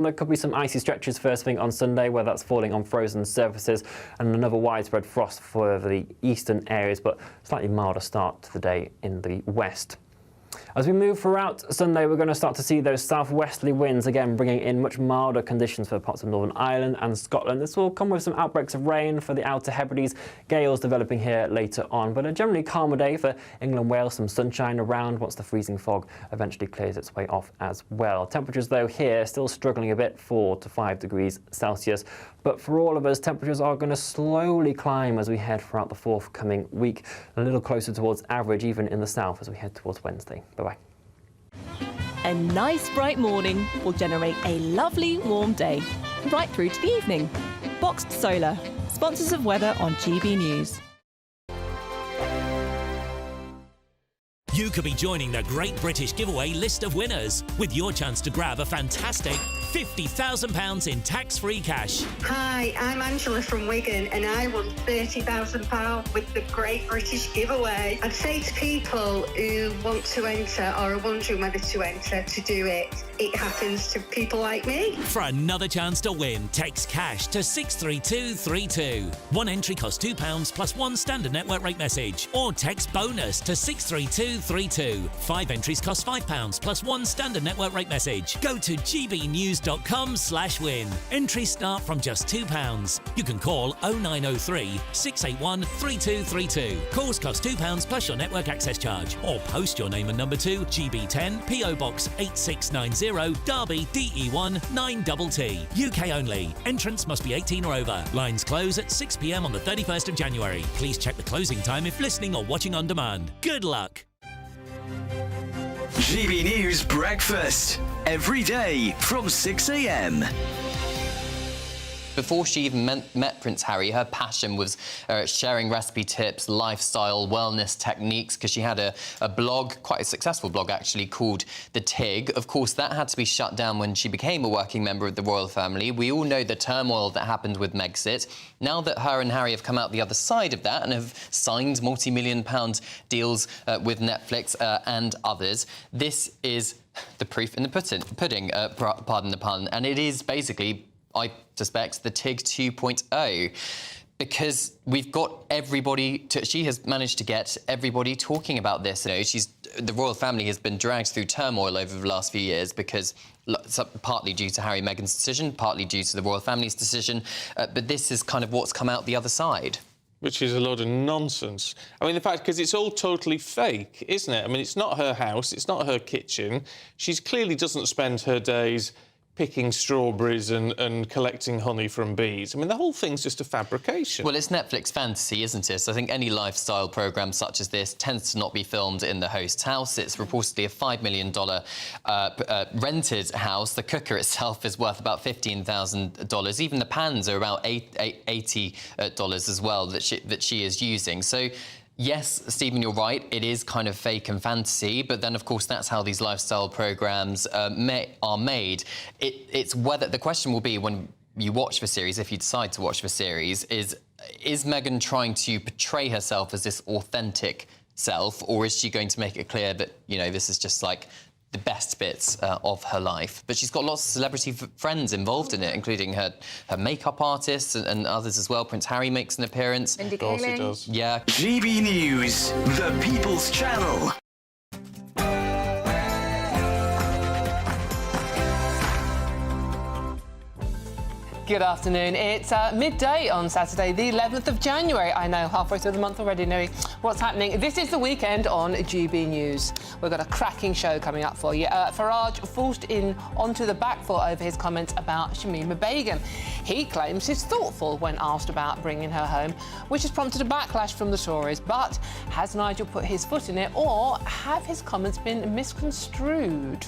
There could be some icy stretches first thing on Sunday, where that's falling on frozen surfaces, and another widespread frost for the eastern areas, but slightly milder start to the day in the west. As we move throughout Sunday, we're going to start to see those southwesterly winds again, bringing in much milder conditions for parts of Northern Ireland and Scotland. This will come with some outbreaks of rain for the Outer Hebrides, gales developing here later on, but a generally calmer day for England, Wales, some sunshine around once the freezing fog eventually clears its way off as well. Temperatures, though, here still struggling a bit, 4 to 5 degrees Celsius. But for all of us, temperatures are going to slowly climb as we head throughout the forthcoming week, a little closer towards average even in the south as we head towards Wednesday. Bye-bye. A nice bright morning will generate a lovely warm day, right through to the evening. Boxed Solar, sponsors of weather on GB News. You could be joining the Great British Giveaway list of winners with your chance to grab a fantastic £50,000 in tax-free cash. Hi, I'm Angela from Wigan and I won £30,000 with the Great British Giveaway. I'd say to people who want to enter or are wondering whether to enter to do it, it happens to people like me. For another chance to win, text cash to 63232. One entry costs £2 plus one standard network rate message, or text bonus to 63232. 5 entries cost £5 plus one standard network rate message. Go to gbnews.com/win. Entries start from just £2. You can call 0903 681 3232. Calls cost £2 plus your network access charge, or post your name and number to GB10 PO Box 8690 Derby DE1 9TT. UK only. Entrance must be 18 or over. Lines close at 6 p.m. on the 31st of January. Please check the closing time if listening or watching on demand. Good luck. GB News Breakfast. Every day from 6 a.m. Before she even met Prince Harry, her passion was sharing recipe tips, lifestyle, wellness techniques, because she had a blog, quite a successful blog actually, called The Tig. Of course, that had to be shut down when she became a working member of the royal family. We all know the turmoil that happened with Megxit. Now that her and Harry have come out the other side of that and have signed multi-million-pound deals with Netflix and others, this is the proof in the pudding, pardon the pun, and it is basically, I suspect, the TIG 2.0, because we've got everybody, she has managed to get everybody talking about this. You know, the royal family has been dragged through turmoil over the last few years because partly due to Harry and Meghan's decision, partly due to the royal family's decision, but this is kind of what's come out the other side. Which is a load of nonsense. I mean, the fact, because it's all totally fake, isn't it? I mean, it's not her house, it's not her kitchen. She clearly doesn't spend her days picking strawberries and collecting honey from bees. I mean, the whole thing's just a fabrication. Well, it's Netflix fantasy, isn't it? So I think any lifestyle programme such as this tends to not be filmed in the host's house. It's reportedly a $5 million rented house. The cooker itself is worth about $15,000. Even the pans are about $80 as well that she is using. So yes, Stephen, you're right. It is kind of fake and fantasy, but then, of course, that's how these lifestyle programmes are made. It's whether the question will be when you watch the series, if you decide to watch the series, is Meghan trying to portray herself as this authentic self, or is she going to make it clear that, you know, this is just like the best bits of her life? But she's got lots of celebrity friends involved in it, including her makeup artists and others as well. Prince Harry makes an appearance. Of course he does. Yeah. GB News, the People's Channel. Good afternoon. It's midday on Saturday, the 11th of January. I know, halfway through the month already, knowing what's happening. This is the weekend on GB News. We've got a cracking show coming up for you. Farage forced onto the back foot over his comments about Shamima Begum. He claims he's thoughtful when asked about bringing her home, which has prompted a backlash from the Tories. But has Nigel put his foot in it, or have his comments been misconstrued?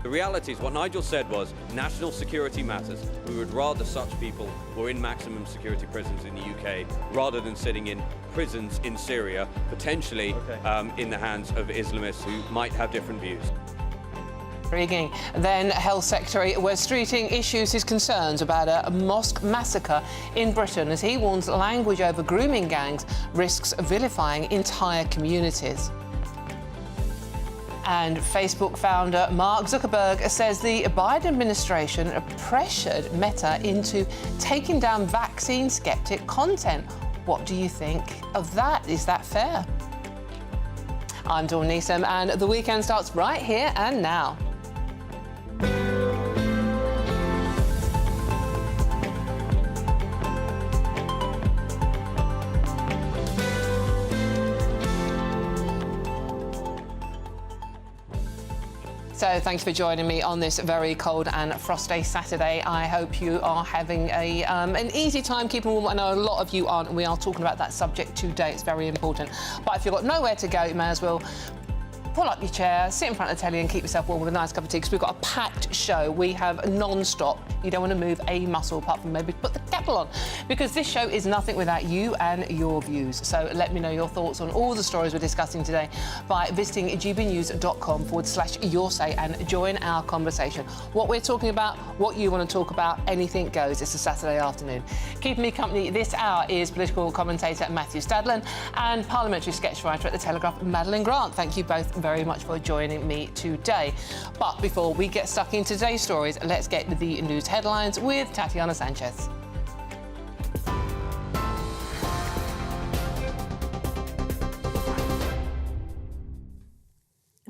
The reality is what Nigel said was national security matters. We would rather such people were in maximum security prisons in the UK rather than sitting in prisons in Syria, potentially in the hands of Islamists who might have different views. Intriguing. Then Health Secretary Wes Streeting issues his concerns about a mosque massacre in Britain as he warns language over grooming gangs risks vilifying entire communities. And Facebook founder Mark Zuckerberg says the Biden administration pressured Meta into taking down vaccine skeptic content. What do you think of that? Is that fair? I'm Dawn Neeson, and the weekend starts right here and now. So thank you for joining me on this very cold and frosty Saturday. I hope you are having an easy time keeping warm. I know a lot of you aren't, and we are talking about that subject today. It's very important. But if you've got nowhere to go, you may as well pull up your chair, sit in front of the telly and keep yourself warm with a nice cup of tea, because we've got a packed show. We have non-stop. You don't want to move a muscle apart from maybe put the kettle on, because this show is nothing without you and your views. So let me know your thoughts on all the stories we're discussing today by visiting gbnews.com/yoursay and join our conversation. What we're talking about, what you want to talk about, anything goes. It's a Saturday afternoon. Keeping me company this hour is political commentator Matthew Stadlen and parliamentary sketch writer at The Telegraph, Madeline Grant. Thank you both very much for joining me today. But before we get stuck into today's stories, let's get the news headlines with Tatiana Sanchez.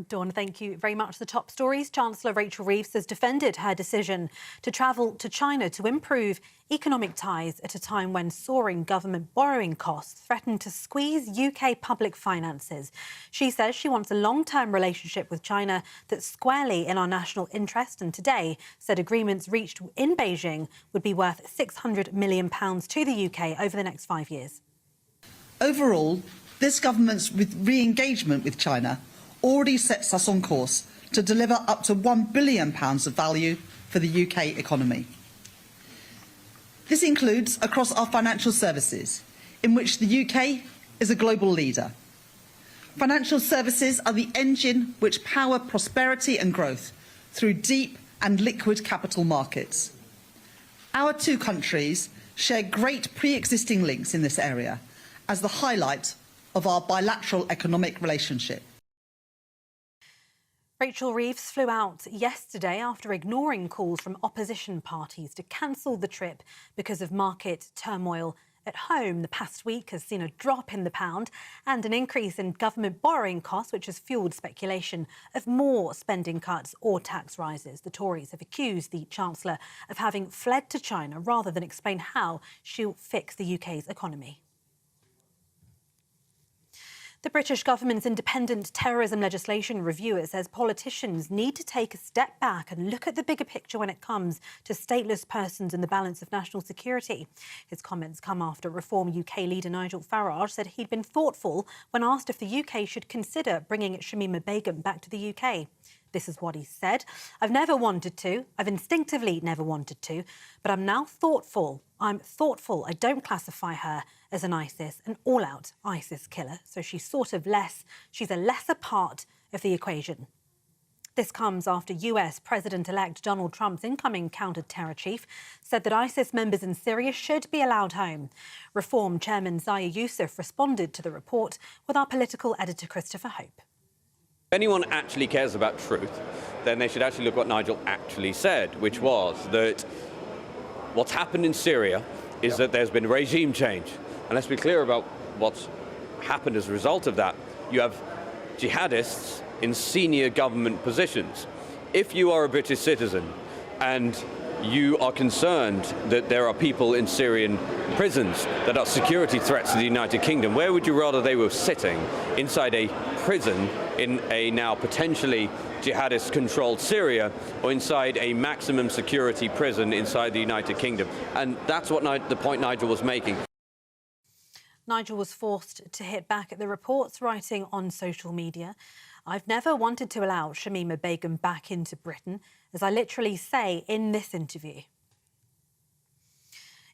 Dawn, thank you very much. The top stories. Chancellor Rachel Reeves has defended her decision to travel to China to improve economic ties at a time when soaring government borrowing costs threaten to squeeze UK public finances. She says she wants a long-term relationship with China that's squarely in our national interest, and today said agreements reached in Beijing would be worth £600 million to the UK over the next 5 years. Overall, this government's re-engagement with China already sets us on course to deliver up to £1 billion of value for the UK economy. This includes across our financial services, in which the UK is a global leader. Financial services are the engine which power prosperity and growth through deep and liquid capital markets. Our two countries share great pre-existing links in this area as the highlight of our bilateral economic relationship. Rachel Reeves flew out yesterday after ignoring calls from opposition parties to cancel the trip because of market turmoil at home. The past week has seen a drop in the pound and an increase in government borrowing costs, which has fuelled speculation of more spending cuts or tax rises. The Tories have accused the Chancellor of having fled to China rather than explain how she'll fix the UK's economy. The British government's independent terrorism legislation reviewer says politicians need to take a step back and look at the bigger picture when it comes to stateless persons and the balance of national security. His comments come after Reform UK leader Nigel Farage said he'd been thoughtful when asked if the UK should consider bringing Shamima Begum back to the UK. This is what he said. I've never wanted to. I've instinctively never wanted to. But I'm now thoughtful. I'm thoughtful. I don't classify her as an all-out ISIS killer. So she's a lesser part of the equation. This comes after US President-elect Donald Trump's incoming counter-terror chief said that ISIS members in Syria should be allowed home. Reform Chairman Zia Yusuf responded to the report with our political editor Christopher Hope. If anyone actually cares about truth, then they should actually look what Nigel actually said, which was that what's happened in Syria is that there's been regime change. And let's be clear about what's happened as a result of that. You have jihadists in senior government positions. If you are a British citizen and you are concerned that there are people in Syrian prisons that are security threats to the United Kingdom, where would you rather they were sitting? Inside a prison in a now potentially jihadist-controlled Syria, or inside a maximum security prison inside the United Kingdom? And that's what the point Nigel was making. Nigel was forced to hit back at the reports, writing on social media, "I've never wanted to allow Shamima Begum back into Britain, as I literally say in this interview."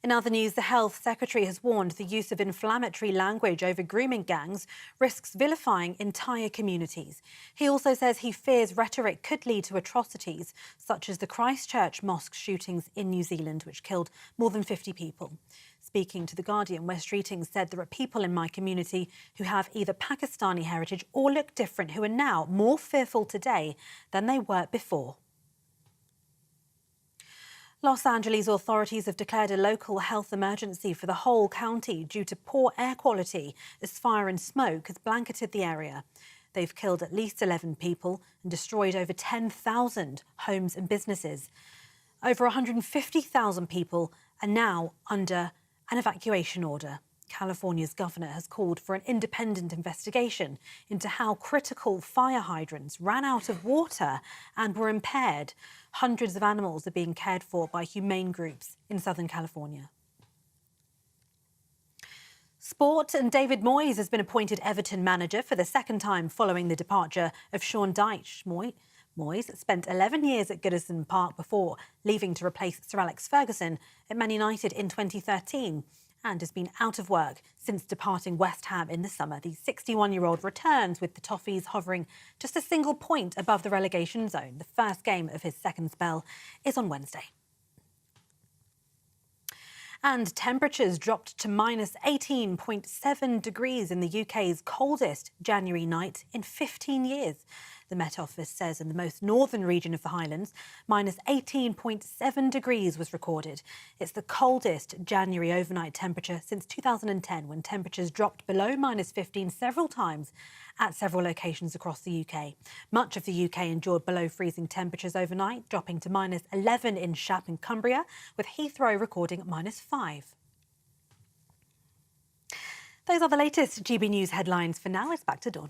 In other news, the Health Secretary has warned the use of inflammatory language over grooming gangs risks vilifying entire communities. He also says he fears rhetoric could lead to atrocities, such as the Christchurch mosque shootings in New Zealand, which killed more than 50 people. Speaking to The Guardian, West Streeting said there are people in my community who have either Pakistani heritage or look different who are now more fearful today than they were before. Los Angeles authorities have declared a local health emergency for the whole county due to poor air quality as fire and smoke has blanketed the area. They've killed at least 11 people and destroyed over 10,000 homes and businesses. Over 150,000 people are now under an evacuation order. California's governor has called for an independent investigation into how critical fire hydrants ran out of water and were impaired. Hundreds of animals are being cared for by humane groups in Southern California. Sport, and David Moyes has been appointed Everton manager for the second time following the departure of Sean Dyche. Moyes spent 11 years at Goodison Park before leaving to replace Sir Alex Ferguson at Man United in 2013 and has been out of work since departing West Ham in the summer. The 61-year-old returns with the Toffees hovering just a single point above the relegation zone. The first game of his second spell is on Wednesday. And temperatures dropped to minus 18.7 degrees in the UK's coldest January night in 15 years. The Met Office says in the most northern region of the Highlands, minus 18.7 degrees was recorded. It's the coldest January overnight temperature since 2010, when temperatures dropped below minus 15 several times at several locations across the UK. Much of the UK endured below freezing temperatures overnight, dropping to minus 11 in Shap in Cumbria, with Heathrow recording minus 5. Those are the latest GB News headlines. For now, it's back to Dawn.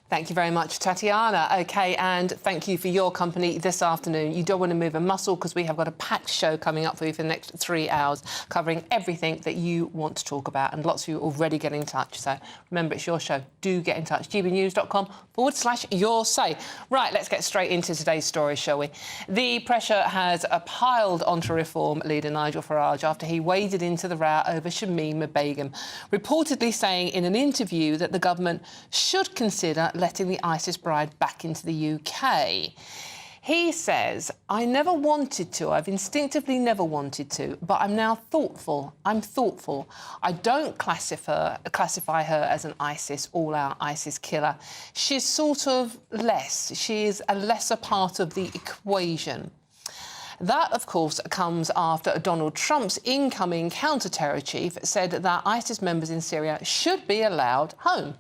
Thank you very much, Tatiana. OK, and thank you for your company this afternoon. You don't want to move a muscle because we have got a packed show coming up for you for the next 3 hours, covering everything that you want to talk about, and lots of you already get in touch. So remember, it's your show. Do get in touch. gbnews.com/your say. Right, let's get straight into today's story, shall we? The pressure has piled onto Reform leader Nigel Farage after he waded into the row over Shamima Begum, reportedly saying in an interview that the government should consider letting the ISIS bride back into the UK. He says, I never wanted to, I've instinctively never wanted to, but I'm now thoughtful. I'm thoughtful. I don't classify her as an ISIS, all-out ISIS killer. She's sort of less. She is a lesser part of the equation. That, of course, comes after Donald Trump's incoming counter-terror chief said that ISIS members in Syria should be allowed home.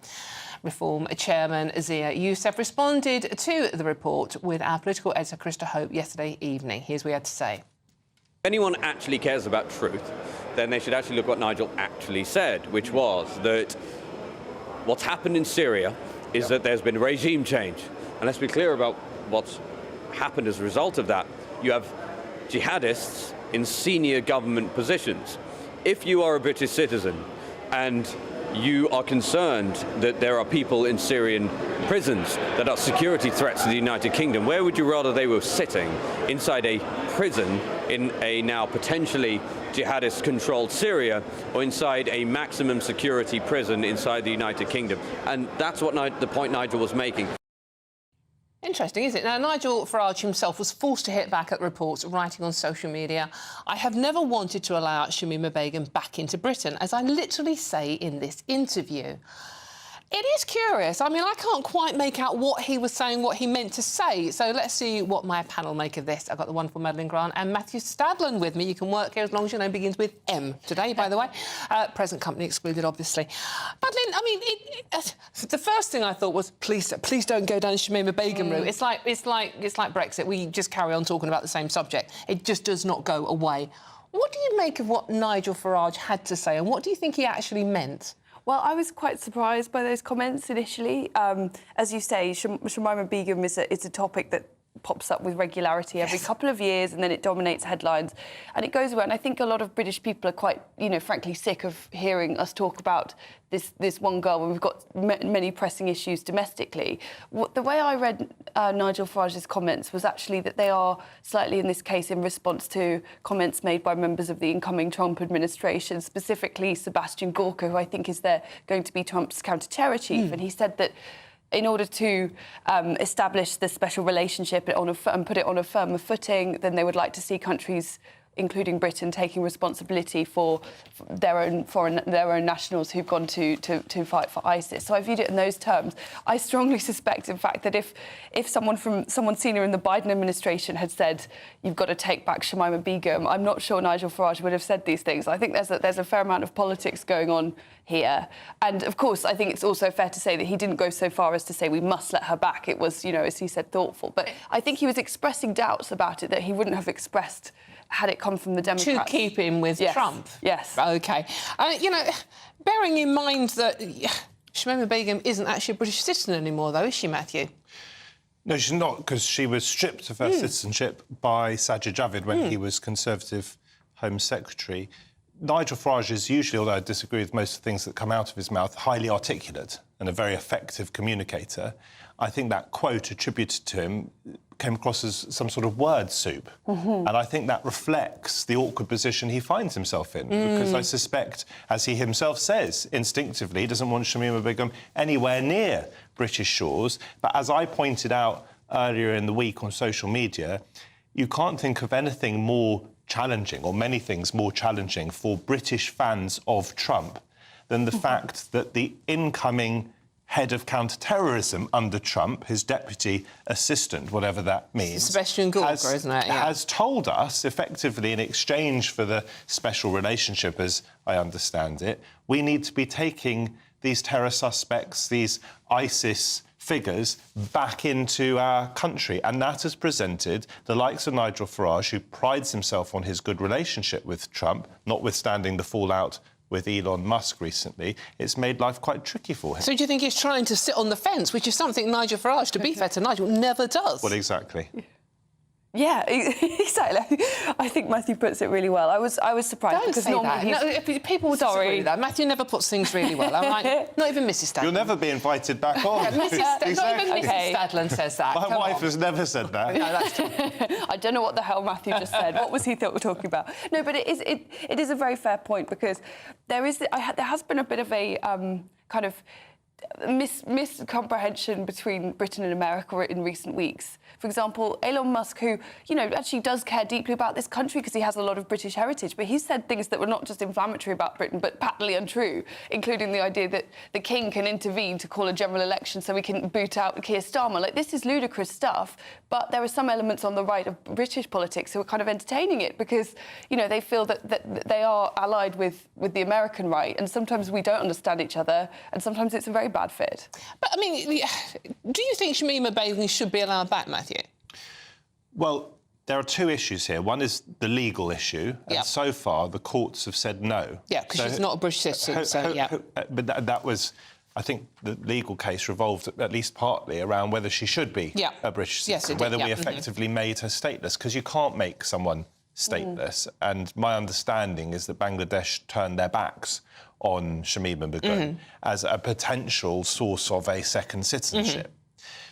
Reform Chairman Zia Yusuf responded to the report with our political editor, Krista Hope, yesterday evening. Here's what he had to say. If anyone actually cares about truth, then they should actually look what Nigel actually said, which was that what's happened in Syria is that there's been regime change. And let's be clear about what's happened as a result of that. You have jihadists in senior government positions. If you are a British citizen and you are concerned that there are people in Syrian prisons that are security threats to the United Kingdom, where would you rather they were sitting? Inside a prison in a now potentially jihadist-controlled Syria, or inside a maximum security prison inside the United Kingdom? And that's what the point Nigel was making. Interesting, isn't it? Now, Nigel Farage himself was forced to hit back at reports, writing on social media, I have never wanted to allow Shamima Begum back into Britain, as I literally say in this interview. It is curious. I mean, I can't quite make out what he was saying, what he meant to say. So let's see what my panel make of this. I've got the wonderful Madeline Grant and Matthew Stadland with me. You can work here as long as your name begins with M today, by the way. Present company excluded, obviously. Madeline, I mean, the first thing I thought was, please don't go down the Shamima Begum route. It's like Brexit. We just carry on talking about the same subject. It just does not go away. What do you make of what Nigel Farage had to say, and what do you think he actually meant? Well, I was quite surprised by those comments initially. As you say, Shamima Begum is a topic that pops up with regularity every couple of years, and then it dominates headlines, and it goes around. I think a lot of British people are quite, frankly, sick of hearing us talk about this one girl when we've got many pressing issues domestically. The way I read Nigel Farage's comments was actually that they are slightly, in this case, in response to comments made by members of the incoming Trump administration, specifically Sebastian Gorka, who I think is going to be Trump's counter-terror chief, and he said that in order to establish the special relationship and put it on a firmer footing, then they would like to see countries, including Britain, taking responsibility for their own nationals who've gone to fight for ISIS. So I viewed it in those terms. I strongly suspect, in fact, that if someone senior in the Biden administration had said, you've got to take back Shamima Begum, I'm not sure Nigel Farage would have said these things. I think there's a fair amount of politics going on here. And, of course, I think it's also fair to say that he didn't go so far as to say we must let her back. It was, as he said, thoughtful. But I think he was expressing doubts about it that he wouldn't have expressed had it come from the Democrats. To keep in with Trump? Yes. OK. Bearing in mind that Shamima Begum isn't actually a British citizen anymore, though, is she, Matthew? No, she's not, because she was stripped of her citizenship by Sajid Javid when he was Conservative Home Secretary. Nigel Farage is usually, although I disagree with most of the things that come out of his mouth, highly articulate and a very effective communicator. I think that quote attributed to him came across as some sort of word soup. And I think that reflects the awkward position he finds himself in, because I suspect, as he himself says, instinctively, he doesn't want Shamima Begum anywhere near British shores. But as I pointed out earlier in the week on social media, you can't think of anything more challenging, or many things more challenging, for British fans of Trump than the fact that the incoming head of counter-terrorism under Trump, his deputy assistant, whatever that means, Sebastian Gorka, isn't it? Yeah. Has told us, effectively, in exchange for the special relationship, as I understand it, we need to be taking these terror suspects, these ISIS figures, back into our country. And that has presented the likes of Nigel Farage, who prides himself on his good relationship with Trump, notwithstanding the fallout with Elon Musk recently. It's made life quite tricky for him. So do you think he's trying to sit on the fence, which is something Nigel Farage, to be fair to Nigel, never does? Well, exactly. Yeah, exactly. I think Matthew puts it really well. I was surprised. Don't because say normally that. No, people would disagree with that. Matthew never puts things really well. Not even Mrs. Stadland. You'll never be invited back on. Not even Mrs. Stadland says that. My wife has never said that. No, that's true. I don't know what the hell Matthew just said. What was he talking about? No, but it is a very fair point, because there has been a bit of a kind of miscomprehension between Britain and America in recent weeks. For example, Elon Musk, who, actually does care deeply about this country because he has a lot of British heritage, but he said things that were not just inflammatory about Britain, but patently untrue, including the idea that the King can intervene to call a general election so we can boot out Keir Starmer. Like, this is ludicrous stuff, but there are some elements on the right of British politics who are kind of entertaining it because, they feel that they are allied with the American right, and sometimes we don't understand each other, and sometimes it's a very bad fit. But, do you think Shamima Begum should be allowed back, Matthew? Well, there are two issues here. One is the legal issue, and so far the courts have said no. Yeah, because she's not a British citizen, But that was, I think, the legal case revolved at least partly around whether she should be a British citizen, whether we effectively made her stateless, because you can't make someone stateless. And my understanding is that Bangladesh turned their backs on Shamima Begum as a potential source of a second citizenship.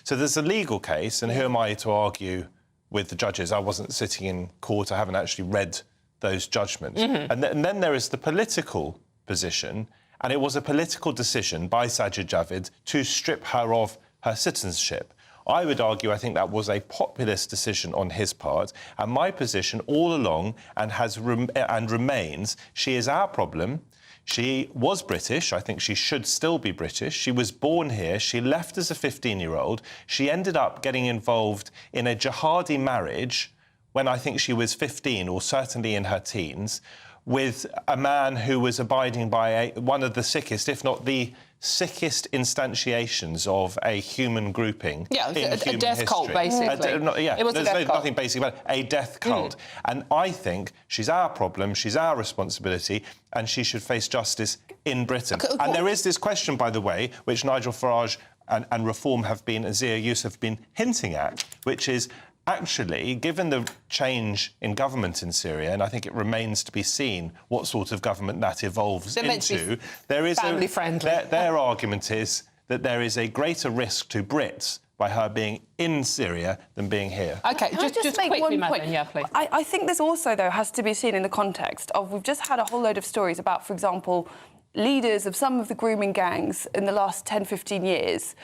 So there's a legal case, and who am I to argue with the judges? I wasn't sitting in court, I haven't actually read those judgments. And then there is the political position, and it was a political decision by Sajid Javid to strip her of her citizenship. I would argue, I think that was a populist decision on his part, and my position all along and remains, she is our problem. She was British. I think she should still be British. She was born here. She left as a 15-year-old. She ended up getting involved in a jihadi marriage when I think she was 15, or certainly in her teens, with a man who was abiding by one of the sickest, if not the sickest, instantiations of a human grouping in human history. A death cult, basically. It was There's nothing basic about it. A death cult. And I think she's our problem, she's our responsibility, and she should face justice in Britain. And there is this question, by the way, which Nigel Farage and Reform have been, and Zia Yusuf have been hinting at, which is, actually, given the change in government in Syria, and I think it remains to be seen what sort of government that evolves into, there is their argument is that there is a greater risk to Brits by her being in Syria than being here. OK, just make quickly, one point? Yeah, please. I think this also, though, has to be seen in the context of we've just had a whole load of stories about, for example, leaders of some of the grooming gangs in the last 10, 15 years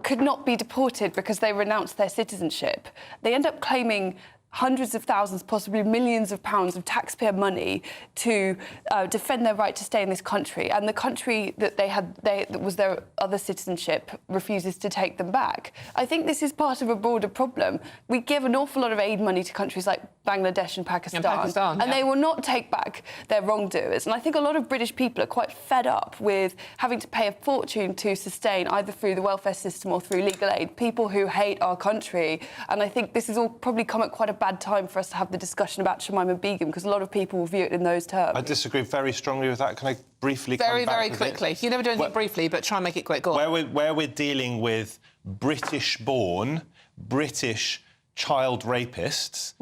could not be deported because they renounced their citizenship. They end up claiming hundreds of thousands, possibly millions of pounds of taxpayer money to defend their right to stay in this country. And the country that that was their other citizenship refuses to take them back. I think this is part of a broader problem. We give an awful lot of aid money to countries like Bangladesh and Pakistan, and they will not take back their wrongdoers. And I think a lot of British people are quite fed up with having to pay a fortune to sustain, either through the welfare system or through legal aid, people who hate our country. And I think this has all probably come at quite a bad time for us to have the discussion about Shamima Begum, because a lot of people will view it in those terms. I disagree very strongly with that. Can I briefly very, come back very quickly? You never do anything briefly, but try and make it quick. Go on. Where we're dealing with British-born, British child rapists,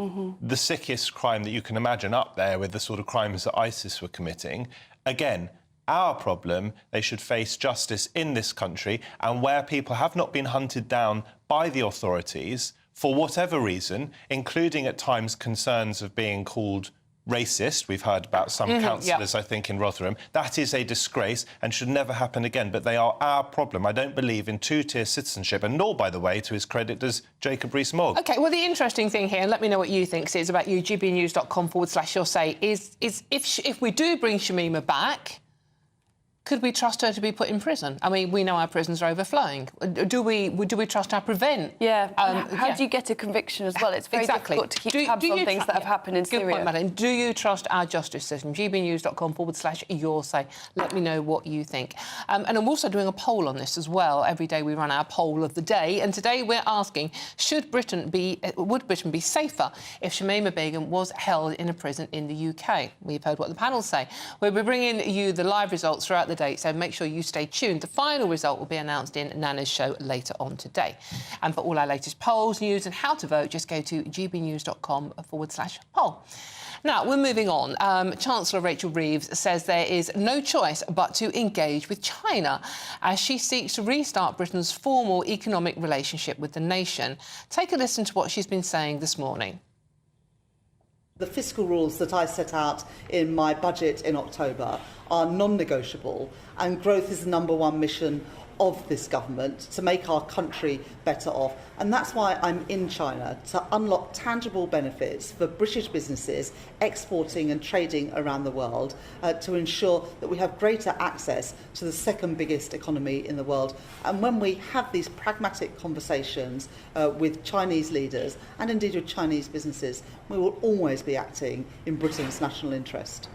the sickest crime that you can imagine up there with the sort of crimes that ISIS were committing, again, our problem, they should face justice in this country, and where people have not been hunted down by the authorities for whatever reason, including at times concerns of being called racist. We've heard about some councillors, I think, in Rotherham. That is a disgrace and should never happen again. But they are our problem. I don't believe in two-tier citizenship, and nor, by the way, to his credit, does Jacob Rees-Mogg. OK, well, the interesting thing here, and let me know what you think, is about you, gbnews.com/your say, is if we do bring Shamima back, could we trust her to be put in prison? I mean, we know our prisons are overflowing. Do we trust our prevent? Yeah. How do you get a conviction as well? It's very difficult to keep tabs on things that have happened in Syria. Good point, Madeline. Do you trust our justice system? gbnews.com/your say. Let me know what you think. And I'm also doing a poll on this as well. Every day we run our poll of the day, and today we're asking: would Britain be safer if Shamima Begum was held in a prison in the UK? We've heard what the panel say. We'll be bringing you the live results throughout the day, so make sure you stay tuned. The final result will be announced in Nana's show later on today. And for all our latest polls, news and how to vote, just go to gbnews.com/poll. Now, we're moving on. Chancellor Rachel Reeves says there is no choice but to engage with China as she seeks to restart Britain's formal economic relationship with the nation. Take a listen to what she's been saying this morning. The fiscal rules that I set out in my budget in October are non-negotiable, and growth is the #1 mission of this government, to make our country better off. And that's why I'm in China, to unlock tangible benefits for British businesses exporting and trading around the world, to ensure that we have greater access to the second biggest economy in the world. And when we have these pragmatic conversations with Chinese leaders and indeed with Chinese businesses, we will always be acting in Britain's national interest.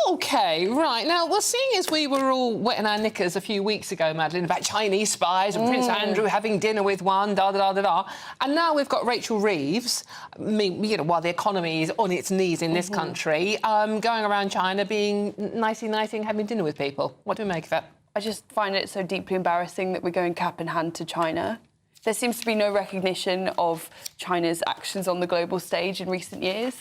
OK, right. Now, well, seeing as we were all wetting our knickers a few weeks ago, Madeline, about Chinese spies and Prince Andrew having dinner with one, and now we've got Rachel Reeves, while the economy is on its knees in this country, going around China being nicey-nicey and having dinner with people. What do we make of it? I just find it so deeply embarrassing that we're going cap in hand to China. There seems to be no recognition of China's actions on the global stage in recent years.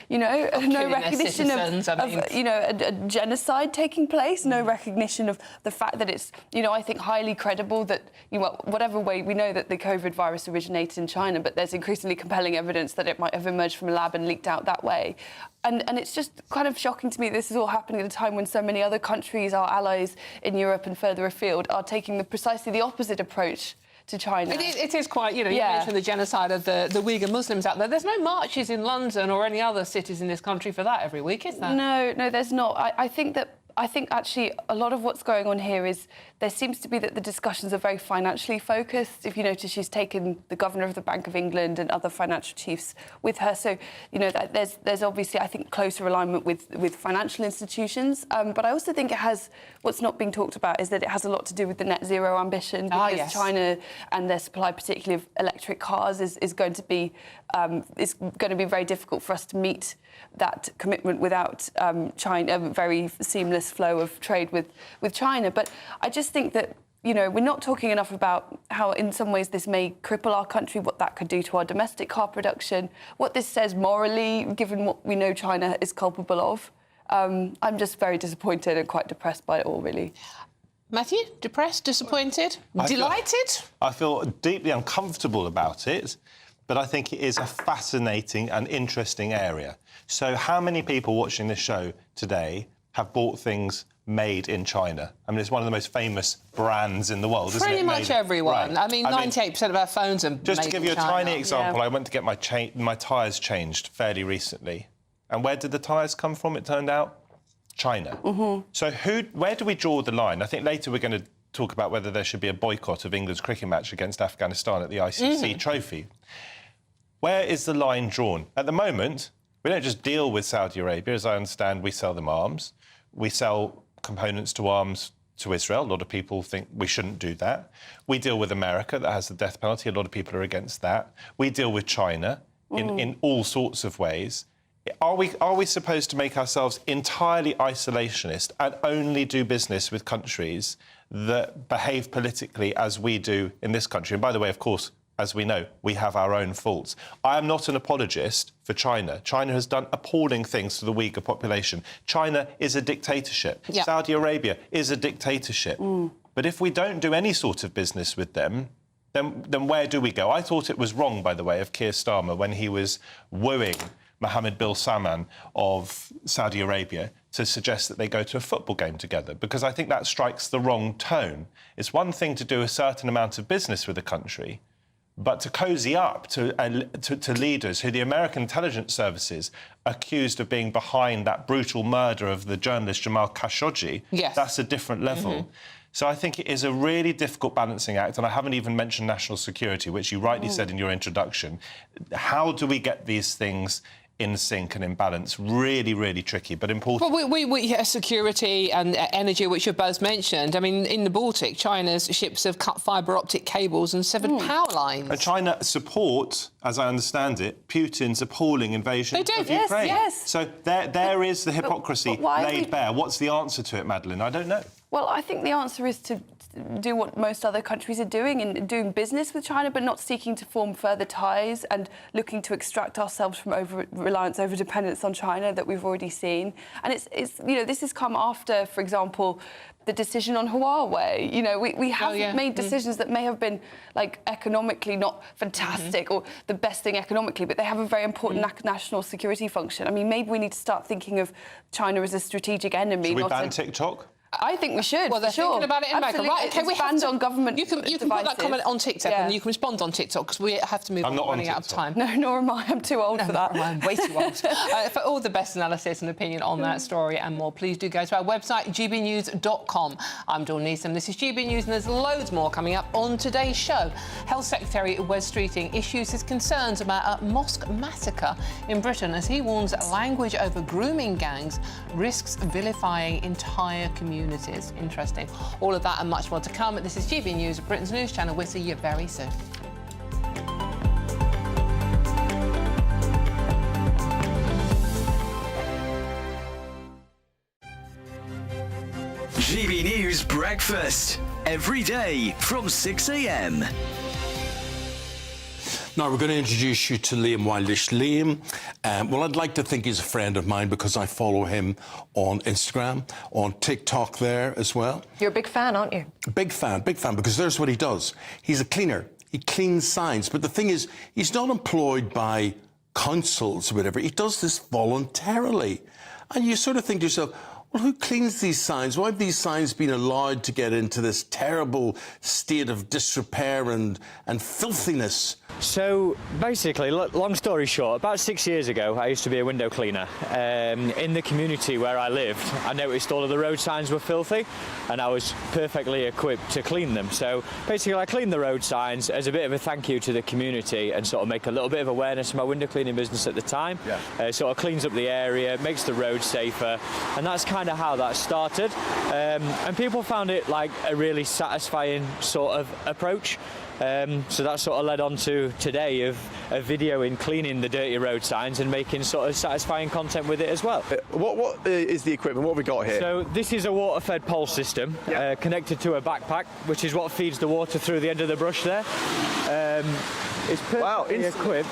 You know, no recognition of a genocide taking place, no recognition of the fact that it's, I think highly credible that, whatever way, we know that the COVID virus originated in China, but there's increasingly compelling evidence that it might have emerged from a lab and leaked out that way. And it's just kind of shocking to me this is all happening at a time when so many other countries, our allies in Europe and further afield, are taking precisely the opposite approach to China. It is quite, you mentioned the genocide of the Uyghur Muslims out there. There's no marches in London or any other cities in this country for that every week, is there? No, there's not. I think actually a lot of what's going on here is there seems to be that the discussions are very financially focused. If you notice, she's taken the Governor of the Bank of England and other financial chiefs with her. So, there's obviously, I think, closer alignment with financial institutions. But I also think what's not being talked about is that it has a lot to do with the net zero ambition. Because China and their supply, particularly of electric cars, is going to be very difficult for us to meet that commitment without China, a very seamless flow of trade with China. But I just think that, you know, we're not talking enough about how in some ways this may cripple our country, what that could do to our domestic car production, what this says morally, given what we know China is culpable of. I'm just very disappointed and quite depressed by it all, really. Matthew, depressed, disappointed, delighted? I feel deeply uncomfortable about it, but I think it is a fascinating and interesting area. So how many people watching this show today have bought things made in China? I mean, it's one of the most famous brands in the world, isn't it? Pretty much everyone. Right. I mean, 98% of our phones are just made to give you in a China. tiny example, I went to get my tyres changed fairly recently. And where did the tyres come from, it turned out? China. So where do we draw the line? I think later we're going to talk about whether there should be a boycott of England's cricket match against Afghanistan at the ICC trophy. Where is the line drawn? At the moment, we don't just deal with Saudi Arabia. As I understand, we sell them arms. We sell components to arms to Israel. A lot of people think we shouldn't do that. We deal with America, that has the death penalty. A lot of people are against that. We deal with China in all sorts of ways. Are we supposed to make ourselves entirely isolationist and only do business with countries that behave politically as we do in this country? And by the way, of course, as we know, we have our own faults. I am not an apologist for China. China has done appalling things to the Uyghur population. China is a dictatorship. Yep. Saudi Arabia is a dictatorship. But if we don't do any sort of business with them, then where do we go? I thought it was wrong, by the way, of Keir Starmer when he was wooing Mohammed bin Salman of Saudi Arabia to suggest that they go to a football game together, because I think that strikes the wrong tone. It's one thing to do a certain amount of business with a country, but to cosy up to leaders who the American intelligence services accused of being behind that brutal murder of the journalist Jamal Khashoggi, that's a different level. So I think it is a really difficult balancing act, and I haven't even mentioned national security, which you rightly said in your introduction. How do we get these things in sync and in balance? Really, really tricky, but important. Well, we security and energy, which you've both mentioned. I mean, in the Baltic, China's ships have cut fibre optic cables and severed power lines. And China support, as I understand it, Putin's appalling invasion of Ukraine. Yes. So there is the hypocrisy laid bare. What's the answer to it, Madeleine? I don't know. Well, I think the answer is to do what most other countries are doing and doing business with China, but not seeking to form further ties and looking to extract ourselves from over-reliance, over-dependence on China that we've already seen. And it's you know, this has come after, for example, the decision on Huawei. You know, we have made decisions that may have been, like, economically not fantastic or the best thing economically, but they have a very important national security function. I mean, maybe we need to start thinking of China as a strategic enemy. Should we ban TikTok? I think we should. Well, they're thinking about it in America. Right, okay, we have to... on government. You can put that comment on TikTok and you can respond on TikTok, because we have to move on, running out of time. No, nor am I. I'm too old for that. I'm way too old. For all the best analysis and opinion on that story and more, please do go to our website, gbnews.com. I'm Dawn Neeson. This is GB News, and there's loads more coming up on today's show. Health Secretary Wes Streeting issues his concerns about a mosque massacre in Britain as he warns language over grooming gangs risks vilifying entire communities. Interesting. All of that and much more to come. This is GB News, Britain's news channel. We'll see you very soon. GB News Breakfast, every day from 6 a.m. Now, we're going to introduce you to Liam Wildish. Liam, well, I'd like to think he's a friend of mine because I follow him on Instagram, on TikTok there as well. You're a big fan, aren't you? Big fan, because there's what he does. He's a cleaner. He cleans signs. But the thing is, he's not employed by councils or whatever. He does this voluntarily. And you sort of think to yourself, well, who cleans these signs? Why have these signs been allowed to get into this terrible state of disrepair and filthiness? So, basically, long story short, about 6 years ago, I used to be a window cleaner. In the community where I lived, I noticed all of the road signs were filthy, and I was perfectly equipped to clean them. So, basically, I cleaned the road signs as a bit of a thank you to the community and sort of make a little bit of awareness of my window cleaning business at the time. Sort of cleans up the area, makes the road safer, and that's kind of how that started. And people found it like a really satisfying sort of approach. So that sort of led on to today of a video in cleaning the dirty road signs and making sort of satisfying content with it as well. What is the equipment? What have we got here? So this is a water-fed pole system connected to a backpack, which is what feeds the water through the end of the brush there. It's perfectly equipped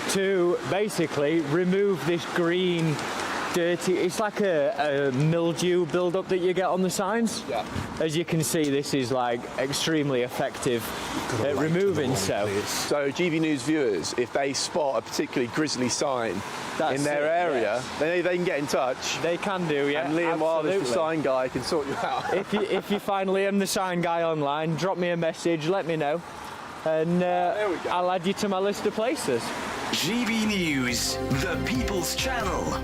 to basically remove this green dirty, it's like a mildew build-up that you get on the signs. Yeah. As you can see, this is like extremely effective at removing so. So GBNews viewers, if they spot a particularly grisly sign in their area, then they can get in touch. They can do, yeah. And Liam Wilder's the sign guy can sort you out. If you find Liam the sign guy online, drop me a message, let me know, and I'll add you to my list of places. GBNews, the People's Channel.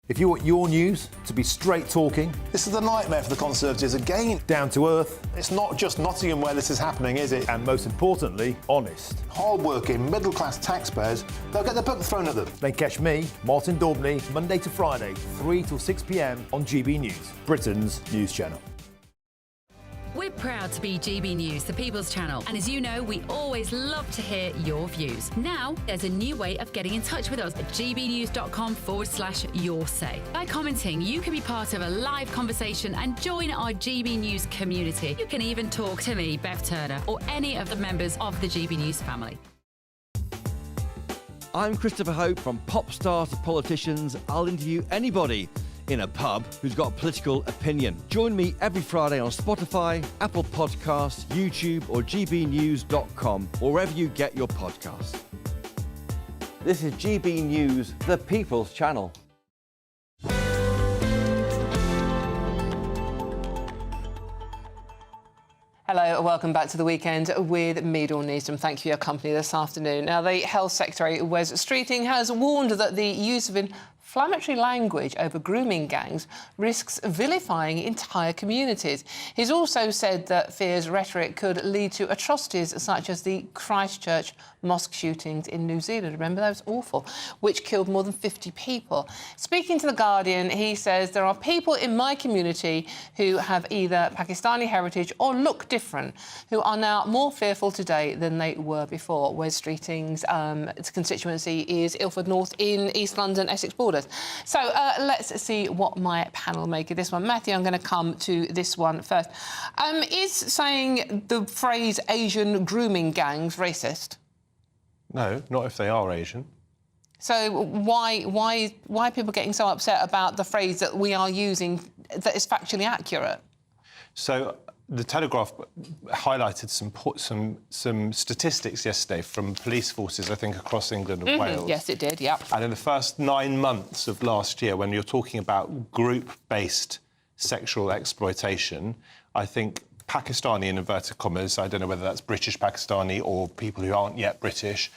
If you want your news to be straight talking, this is a nightmare for the Conservatives again. Down to earth. It's not just Nottingham where this is happening, is it? And most importantly, honest. Hard-working, middle-class taxpayers, they'll get the book thrown at them. They catch me, Martin Daubney, Monday to Friday, 3 till 6 p.m. on GB News, Britain's news channel. We're proud to be GB News, the People's Channel, and as you know, we always love to hear your views. Now, there's a new way of getting in touch with us at gbnews.com/your-say. By commenting, you can be part of a live conversation and join our GB News community. You can even talk to me, Bev Turner, or any of the members of the GB News family. I'm Christopher Hope. From pop stars to politicians, I'll interview anybody in a pub who's got a political opinion. Join me every Friday on Spotify, Apple Podcasts, YouTube or gbnews.com, or wherever you get your podcasts. This is GB News, the People's Channel. Hello, welcome back to The Weekend with me, Dawn Needham. Thank you for your company this afternoon. Now, the Health Secretary, Wes Streeting, has warned that the use of inflammatory language over grooming gangs risks vilifying entire communities. He's also said that fears rhetoric could lead to atrocities such as the Christchurch mosque shootings in New Zealand. Remember, that was awful, which killed more than 50 people. Speaking to The Guardian, he says there are people in my community who have either Pakistani heritage or look different, who are now more fearful today than they were before. Wes Streeting's constituency is Ilford North in East London, Essex borders. So let's see what my panel make of this one. Matthew, I'm going to come to this one first. Is saying the phrase Asian grooming gangs racist? No, not if they are Asian. So why are people getting so upset about the phrase that we are using that is factually accurate? So the Telegraph highlighted some statistics yesterday from police forces, I think, across England and Wales. Yes, it did, yeah. And in the first 9 months of last year, when you're talking about group-based sexual exploitation, I think Pakistani, in inverted commas, I don't know whether that's British Pakistani or people who aren't yet British,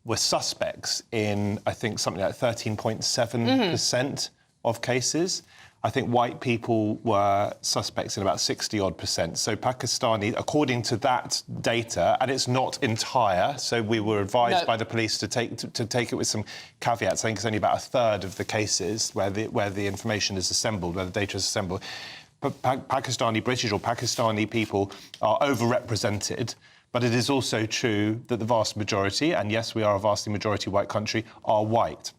were suspects in, I think, something like 13.7% of cases. I think white people were suspects in about 60-odd%. So Pakistani, according to that data, and it's not entire, so we were advised by the police to take it with some caveats. I think it's only about a third of the cases where the information is assembled, where the data is assembled. Pakistani British or Pakistani people are overrepresented, but it is also true that the vast majority, and yes, we are a vastly majority white country, are white.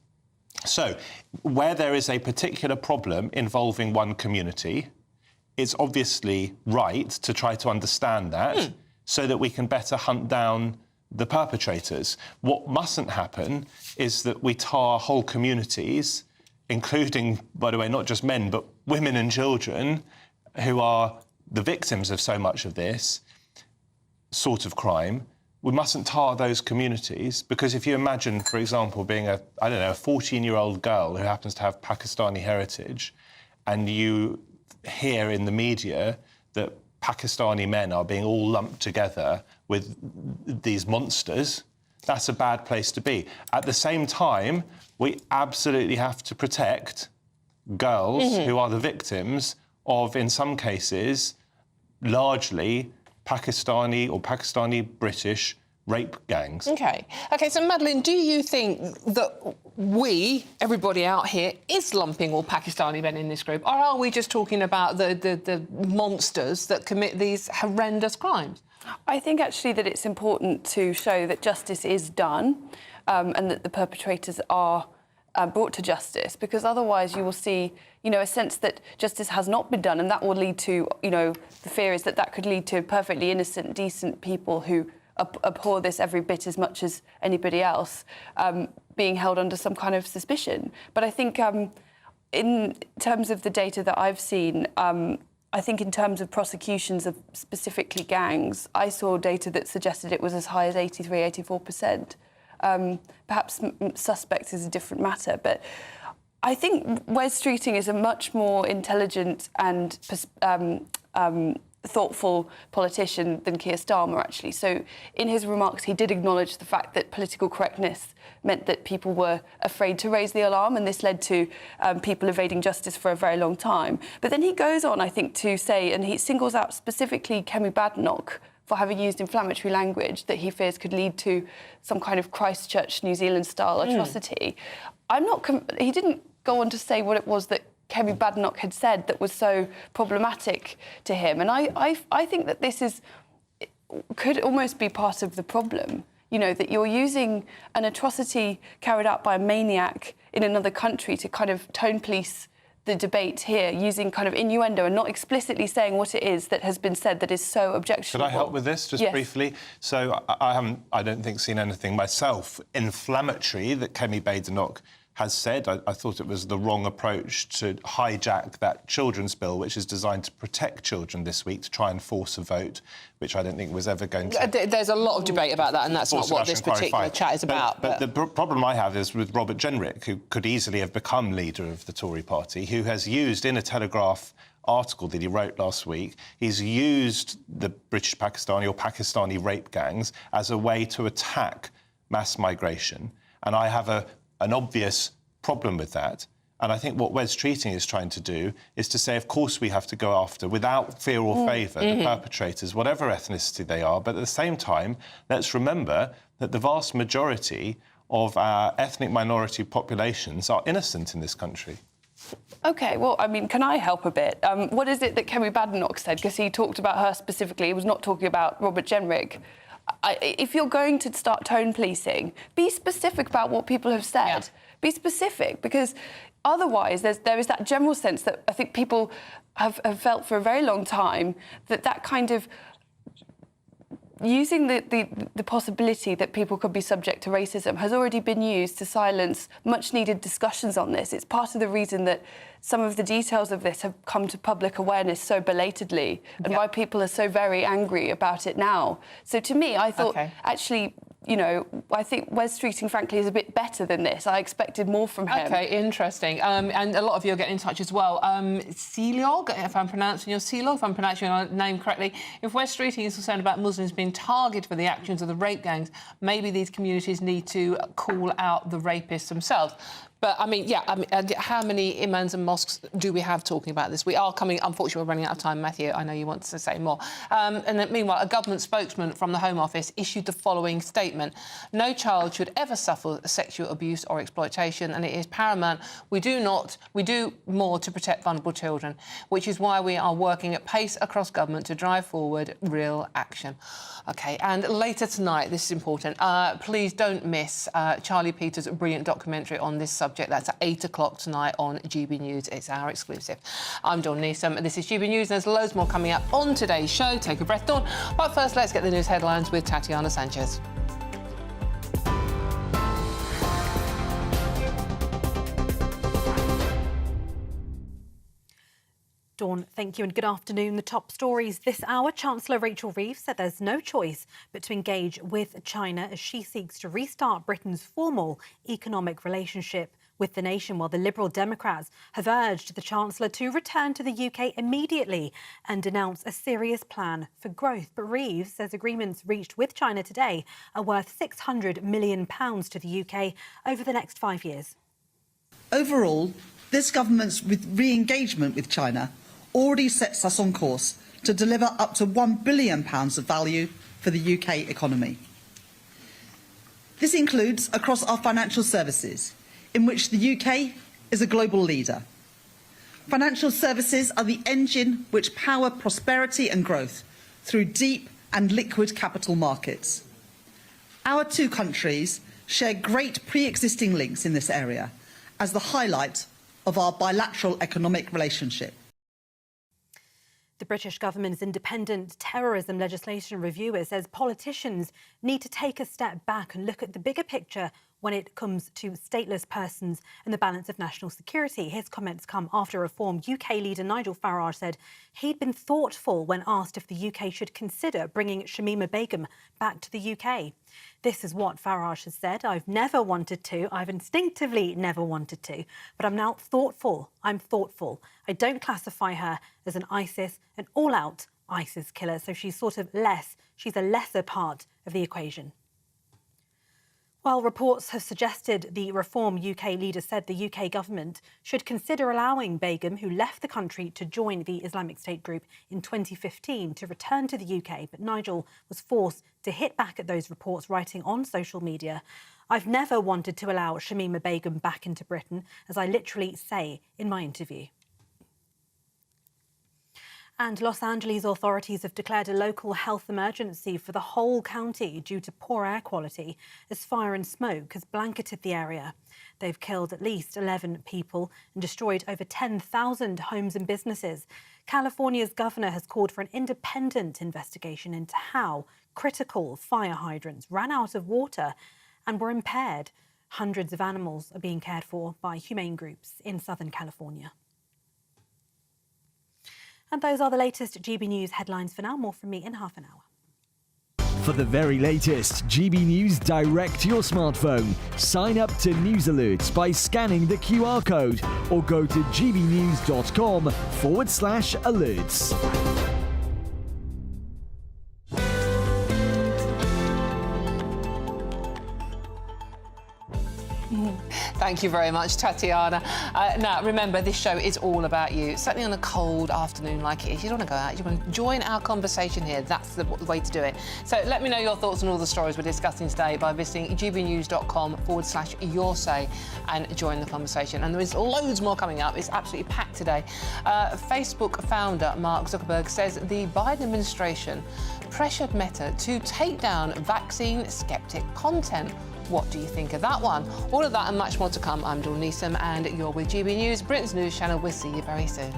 So, where there is a particular problem involving one community, it's obviously right to try to understand that so that we can better hunt down the perpetrators. What mustn't happen is that we tar whole communities, including, by the way, not just men, but women and children, who are the victims of so much of this sort of crime. We mustn't tar those communities, because if you imagine, for example, being a 14-year-old girl who happens to have Pakistani heritage, and you hear in the media that Pakistani men are being all lumped together with these monsters, that's a bad place to be. At the same time, we absolutely have to protect girls who are the victims of, in some cases, largely Pakistani or Pakistani British rape gangs. OK, so Madeleine, do you think that we, everybody out here, is lumping all Pakistani men in this group, or are we just talking about the monsters that commit these horrendous crimes? I think actually that it's important to show that justice is done and that the perpetrators are brought to justice, because otherwise you will see, a sense that justice has not been done, and that will lead to, the fear is that could lead to perfectly innocent, decent people who abhor this every bit as much as anybody else, being held under some kind of suspicion. But I think in terms of the data that I've seen, I think in terms of prosecutions of specifically gangs, I saw data that suggested it was as high as 83, 84%. Perhaps suspects is a different matter, but I think Wes Streeting is a much more intelligent and thoughtful politician than Keir Starmer, actually. So in his remarks, he did acknowledge the fact that political correctness meant that people were afraid to raise the alarm, and this led to people evading justice for a very long time. But then he goes on, I think, to say, and he singles out specifically Kemi Badenoch for having used inflammatory language that he fears could lead to some kind of Christchurch, New Zealand-style atrocity. He didn't go on to say what it was that Kemi Badenoch had said that was so problematic to him. And I think that this could almost be part of the problem, that you're using an atrocity carried out by a maniac in another country to kind of tone police the debate here, using kind of innuendo and not explicitly saying what it is that has been said that is so objectionable. Could I help with this, just briefly? So I don't think, seen anything myself inflammatory that Kemi Badenoch has said. I thought it was the wrong approach to hijack that children's bill, which is designed to protect children this week, to try and force a vote, which I don't think was ever going to... There's a lot of debate about that, and that's not what this particular chat is about. But the problem I have is with Robert Jenrick, who could easily have become leader of the Tory party, who has used, in a Telegraph article that he wrote last week, he's used the British Pakistani or Pakistani rape gangs as a way to attack mass migration. And I have an obvious problem with that. And I think what Wes Streeting is trying to do is to say, of course, we have to go after, without fear or favour, the perpetrators, whatever ethnicity they are. But at the same time, let's remember that the vast majority of our ethnic minority populations are innocent in this country. OK, well, I mean, can I help a bit? What is it that Kemi Badenoch said? Because he talked about her specifically. He was not talking about Robert Jenrick. If you're going to start tone policing, be specific about what people have said. Yeah. Be specific, because otherwise there is that general sense that I think people have felt for a very long time that kind of using the possibility that people could be subject to racism has already been used to silence much-needed discussions on this. It's part of the reason that some of the details of this have come to public awareness so belatedly, and why people are so very angry about it now. So to me, I thought, actually, I think Wes Streeting, frankly, is a bit better than this. I expected more from him. OK, interesting. And a lot of you are getting in touch as well. Silog, if I'm pronouncing your name correctly, if Wes Streeting is concerned about Muslims being targeted for the actions of the rape gangs, maybe these communities need to call out the rapists themselves. But, how many imams and mosques do we have talking about this? We are coming... Unfortunately, we're running out of time, Matthew. I know you want to say more. And then, meanwhile, a government spokesman from the Home Office issued the following statement. No child should ever suffer sexual abuse or exploitation, and it is paramount we do more to protect vulnerable children, which is why we are working at pace across government to drive forward real action. OK, and later tonight, this is important, please don't miss Charlie Peters' brilliant documentary on this subject. That's at 8 o'clock tonight on GB News. It's our exclusive. I'm Dawn Neeson. This is GB News. There's loads more coming up on today's show. Take a breath, Dawn. But first, let's get the news headlines with Tatiana Sanchez. Dawn, thank you and good afternoon. The top stories this hour. Chancellor Rachel Reeves said there's no choice but to engage with China as she seeks to restart Britain's formal economic relationship with the nation, while the Liberal Democrats have urged the Chancellor to return to the UK immediately and announce a serious plan for growth. But Reeves says agreements reached with China today are worth £600 million to the UK over the next 5 years. Overall, this government's re-engagement with China already sets us on course to deliver up to £1 billion of value for the UK economy. This includes across our financial services, in which the UK is a global leader. Financial services are the engine which power prosperity and growth through deep and liquid capital markets. Our two countries share great pre-existing links in this area as the highlight of our bilateral economic relationship. The British government's independent terrorism legislation reviewer says politicians need to take a step back and look at the bigger picture when it comes to stateless persons and the balance of national security. His comments come after Reform UK leader Nigel Farage said he'd been thoughtful when asked if the UK should consider bringing Shamima Begum back to the UK. This is what Farage has said. I've never wanted to. I've instinctively never wanted to. But I'm now thoughtful. I'm thoughtful. I don't classify her as an an all-out ISIS killer. So she's she's a lesser part of the equation. While reports have suggested the Reform UK leader said the UK government should consider allowing Begum, who left the country to join the Islamic State group in 2015, to return to the UK, but Nigel was forced to hit back at those reports, writing on social media, "I've never wanted to allow Shamima Begum back into Britain, as I literally say in my interview." And Los Angeles authorities have declared a local health emergency for the whole county due to poor air quality as fire and smoke has blanketed the area. They've killed at least 11 people and destroyed over 10,000 homes and businesses. California's governor has called for an independent investigation into how critical fire hydrants ran out of water and were impaired. Hundreds of animals are being cared for by humane groups in Southern California. And those are the latest GB News headlines for now. More from me in half an hour. For the very latest GB News direct to your smartphone, sign up to News Alerts by scanning the QR code or go to gbnews.com/alerts. Thank you very much, Tatiana. Now, remember, this show is all about you. Certainly on a cold afternoon like it is, you don't want to go out, you want to join our conversation here. That's the way to do it. So let me know your thoughts on all the stories we're discussing today by visiting gbnews.com/yoursay and join the conversation. And there is loads more coming up. It's absolutely packed today. Facebook founder Mark Zuckerberg says the Biden administration pressured Meta to take down vaccine skeptic content. What do you think of that one? All of that and much more to come. I'm Dawn Neeson and you're with GB News, Britain's news channel. We'll see you very soon.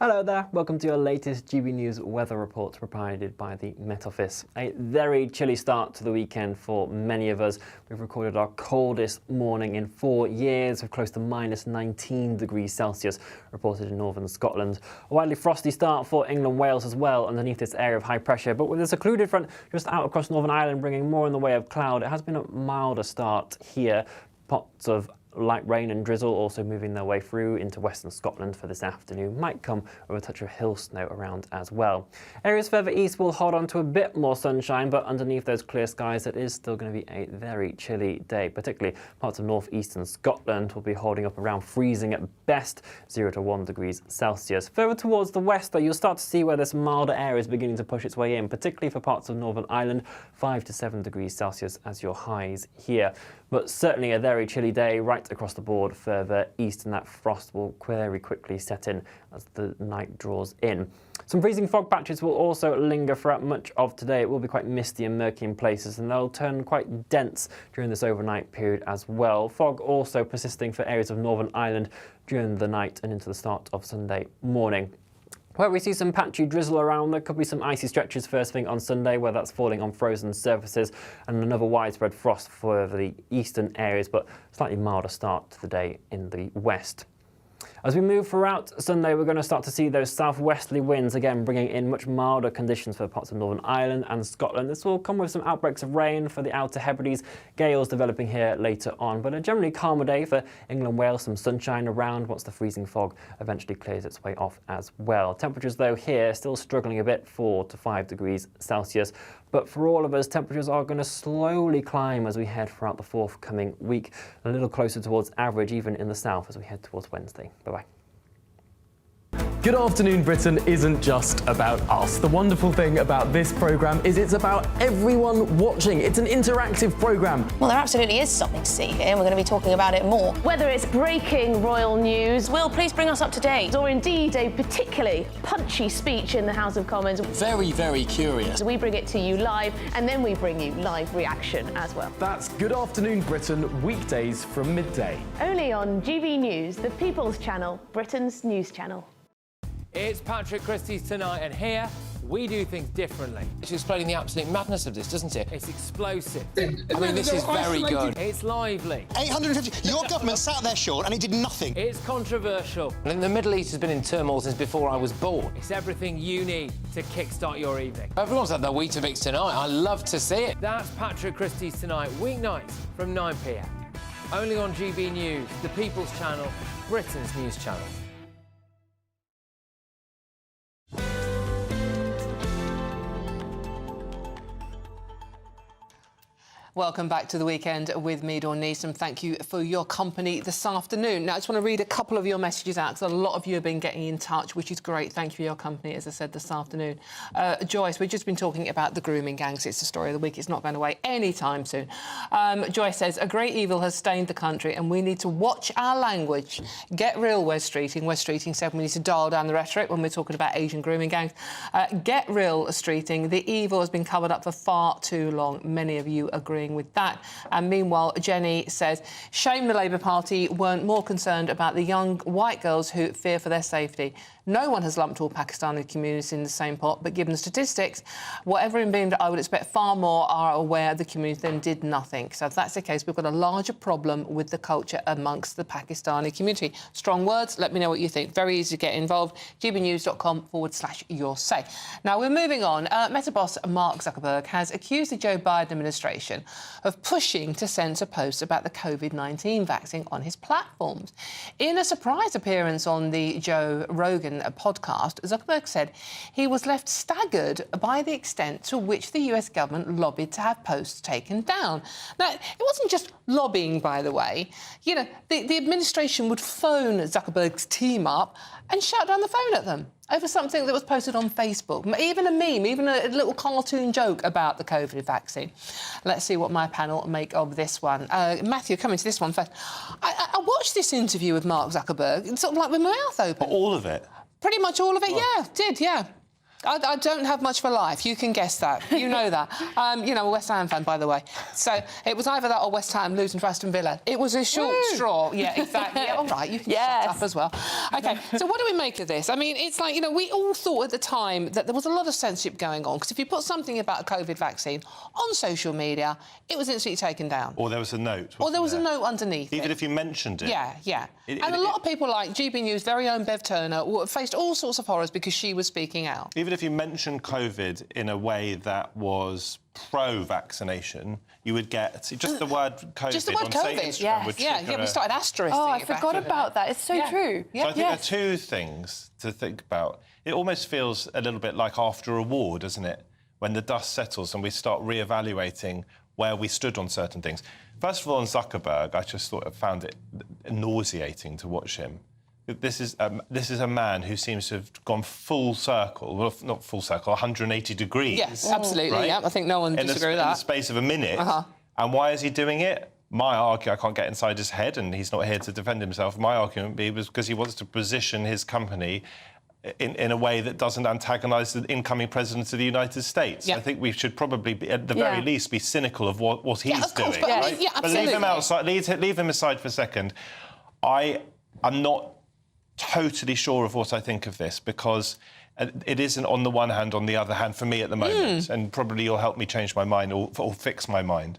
Hello there, welcome to your latest GB News weather report provided by the Met Office. A very chilly start to the weekend for many of us. We've recorded our coldest morning in 4 years with close to -19 degrees Celsius reported in northern Scotland. A widely frosty start for England, Wales as well underneath this area of high pressure, but with a secluded front just out across Northern Ireland bringing more in the way of cloud, it has been a milder start here. Pots of light rain and drizzle also moving their way through into western Scotland for this afternoon. Might come with a touch of hill snow around as well. Areas further east will hold on to a bit more sunshine, but underneath those clear skies it is still going to be a very chilly day. Particularly parts of northeastern Scotland will be holding up around freezing at best, 0 to 1 degrees Celsius. Further towards the west though, you'll start to see where this milder air is beginning to push its way in, particularly for parts of Northern Ireland, 5 to 7 degrees Celsius as your highs here. But certainly a very chilly day right across the board further east, and that frost will very quickly set in as the night draws in. Some freezing fog patches will also linger throughout much of today. It will be quite misty and murky in places, and they'll turn quite dense during this overnight period as well. Fog also persisting for areas of Northern Ireland during the night and into the start of Sunday morning. Where we see some patchy drizzle around, there could be some icy stretches first thing on Sunday, where that's falling on frozen surfaces, and another widespread frost for the eastern areas, but slightly milder start to the day in the west. As we move throughout Sunday, we're going to start to see those southwesterly winds again bringing in much milder conditions for parts of Northern Ireland and Scotland. This will come with some outbreaks of rain for the Outer Hebrides, gales developing here later on, but a generally calmer day for England, Wales, some sunshine around once the freezing fog eventually clears its way off as well. Temperatures though here still struggling a bit, 4 to 5 degrees Celsius. But for all of us, temperatures are going to slowly climb as we head throughout the forthcoming week, a little closer towards average even in the south as we head towards Wednesday. Bye-bye. Good Afternoon Britain isn't just about us. The wonderful thing about this programme is it's about everyone watching. It's an interactive programme. Well, there absolutely is something to see here, and we're going to be talking about it more. Whether it's breaking royal news, Will, please bring us up to date, or indeed a particularly punchy speech in the House of Commons. Very, very curious. We bring it to you live, and then we bring you live reaction as well. That's Good Afternoon Britain, weekdays from midday. Only on GB News, the People's Channel, Britain's news channel. It's Patrick Christie's Tonight, and here we do things differently. It's explaining the absolute madness of this, doesn't it? It's explosive. I mean, this is very good. It's lively. 850. Your government sat there, Sean, and it did nothing. It's controversial. And the Middle East has been in turmoil since before I was born. It's everything you need to kickstart your evening. Everyone's had their Weetabix tonight. I love to see it. That's Patrick Christie's Tonight, weeknights from 9 p.m. Only on GB News, the People's Channel, Britain's news channel. Welcome back to the weekend with me, Dawn Neeson. Thank you for your company this afternoon. Now, I just want to read a couple of your messages out because a lot of you have been getting in touch, which is great. Thank you for your company, as I said, this afternoon. Joyce, we've just been talking about the grooming gangs. It's the story of the week. It's not going away anytime soon. Joyce says, a great evil has stained the country and we need to watch our language. Get real, Wes Streeting. Wes Streeting said we need to dial down the rhetoric when we're talking about Asian grooming gangs. Get real, Streeting. The evil has been covered up for far too long. Many of you agree with that. And meanwhile, Jenny says, shame the Labour Party weren't more concerned about the young white girls who fear for their safety. No one has lumped all Pakistani communities in the same pot, but given the statistics, whatever in being, I would expect far more are aware the community then did nothing. So if that's the case, we've got a larger problem with the culture amongst the Pakistani community. Strong words, let me know what you think. Very easy to get involved. gbnews.com/your say. Now, we're moving on. Meta boss Mark Zuckerberg has accused the Joe Biden administration of pushing to censor posts about the COVID-19 vaccine on his platforms. In a surprise appearance on the Joe Rogan podcast, Zuckerberg said he was left staggered by the extent to which the US government lobbied to have posts taken down. Now, it wasn't just lobbying, by the way. You know, the administration would phone Zuckerberg's team up and shout down the phone at them over something that was posted on Facebook. Even a meme, even a little cartoon joke about the COVID vaccine. Let's see what my panel make of this one. Matthew, coming to this one first. I watched this interview with Mark Zuckerberg, sort of like with my mouth open. All of it? Pretty much all of it, yeah. I don't have much for life. You can guess that. You know that. You know, a West Ham fan, by the way. So it was either that or West Ham losing to Aston Villa. It was a short straw. Yeah, exactly. Yeah, all right, you can shut up as well. OK, so what do we make of this? I mean, it's like, you know, we all thought at the time that there was a lot of censorship going on, because if you put something about a COVID vaccine on social media, it was instantly taken down. Or there was a note. Or there was a note underneath Even if you mentioned it. Yeah. And a lot of people like GB News' very own Bev Turner faced all sorts of horrors because she was speaking out. Even if you mentioned COVID in a way that was pro-vaccination, you would get just the word COVID. Just the word COVID, yeah, we started asterisking. Oh, I forgot about that. It's so true. So I think there are two things to think about. It almost feels a little bit like after a war, doesn't it? When the dust settles and we start re-evaluating where we stood on certain things. First of all, on Zuckerberg, I just found it nauseating to watch him. This is a man who seems to have gone full circle, well, not full circle, 180 degrees. Yes, absolutely, right? yeah. I think no one disagrees with that. In the space of a minute. And why is he doing it? My argument, I can't get inside his head, and he's not here to defend himself. My argument would be because he wants to position his company in a way that doesn't antagonise the incoming president of the United States. I think we should probably, at the very least, be cynical of what he's doing. But, right? absolutely. But leave him outside. Leave him aside for a second. I'm not totally sure of what I think of this, because it isn't on the one hand, on the other hand for me at the moment, and probably you'll help me change my mind or fix my mind.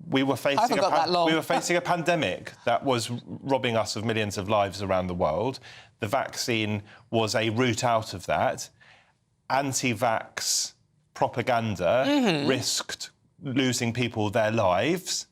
We were facing a pandemic that was robbing us of millions of lives around the world. The vaccine was a route out of that. Anti-vax propaganda risked losing people their lives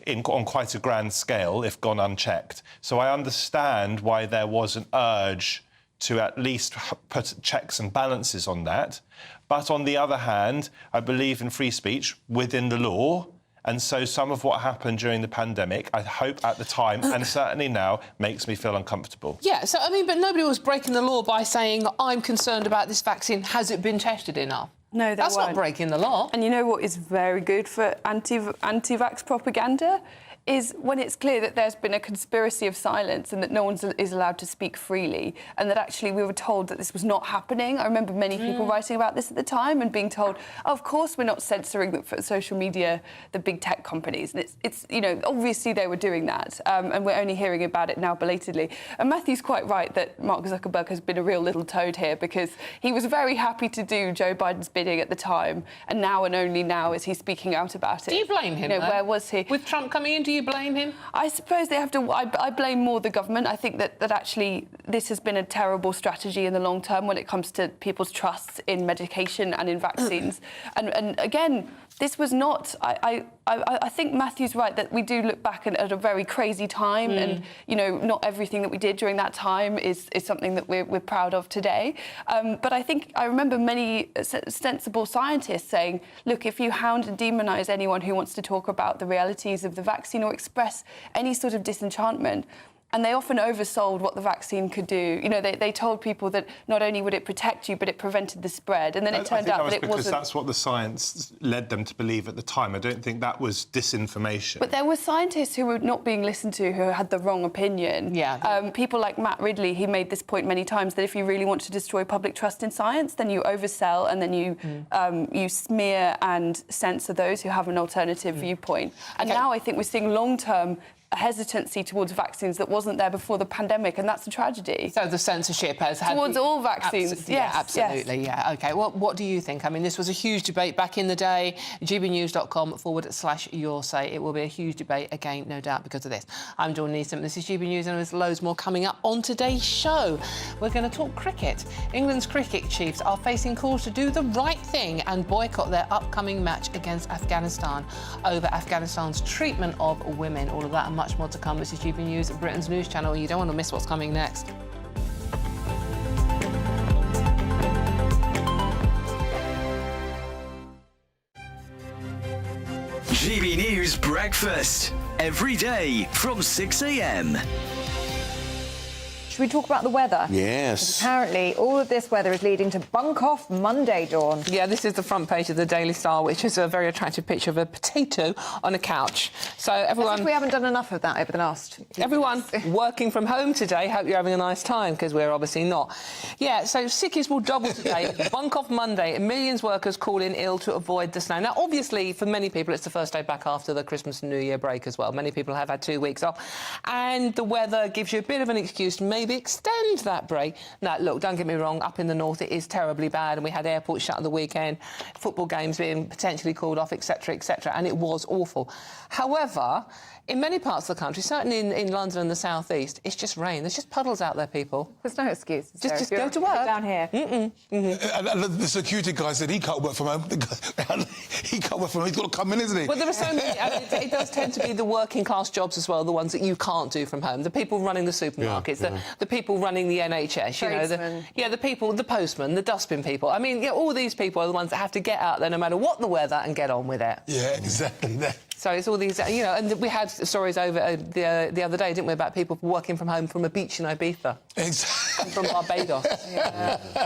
on quite a grand scale, if gone unchecked. So I understand why there was an urge to at least put checks and balances on that. But on the other hand, I believe in free speech within the law, And so some of what happened during the pandemic, I hope at the time, and certainly now, makes me feel uncomfortable. Yeah, so, I mean, but nobody was breaking the law by saying, I'm concerned about this vaccine, has it been tested enough? No, that's not breaking the law. And you know what is very good for anti-vax propaganda? Is when it's clear that there's been a conspiracy of silence and that no one is allowed to speak freely, and that actually we were told that this was not happening. I remember many people writing about this at the time and being told, oh, of course we're not censoring the social media, the big tech companies. And it's you know, obviously they were doing that, and we're only hearing about it now belatedly. And Matthew's quite right that Mark Zuckerberg has been a real little toad here, because he was very happy to do Joe Biden's bidding at the time, and now and only now is he speaking out about it. Do you blame him, You know, where was he? With Trump coming in, do you blame him? I suppose they have to. I blame more the government. I think that actually this has been a terrible strategy in the long term when it comes to people's trusts in medication and in vaccines. and again, this was not. I think Matthew's right that we do look back at a very crazy time, and you know, not everything that we did during that time is something that we're proud of today. But I think I remember many sensible scientists saying, look, if you hound and demonise anyone who wants to talk about the realities of the vaccine or express any sort of disenchantment, and they often oversold what the vaccine could do. You know, they told people that not only would it protect you, but it prevented the spread. And then it turned out that it wasn't. Because that's what the science led them to believe at the time. I don't think that was disinformation. But there were scientists who were not being listened to, who had the wrong opinion. Yeah. People like Matt Ridley, he made this point many times, that if you really want to destroy public trust in science, then you oversell and then you smear and censor those who have an alternative viewpoint. And now I think we're seeing long-term a hesitancy towards vaccines that wasn't there before the pandemic, and that's a tragedy. So the censorship has had... Towards all vaccines, yes. Absolutely, yeah. OK, well, what do you think? I mean, this was a huge debate back in the day. gbnews.com/your say. It will be a huge debate again, no doubt, because of this. I'm Dawn Neeson. This is GB News, and there's loads more coming up on today's show. We're going to talk cricket. England's cricket chiefs are facing calls to do the right thing and boycott their upcoming match against Afghanistan over Afghanistan's treatment of women. All of that and much more to come. This is GB News, Britain's news channel. You don't want to miss what's coming next. GB News Breakfast, every day from 6 a.m. Should we talk about the weather? Yes. Apparently, all of this weather is leading to bunk-off Monday, Dawn. Yeah, this is the front page of the Daily Star, which is a very attractive picture of a potato on a couch. So everyone... As if we haven't done enough of that over the last... Everyone working from home today, hope you're having a nice time, because we're obviously not. Yeah, so sickies will double today. Bunk-off Monday. Millions of workers call in ill to avoid the snow. Now, obviously, for many people, it's the first day back after the Christmas and New Year break as well. Many people have had 2 weeks off. And the weather gives you a bit of an excuse to maybe extend that break. Now, look, don't get me wrong, up in the north it is terribly bad, and we had airports shut at the weekend, football games being potentially called off, etc., and it was awful. However, in many parts of the country, certainly in London and the South East, it's just rain. There's just puddles out there, people. There's no excuse. Just go to work. Down here. And the security guy said he can't work from home. He can't work from home. He's got to come in, isn't he? Well, there are so many. It does tend to be the working class jobs as well, the ones that you can't do from home. The people running the supermarkets, the people running the NHS, the people, the postmen, the dustbin people. I mean, all these people are the ones that have to get out there no matter what the weather and get on with it. Yeah, exactly. So it's all these, and we had stories over the other day, didn't we, about people working from home from a beach in Ibiza. Exactly. And from Barbados.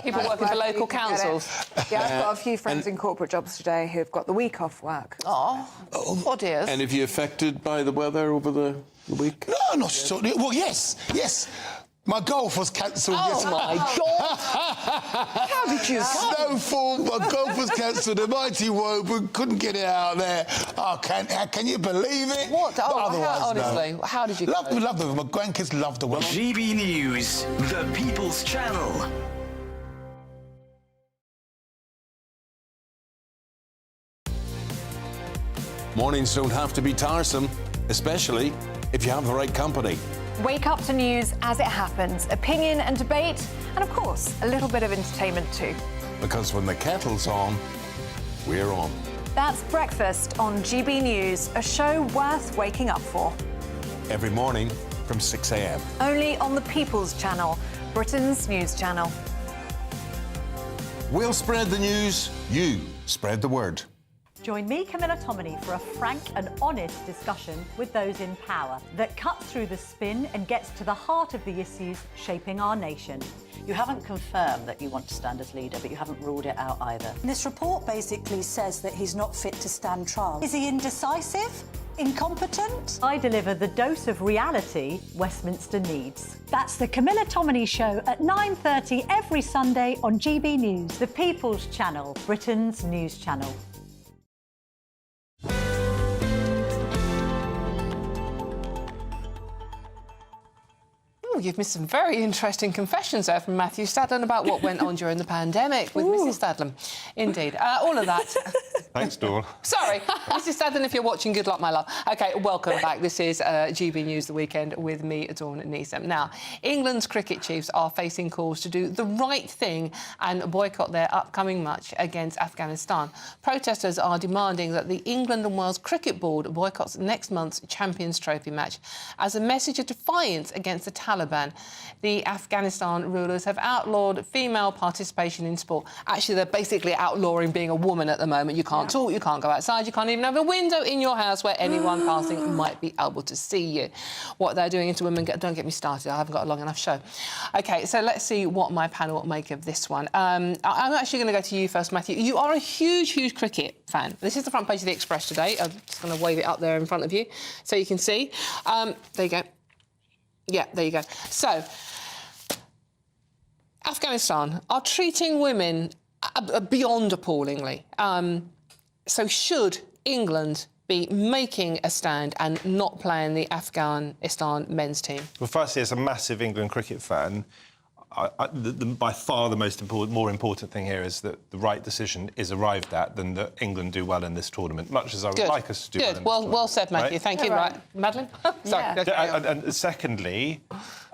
People working for local councils. Yeah, I've got a few friends in corporate jobs today who've got the week off work. Oh, dear. And have you affected by the weather over the week? No, not at all. Well, yes. My golf was cancelled yesterday. Oh, my God! How did you... Snowfall, my golf was cancelled, a mighty woe, but couldn't get it out there. Oh, can you believe it? What? Honestly, how did you... Love them. My grandkids love the weather. GB News, the People's Channel. Mornings don't have to be tiresome, especially if you have the right company. Wake up to news as it happens, opinion and debate, and of course, a little bit of entertainment too. Because when the kettle's on, we're on. That's Breakfast on GB News, a show worth waking up for. Every morning from 6 a.m. Only on the People's Channel, Britain's news channel. We'll spread the news, you spread the word. Join me, Camilla Tominey, for a frank and honest discussion with those in power that cuts through the spin and gets to the heart of the issues shaping our nation. You haven't confirmed that you want to stand as leader, but you haven't ruled it out either. This report basically says that he's not fit to stand trial. Is he indecisive? Incompetent? I deliver the dose of reality Westminster needs. That's the Camilla Tominey Show at 9:30 every Sunday on GB News, the People's Channel, Britain's news channel. You've missed some very interesting confessions there from Matthew Stadlen about what went on during the pandemic with Mrs Stadlen. Indeed. All of that. Thanks, Dawn. Sorry. Mrs Stadlen, if you're watching, good luck, my love. OK, welcome back. This is GB News The Weekend with me, Dawn Neeson. Now, England's cricket chiefs are facing calls to do the right thing and boycott their upcoming match against Afghanistan. Protesters are demanding that the England and Wales Cricket Board boycotts next month's Champions Trophy match as a message of defiance against the Taliban. The Afghanistan rulers have outlawed female participation in sport. Actually, they're basically outlawing being a woman at the moment. You can't talk, you can't go outside, you can't even have a window in your house where anyone passing might be able to see you. What they're doing to women, don't get me started, I haven't got a long enough show. OK, so let's see what my panel make of this one. I'm actually going to go to you first, Matthew. You are a huge, huge cricket fan. This is the front page of the Express today. I'm just going to wave it up there in front of you so you can see. There you go. Yeah, there you go. So, Afghanistan are treating women beyond appallingly. So should England be making a stand and not playing the Afghanistan men's team? Well, firstly, as a massive England cricket fan, by far the more important thing here is that the right decision is arrived at than that England do well in this tournament, much as I would like us to do well in this tournament. Well said, Matthew. Right? Thank you. Right. Madeline? Sorry. Yeah. And secondly,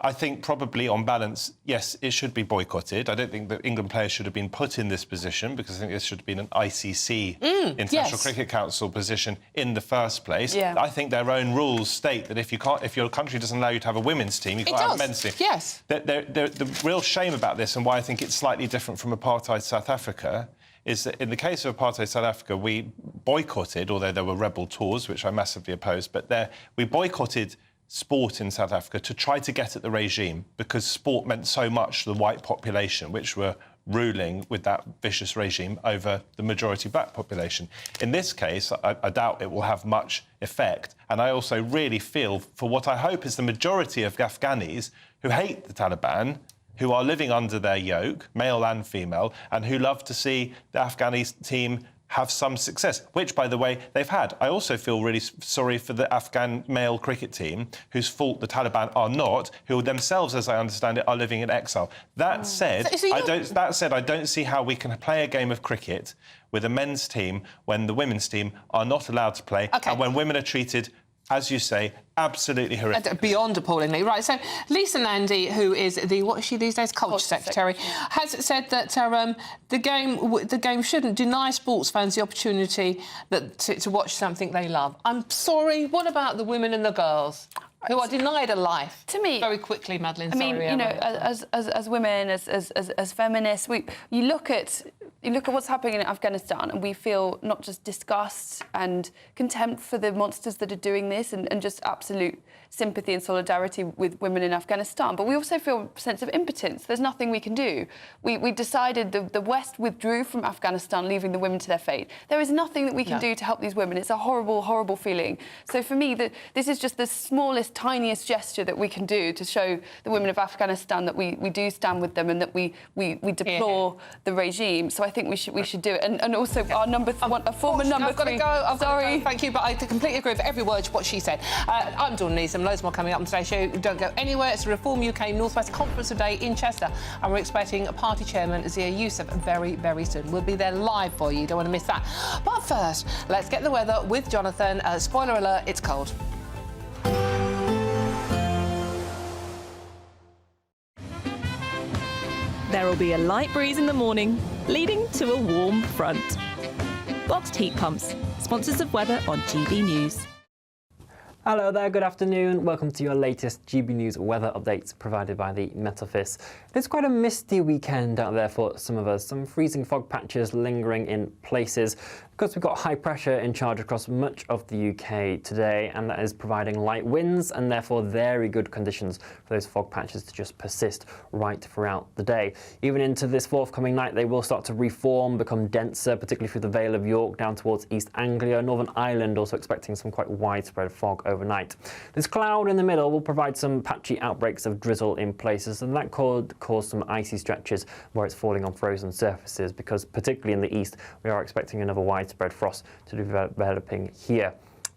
I think probably on balance, yes, it should be boycotted. I don't think that England players should have been put in this position because I think this should have been an ICC, International Cricket Council position in the first place. Yeah. I think their own rules state that if your country doesn't allow you to have a women's team, you can't have a men's team. Yes. The real shame about this and why I think it's slightly different from apartheid South Africa is that in the case of apartheid South Africa, we boycotted, although there were rebel tours, which I massively opposed, but we boycotted sport in South Africa to try to get at the regime because sport meant so much to the white population, which were ruling with that vicious regime over the majority black population. In this case, I doubt it will have much effect. And I also really feel for what I hope is the majority of Afghanis who hate the Taliban, who are living under their yoke, male and female, and who love to see the Afghani team have some success, which, by the way, they've had. I also feel really sorry for the Afghan male cricket team, whose fault the Taliban are not, who themselves, as I understand it, are living in exile. That said, I don't see how we can play a game of cricket with a men's team when the women's team are not allowed to play, and when women are treated, as you say, absolutely horrific. Beyond appallingly. Right, so Lisa Nandy, who is what is she these days? Culture Secretary, has said that the game shouldn't deny sports fans the opportunity to watch something they love. I'm sorry, what about the women and the girls who are denied a life? To me, very quickly, Madeline. I mean, as women, as feminists, you look at what's happening in Afghanistan and we feel not just disgust and contempt for the monsters that are doing this and just absolute sympathy and solidarity with women in Afghanistan, but we also feel a sense of impotence. There's nothing we can do. We decided the West withdrew from Afghanistan, leaving the women to their fate. There is nothing that we can do to help these women. It's a horrible, horrible feeling. So for me, this is just the smallest, tiniest gesture that we can do to show the women of Afghanistan that we do stand with them and that we deplore the regime. So I think we should do it. And also our former number three. I've got to go. Thank you, but I completely agree with every word what she said. I'm Dawn Neeson. Loads more coming up on today's show. Don't go anywhere. It's the Reform UK North West Conference today in Chester, and we're expecting Party Chairman Zia Yusuf very, very soon. We'll be there live for you. Don't want to miss that. But first, let's get the weather with Jonathan. Spoiler alert: it's cold. There will be a light breeze in the morning, leading to a warm front. Boxed heat pumps, sponsors of weather on GB News. Hello there, good afternoon. Welcome to your latest GB News weather updates provided by the Met Office. It's quite a misty weekend out there for some of us. Some freezing fog patches lingering in places. Of course, we've got high pressure in charge across much of the UK today, and that is providing light winds and therefore very good conditions for those fog patches to just persist right throughout the day. Even into this forthcoming night, they will start to reform, become denser, particularly through the Vale of York down towards East Anglia. Northern Ireland also expecting some quite widespread fog overnight. This cloud in the middle will provide some patchy outbreaks of drizzle in places, and that could cause some icy stretches where it's falling on frozen surfaces, because particularly in the east we are expecting another widespread frost to be developing here.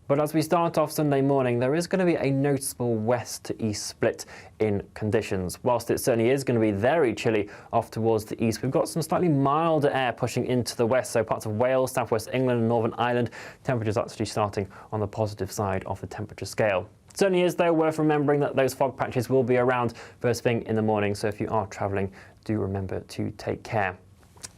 But as we start off Sunday morning, there is going to be a noticeable west to east split in conditions. Whilst it certainly is going to be very chilly off towards the east, we've got some slightly milder air pushing into the west, so parts of Wales, southwest England and Northern Ireland, temperatures actually starting on the positive side of the temperature scale. It certainly is, though, worth remembering that those fog patches will be around first thing in the morning, so if you are travelling, do remember to take care.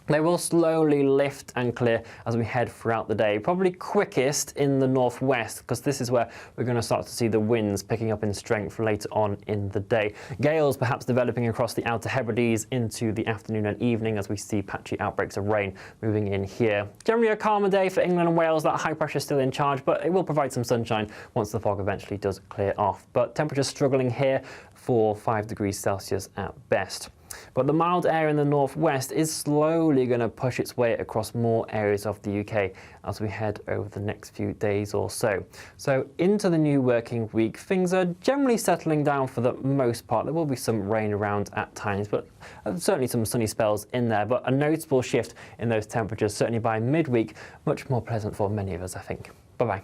They will slowly lift and clear as we head throughout the day, probably quickest in the northwest, because this is where we're going to start to see the winds picking up in strength later on in the day. Gales perhaps developing across the Outer Hebrides into the afternoon and evening as we see patchy outbreaks of rain moving in here. Generally a calmer day for England and Wales. That high pressure is still in charge, but it will provide some sunshine once the fog eventually does clear off. But temperatures struggling here for 5 degrees Celsius at best. But the mild air in the northwest is slowly going to push its way across more areas of the UK as we head over the next few days or so. So into the new working week, things are generally settling down for the most part. There will be some rain around at times, but certainly some sunny spells in there. But a noticeable shift in those temperatures, certainly by midweek, much more pleasant for many of us, I think. Bye-bye.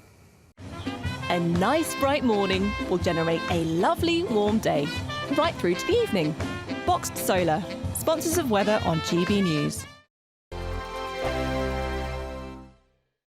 A nice bright morning will generate a lovely warm day, right through to the evening. Boxed Solar, sponsors of weather on GB News.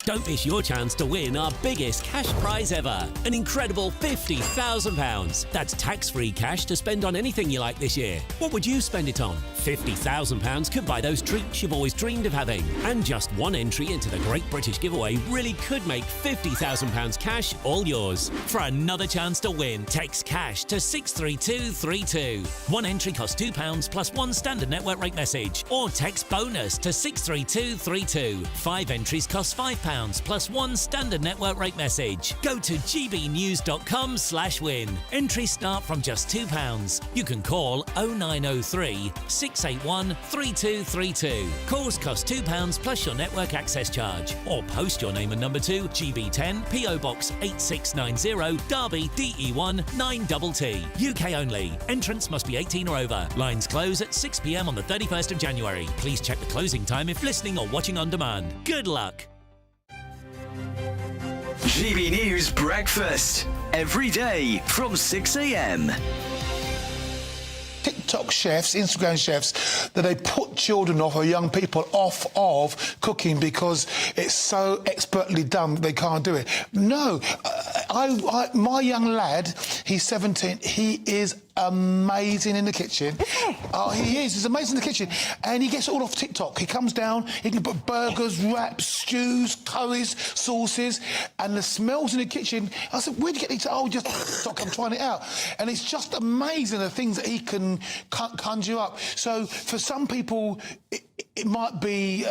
Don't miss your chance to win our biggest cash prize ever, an incredible £50,000. That's tax-free cash to spend on anything you like this year. What would you spend it on? £50,000 could buy those treats you've always dreamed of having. And just one entry into the Great British Giveaway really could make £50,000 cash all yours. For another chance to win, text cash to 63232. One entry costs £2 plus one standard network rate message. Or text bonus to 63232. 5 entries cost £5 plus one standard network rate message. Go to gbnews.com/win. Entries start from just £2. You can call 0903 681 3232. Calls cost £2 plus your network access charge. Or post your name and number to GB10 PO Box 8690 Derby DE1 9TT. UK only. Entrance must be 18 or over. Lines close at 6 p.m. on the 31st of January. Please check the closing time if listening or watching on demand. Good luck. GB News Breakfast. Every day from 6 a.m. TikTok chefs, Instagram chefs, that they put children off or young people off of cooking because it's so expertly done they can't do it. No, my young lad, he's 17, he is amazing in the kitchen. Oh, he is. He's amazing in the kitchen. And he gets it all off TikTok. He comes down, he can put burgers, wraps, stews, curries, sauces, and the smells in the kitchen. I said, where'd you get these? Oh, just TikTok, I'm trying it out. And it's just amazing the things that he can conjure up. So for some people, it might be...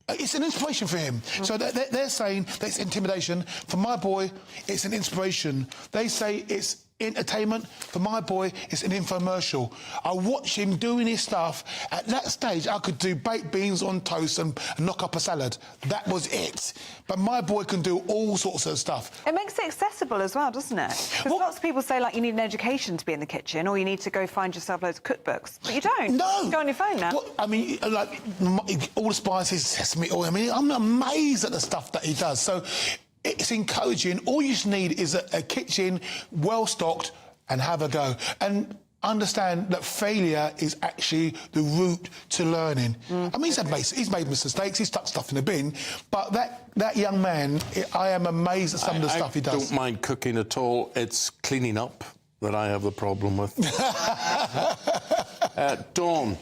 it's an inspiration for him. So they're saying that it's intimidation. For my boy, it's an inspiration. They say it's entertainment. For my boy, it's an infomercial. I watch him doing his stuff. At that stage, I could do baked beans on toast and knock up a salad. That was it. But my boy can do all sorts of stuff. It makes it accessible as well, doesn't it? Because lots of people say, like, you need an education to be in the kitchen, or you need to go find yourself loads of cookbooks. But you don't. No. You go on your phone now. Well, I mean, like, all the spices, sesame oil. I mean, I'm amazed at the stuff that he does. So it's encouraging. All you just need is a kitchen well-stocked and have a go. And understand that failure is actually the route to learning. I mean, he's made mistakes, he's stuck stuff in the bin, but that young man, I am amazed at some of the stuff he does. I don't mind cooking at all. It's cleaning up that I have the problem with. Dawn,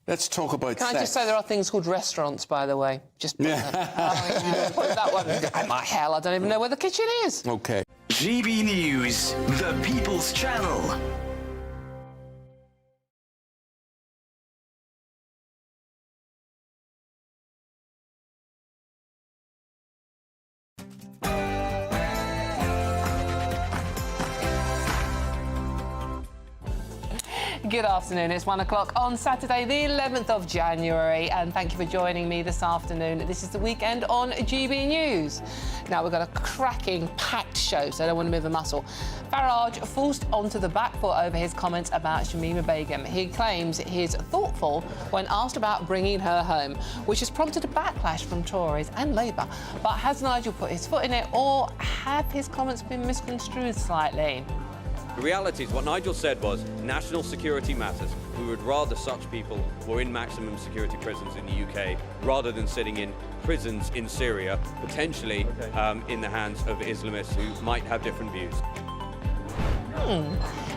let's talk about Can I just say there are things called restaurants, by the way? Just put that one. My hell, I don't even know where the kitchen is. OK. GB News, the People's Channel. Good afternoon. It's 1 o'clock on Saturday, the 11th of January, and thank you for joining me this afternoon. This is the weekend on GB News. Now, we've got a cracking, packed show, so I don't want to move a muscle. Farage forced onto the back foot over his comments about Shamima Begum. He claims he's thoughtful when asked about bringing her home, which has prompted a backlash from Tories and Labour. But has Nigel put his foot in it, or have his comments been misconstrued slightly? The reality is what Nigel said was national security matters. We would rather such people were in maximum security prisons in the UK rather than sitting in prisons in Syria, potentially in the hands of Islamists who might have different views.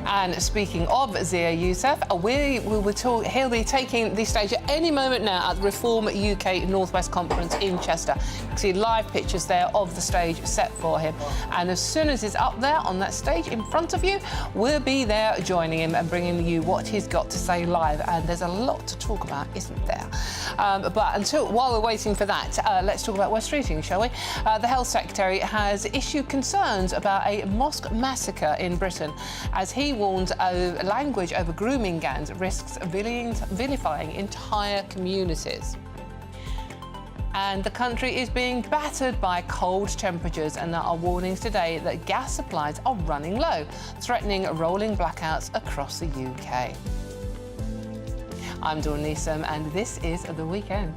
And speaking of Zia Yusuf, he'll be taking the stage at any moment now at the Reform UK Northwest Conference in Chester. You can see live pictures there of the stage set for him. And as soon as he's up there on that stage in front of you, we'll be there joining him and bringing you what he's got to say live. And there's a lot to talk about, isn't there? But while we're waiting for that, let's talk about West Streeting, shall we? The Health Secretary has issued concerns about a mosque massacre in Britain, as he warns language over grooming gangs risks vilifying entire communities. And the country is being battered by cold temperatures, and there are warnings today that gas supplies are running low, threatening rolling blackouts across the UK. I'm Dawn Neeson, and this is The Weekend.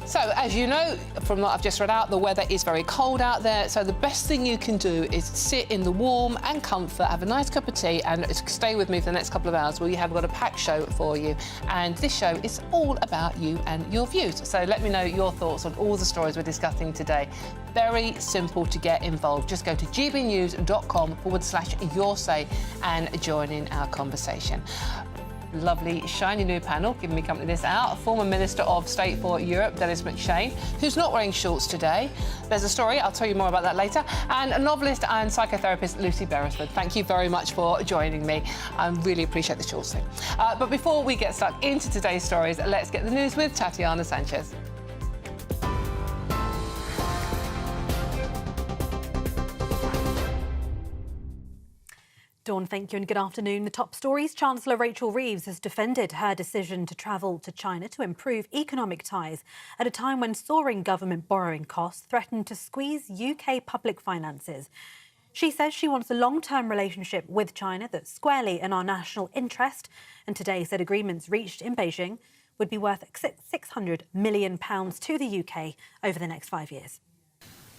So, as you know, from what I've just read out, the weather is very cold out there. So the best thing you can do is sit in the warm and comfort, have a nice cup of tea, and stay with me for the next couple of hours. We have got a packed show for you. And this show is all about you and your views. So let me know your thoughts on all the stories we're discussing today. Very simple to get involved. Just go to gbnews.com/yoursay and join in our conversation. Lovely, shiny new panel giving me company this hour. Former Minister of State for Europe, Dennis McShane, who's not wearing shorts today. There's a story, I'll tell you more about that later. And a novelist and psychotherapist, Lucy Beresford. Thank you very much for joining me. I really appreciate the shorts thing. But before we get stuck into today's stories, let's get the news with Tatiana Sanchez. Dawn, thank you and good afternoon. The top stories. Chancellor Rachel Reeves has defended her decision to travel to China to improve economic ties at a time when soaring government borrowing costs threaten to squeeze UK public finances. She says she wants a long-term relationship with China that's squarely in our national interest, and today said agreements reached in Beijing would be worth £600 million to the UK over the next 5 years.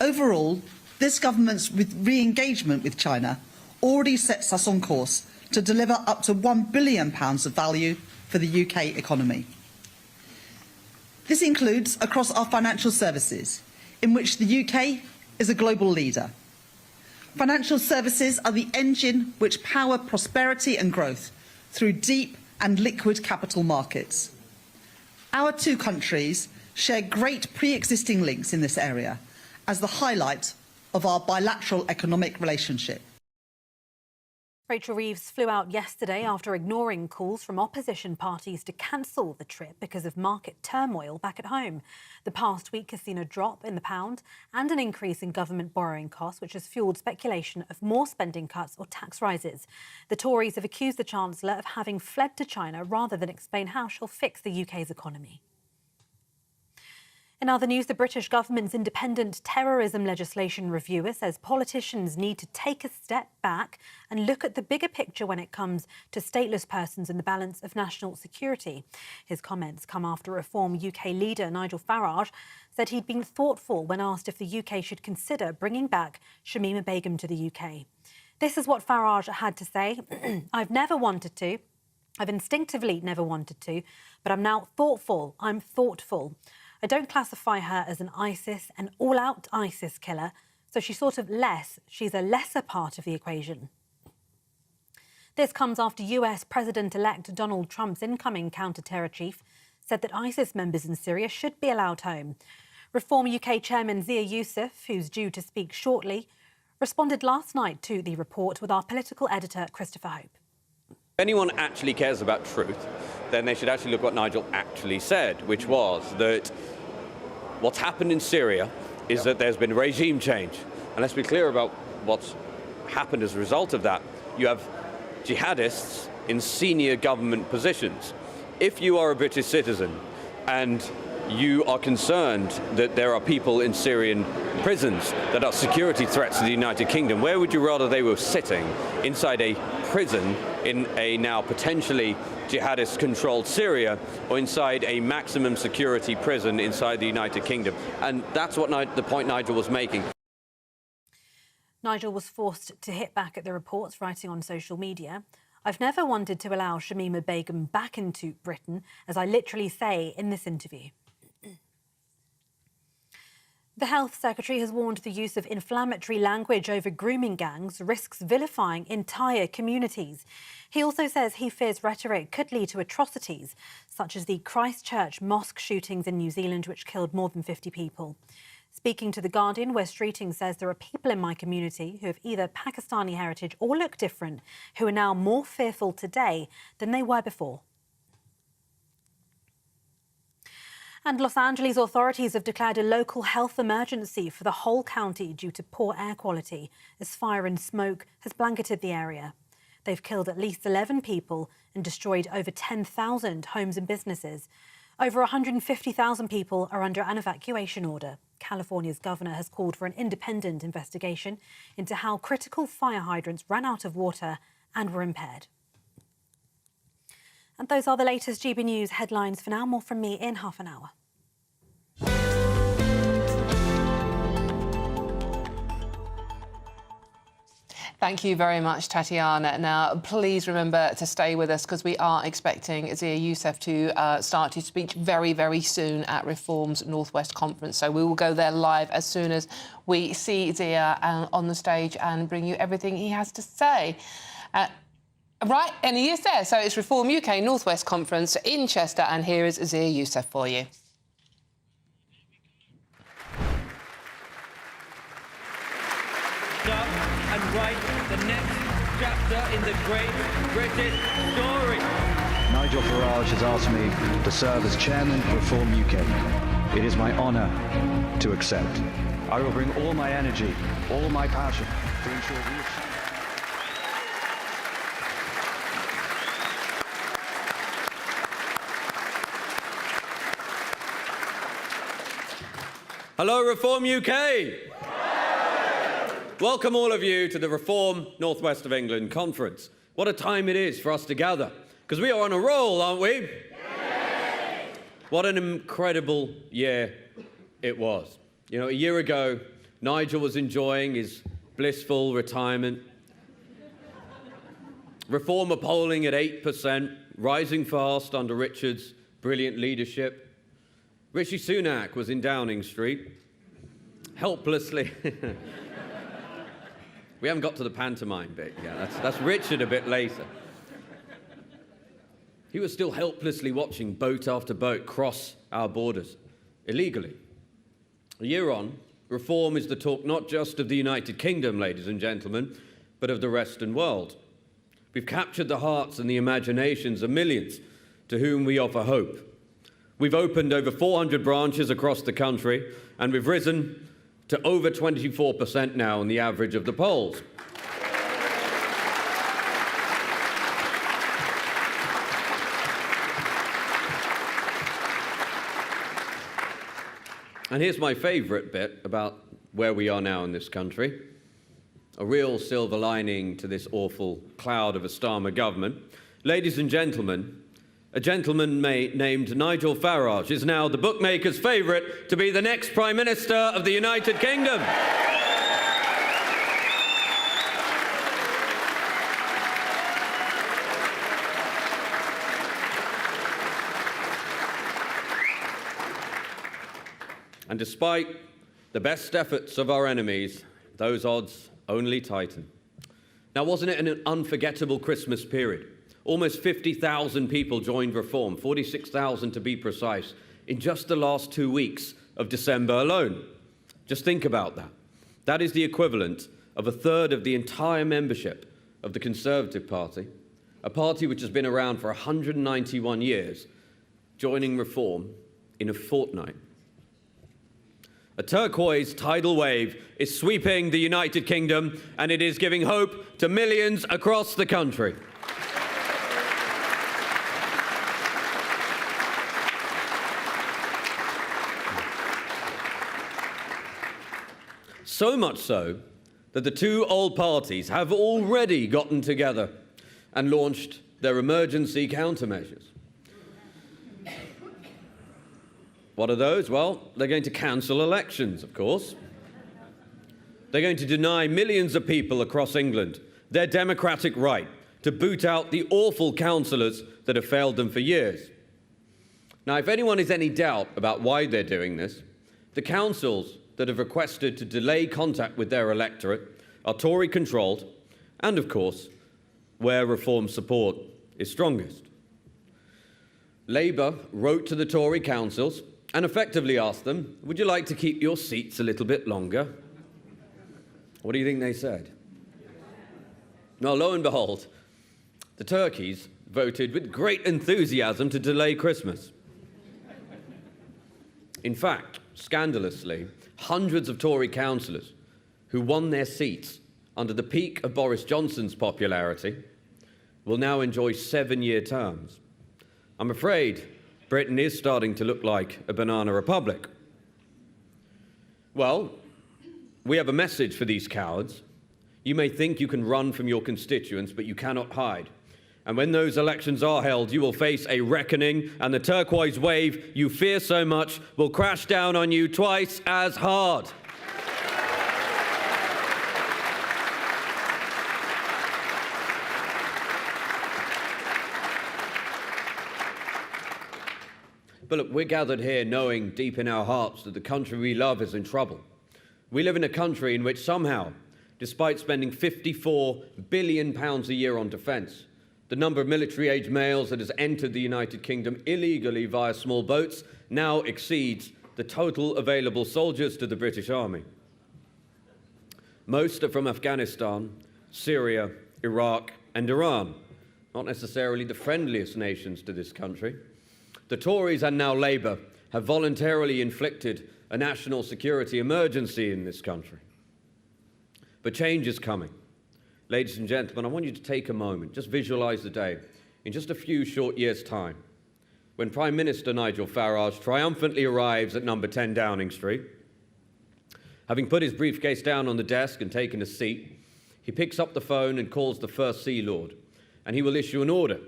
Overall, this government's re-engagement with China already sets us on course to deliver up to £1 billion of value for the UK economy. This includes across our financial services, in which the UK is a global leader. Financial services are the engine which power prosperity and growth through deep and liquid capital markets. Our two countries share great pre-existing links in this area as the highlight of our bilateral economic relationship. Rachel Reeves flew out yesterday after ignoring calls from opposition parties to cancel the trip because of market turmoil back at home. The past week has seen a drop in the pound and an increase in government borrowing costs, which has fuelled speculation of more spending cuts or tax rises. The Tories have accused the Chancellor of having fled to China rather than explain how she'll fix the UK's economy. In other news, the British government's independent terrorism legislation reviewer says politicians need to take a step back and look at the bigger picture when it comes to stateless persons and the balance of national security. His comments come after Reform UK leader Nigel Farage said he'd been thoughtful when asked if the UK should consider bringing back Shamima Begum to the UK. This is what Farage had to say. I've never wanted to. I've instinctively never wanted to, but I'm now thoughtful. I'm thoughtful. I don't classify her as an all-out ISIS killer, so she's a lesser part of the equation. This comes after US President-elect Donald Trump's incoming counter-terror chief said that ISIS members in Syria should be allowed home. Reform UK Chairman Zia Yusuf, who's due to speak shortly, responded last night to the report with our political editor, Christopher Hope. If anyone actually cares about truth, then they should actually look what Nigel actually said, which was that what's happened in Syria is that there's been regime change. And let's be clear about what's happened as a result of that. You have jihadists in senior government positions. If you are a British citizen and you are concerned that there are people in Syrian prisons that are security threats to the United Kingdom, where would you rather they were sitting? Inside a prison in a now potentially jihadist-controlled Syria, or inside a maximum security prison inside the United Kingdom? And that's what the point Nigel was making. Nigel was forced to hit back at the reports, writing on social media, "I've never wanted to allow Shamima Begum back into Britain, as I literally say in this interview." The Health Secretary has warned the use of inflammatory language over grooming gangs risks vilifying entire communities. He also says he fears rhetoric could lead to atrocities, such as the Christchurch mosque shootings in New Zealand, which killed more than 50 people. Speaking to The Guardian, West Streeting says there are people in my community who have either Pakistani heritage or look different, who are now more fearful today than they were before. And Los Angeles authorities have declared a local health emergency for the whole county due to poor air quality, as fire and smoke has blanketed the area. They've killed at least 11 people and destroyed over 10,000 homes and businesses. Over 150,000 people are under an evacuation order. California's governor has called for an independent investigation into how critical fire hydrants ran out of water and were impaired. And those are the latest GB News headlines for now. More from me in half an hour. Thank you very much, Tatiana. Now, please remember to stay with us because we are expecting Zia Yusuf to start to speak very, very soon at Reform's Northwest Conference. So we will go there live as soon as we see Zia on the stage and bring you everything he has to say. Right, and he is there. So it's Reform UK Northwest Conference in Chester, and here is Zia Yusuf for you. And write the next chapter in the great British story. Nigel Farage has asked me to serve as chairman of Reform UK. It is my honour to accept. I will bring all my energy, all my passion to ensure we achieve. Hello, Reform UK. Welcome all of you to the Reform Northwest of England Conference. What a time it is for us to gather, because we are on a roll, aren't we? Yay! What an incredible year it was. You know, a year ago, Nigel was enjoying his blissful retirement. Reform are polling at 8%, rising fast under Richard's brilliant leadership. Rishi Sunak was in Downing Street, helplessly... We haven't got to the pantomime bit yet. That's Richard a bit later. He was still helplessly watching boat after boat cross our borders, illegally. A year on, Reform is the talk not just of the United Kingdom, ladies and gentlemen, but of the Western world. We've captured the hearts and the imaginations of millions to whom we offer hope. We've opened over 400 branches across the country, and we've risen to over 24% now on the average of the polls. And here's my favourite bit about where we are now in this country. A real silver lining to this awful cloud of a Starmer government. Ladies and gentlemen, a gentleman named Nigel Farage is now the bookmaker's favourite to be the next Prime Minister of the United Kingdom. And despite the best efforts of our enemies, those odds only tighten. Now, wasn't it an unforgettable Christmas period? Almost 50,000 people joined Reform, 46,000 to be precise, in just the last 2 weeks of December alone. Just think about that. That is the equivalent of a third of the entire membership of the Conservative Party, a party which has been around for 191 years, joining Reform in a fortnight. A turquoise tidal wave is sweeping the United Kingdom, and it is giving hope to millions across the country. So much so that the two old parties have already gotten together and launched their emergency countermeasures. What are those? Well, they're going to cancel elections, of course. They're going to deny millions of people across England their democratic right to boot out the awful councillors that have failed them for years. Now, if anyone has any doubt about why they're doing this, the councils that have requested to delay contact with their electorate are Tory-controlled and, of course, where Reform support is strongest. Labour wrote to the Tory councils and effectively asked them, would you like to keep your seats a little bit longer? What do you think they said? Well, lo and behold, the turkeys voted with great enthusiasm to delay Christmas. In fact, scandalously, hundreds of Tory councillors who won their seats under the peak of Boris Johnson's popularity will now enjoy 7-year terms. I'm afraid Britain is starting to look like a banana republic. Well, we have a message for these cowards. You may think you can run from your constituents, but you cannot hide. And when those elections are held, you will face a reckoning, and the turquoise wave you fear so much will crash down on you twice as hard. But look, we're gathered here knowing deep in our hearts that the country we love is in trouble. We live in a country in which somehow, despite spending £54 billion a year on defence, the number of military-age males that has entered the United Kingdom illegally via small boats now exceeds the total available soldiers to the British Army. Most are from Afghanistan, Syria, Iraq, and Iran, not necessarily the friendliest nations to this country. The Tories and now Labour have voluntarily inflicted a national security emergency in this country. But change is coming. Ladies and gentlemen, I want you to take a moment, just visualise the day, in just a few short years' time, when Prime Minister Nigel Farage triumphantly arrives at number 10 Downing Street. Having put his briefcase down on the desk and taken a seat, he picks up the phone and calls the First Sea Lord, and he will issue an order.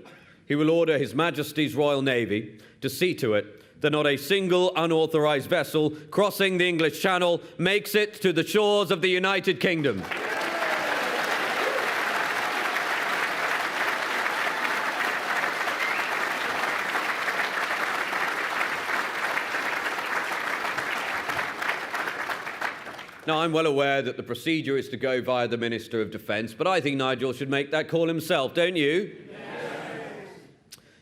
He will order His Majesty's Royal Navy to see to it that not a single unauthorised vessel crossing the English Channel makes it to the shores of the United Kingdom. Now, I'm well aware that the procedure is to go via the Minister of Defence, but I think Nigel should make that call himself, don't you?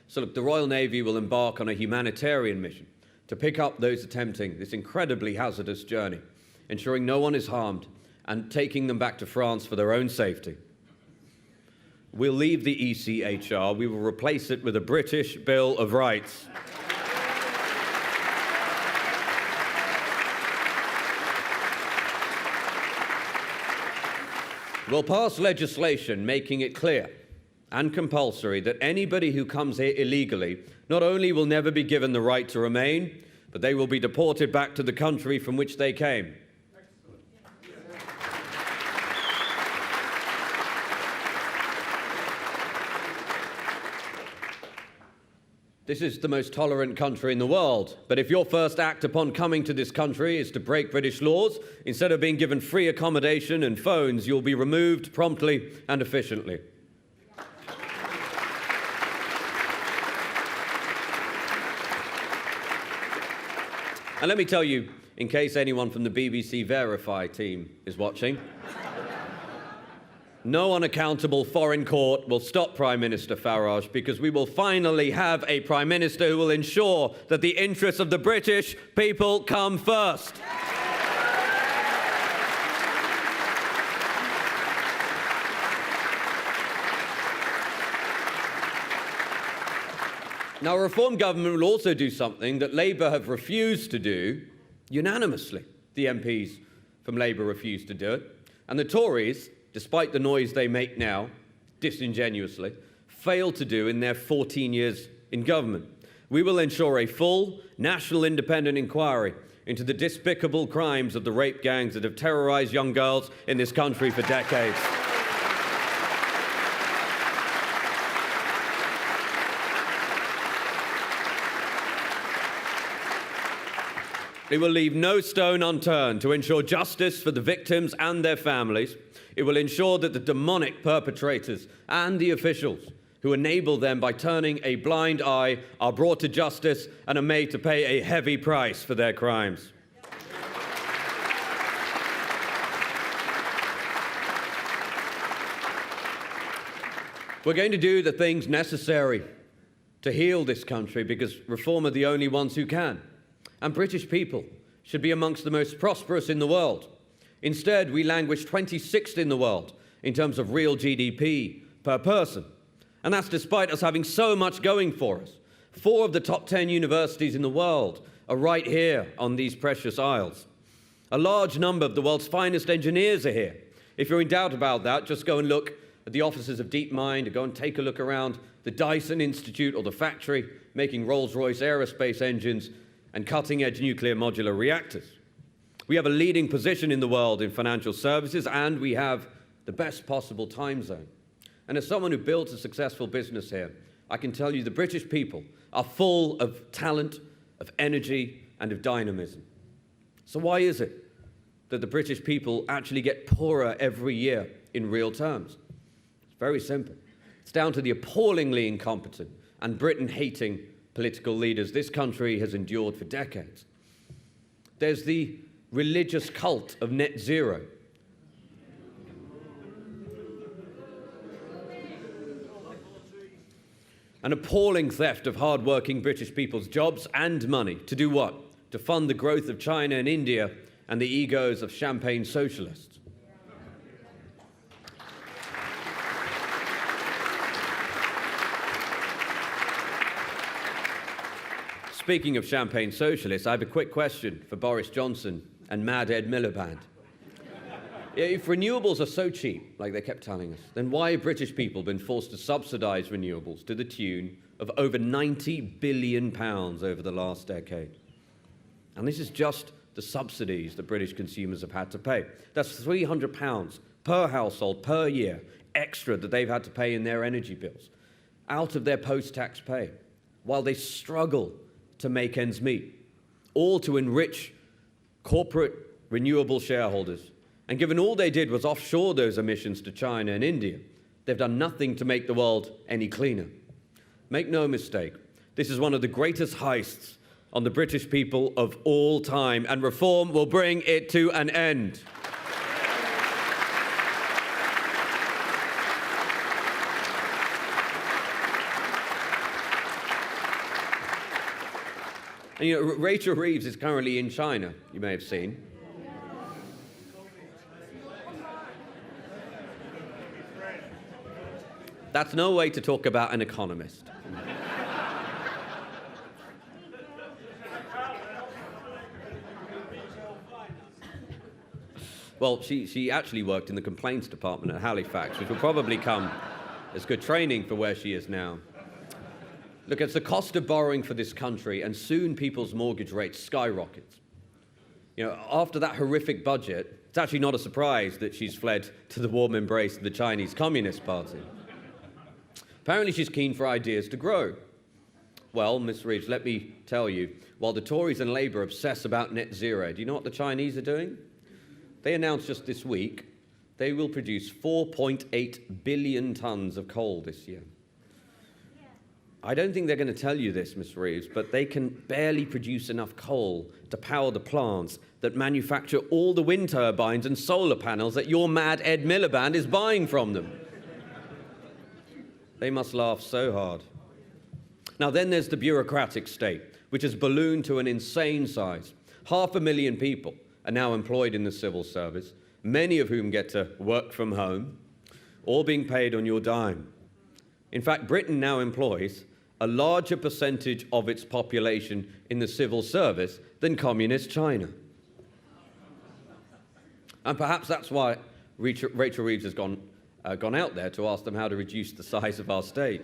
So look, the Royal Navy will embark on a humanitarian mission to pick up those attempting this incredibly hazardous journey, ensuring no one is harmed and taking them back to France for their own safety. We'll leave the ECHR. We will replace it with a British Bill of Rights. We'll pass legislation making it clear and compulsory that anybody who comes here illegally not only will never be given the right to remain, but they will be deported back to the country from which they came. This is the most tolerant country in the world, but if your first act upon coming to this country is to break British laws, instead of being given free accommodation and phones, you'll be removed promptly and efficiently. And let me tell you, in case anyone from the BBC Verify team is watching, No unaccountable foreign court will stop Prime Minister Farage, because we will finally have a Prime Minister who will ensure that the interests of the British people come first. Now, a Reform government will also do something that Labour have refused to do unanimously. The MPs from Labour refused to do it. And the Tories, despite the noise they make now, disingenuously, failed to do in their 14 years in government. We will ensure a full, national independent inquiry into the despicable crimes of the rape gangs that have terrorised young girls in this country for decades. It will leave no stone unturned to ensure justice for the victims and their families. It will ensure that the demonic perpetrators and the officials who enable them by turning a blind eye are brought to justice and are made to pay a heavy price for their crimes. We're going to do the things necessary to heal this country, because Reform are the only ones who can. And British people should be amongst the most prosperous in the world. Instead, we languish 26th in the world in terms of real GDP per person. And that's despite us having so much going for us. 4 of the top 10 universities in the world are right here on these precious isles. A large number of the world's finest engineers are here. If you're in doubt about that, just go and look at the offices of DeepMind, or go and take a look around the Dyson Institute or the factory making Rolls-Royce aerospace engines and cutting-edge nuclear modular reactors. We have a leading position in the world in financial services, and we have the best possible time zone. And as someone who built a successful business here, I can tell you the British people are full of talent, of energy, and of dynamism. So why is it that the British people actually get poorer every year in real terms? It's very simple. It's down to the appallingly incompetent and Britain-hating political leaders this country has endured for decades. There's the religious cult of net zero. An appalling theft of hard-working British people's jobs and money. To do what? To fund the growth of China and India and the egos of champagne socialists. Speaking of champagne socialists, I have a quick question for Boris Johnson and Mad Ed Miliband. If renewables are so cheap, like they kept telling us, then why have British people been forced to subsidise renewables to the tune of over £90 billion over the last decade? And this is just the subsidies that British consumers have had to pay. That's £300 per household per year extra that they've had to pay in their energy bills, out of their post-tax pay, while they struggle to make ends meet, all to enrich corporate renewable shareholders. And given all they did was offshore those emissions to China and India, they've done nothing to make the world any cleaner. Make no mistake, this is one of the greatest heists on the British people of all time, and Reform will bring it to an end. And, you know, Rachel Reeves is currently in China, you may have seen. That's no way to talk about an economist. Well, she actually worked in the complaints department at Halifax, which will probably come as good training for where she is now. Look, it's the cost of borrowing for this country, and soon people's mortgage rates skyrocket. You know, after that horrific budget, it's actually not a surprise that she's fled to the warm embrace of the Chinese Communist Party. Apparently she's keen for ideas to grow. Well, Ms. Reeves, let me tell you, while the Tories and Labour obsess about net zero, do you know what the Chinese are doing? They announced just this week they will produce 4.8 billion tonnes of coal this year. I don't think they're going to tell you this, Ms. Reeves, but they can barely produce enough coal to power the plants that manufacture all the wind turbines and solar panels that your mad Ed Miliband is buying from them. They must laugh so hard. Now, then there's the bureaucratic state, which has ballooned to an insane size. 500,000 people are now employed in the civil service, many of whom get to work from home, all being paid on your dime. In fact, Britain now employs a larger percentage of its population in the civil service than communist China. And perhaps that's why Rachel Reeves has gone out there to ask them how to reduce the size of our state.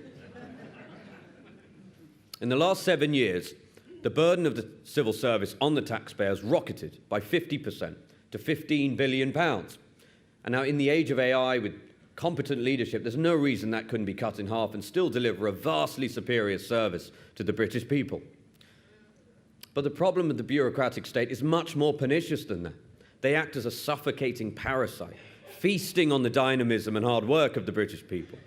In the last 7 years, the burden of the civil service on the taxpayers rocketed by 50% to £15 billion. And now, in the age of AI, with competent leadership, there's no reason that couldn't be cut in half and still deliver a vastly superior service to the British people. But the problem with the bureaucratic state is much more pernicious than that. They act as a suffocating parasite, feasting on the dynamism and hard work of the British people.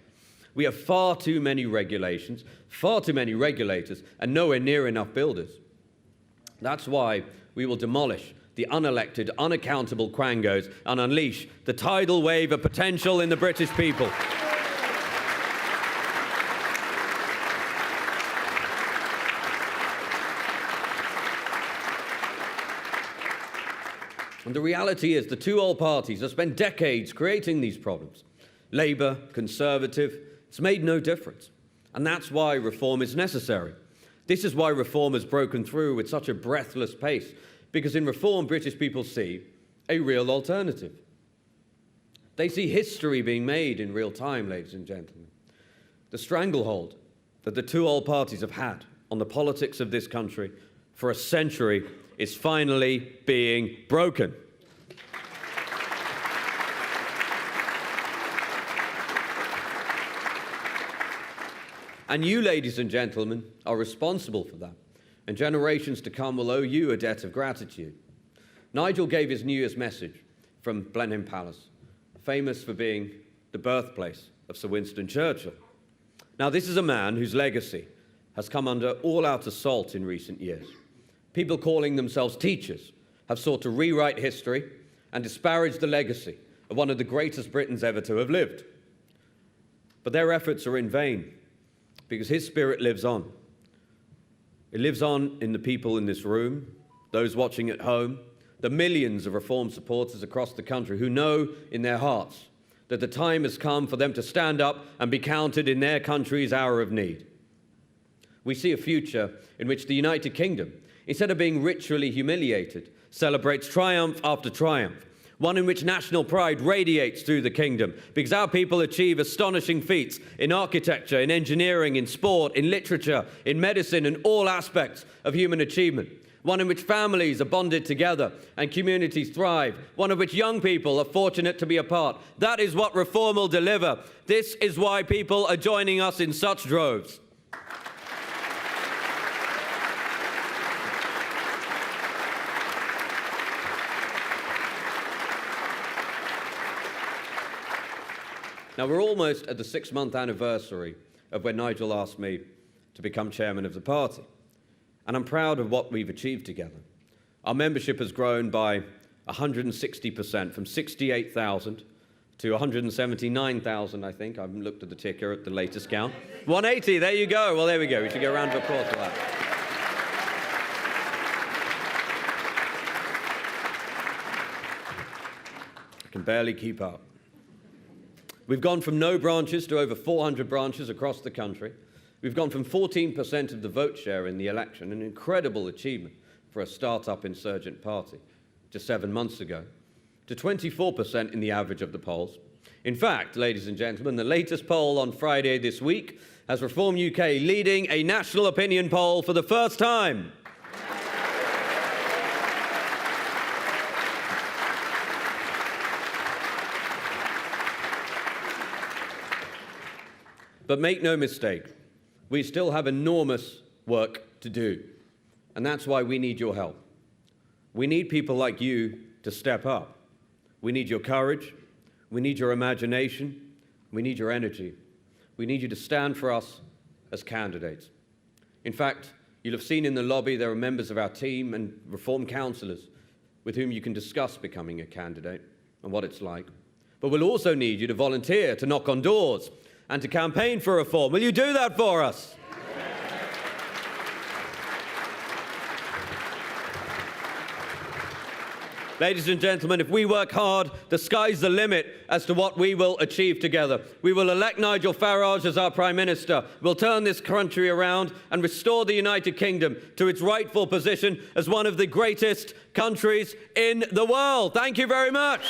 We have far too many regulations, far too many regulators, and nowhere near enough builders. That's why we will demolish the unelected, unaccountable quangos and unleash the tidal wave of potential in the British people. And the reality is the two old parties have spent decades creating these problems. Labour, Conservative, it's made no difference. And that's why reform is necessary. This is why reform has broken through with such a breathless pace, because in reform, British people see a real alternative. They see history being made in real time, ladies and gentlemen. The stranglehold that the two old parties have had on the politics of this country for a century is finally being broken. And you, ladies and gentlemen, are responsible for that. And generations to come will owe you a debt of gratitude. Nigel gave his New Year's message from Blenheim Palace, famous for being the birthplace of Sir Winston Churchill. Now, this is a man whose legacy has come under all-out assault in recent years. People calling themselves teachers have sought to rewrite history and disparage the legacy of one of the greatest Britons ever to have lived. But their efforts are in vain, because his spirit lives on. It lives on in the people in this room, those watching at home, the millions of reform supporters across the country who know in their hearts that the time has come for them to stand up and be counted in their country's hour of need. We see a future in which the United Kingdom, instead of being ritually humiliated, celebrates triumph after triumph, one in which national pride radiates through the kingdom because our people achieve astonishing feats in architecture, in engineering, in sport, in literature, in medicine, and all aspects of human achievement. One in which families are bonded together and communities thrive. One of which young people are fortunate to be a part. That is what reform will deliver. This is why people are joining us in such droves. Now, we're almost at the 6-month anniversary of when Nigel asked me to become chairman of the party. And I'm proud of what we've achieved together. Our membership has grown by 160%, from 68,000 to 179,000, I think. I haven't looked at the ticker at the latest count. 180, there you go. Well, there we go. We should get a round of applause for that. I can barely keep up. We've gone from no branches to over 400 branches across the country. We've gone from 14% of the vote share in the election, an incredible achievement for a start-up insurgent party just 7 months ago, to 24% in the average of the polls. In fact, ladies and gentlemen, the latest poll on Friday this week has Reform UK leading a national opinion poll for the first time. But make no mistake, we still have enormous work to do. And that's why we need your help. We need people like you to step up. We need your courage. We need your imagination. We need your energy. We need you to stand for us as candidates. In fact, you'll have seen in the lobby there are members of our team and Reform councillors with whom you can discuss becoming a candidate and what it's like. But we'll also need you to volunteer, to knock on doors and to campaign for reform. Will you do that for us? Ladies and gentlemen, if we work hard, the sky's the limit as to what we will achieve together. We will elect Nigel Farage as our Prime Minister. We'll turn this country around and restore the United Kingdom to its rightful position as one of the greatest countries in the world. Thank you very much.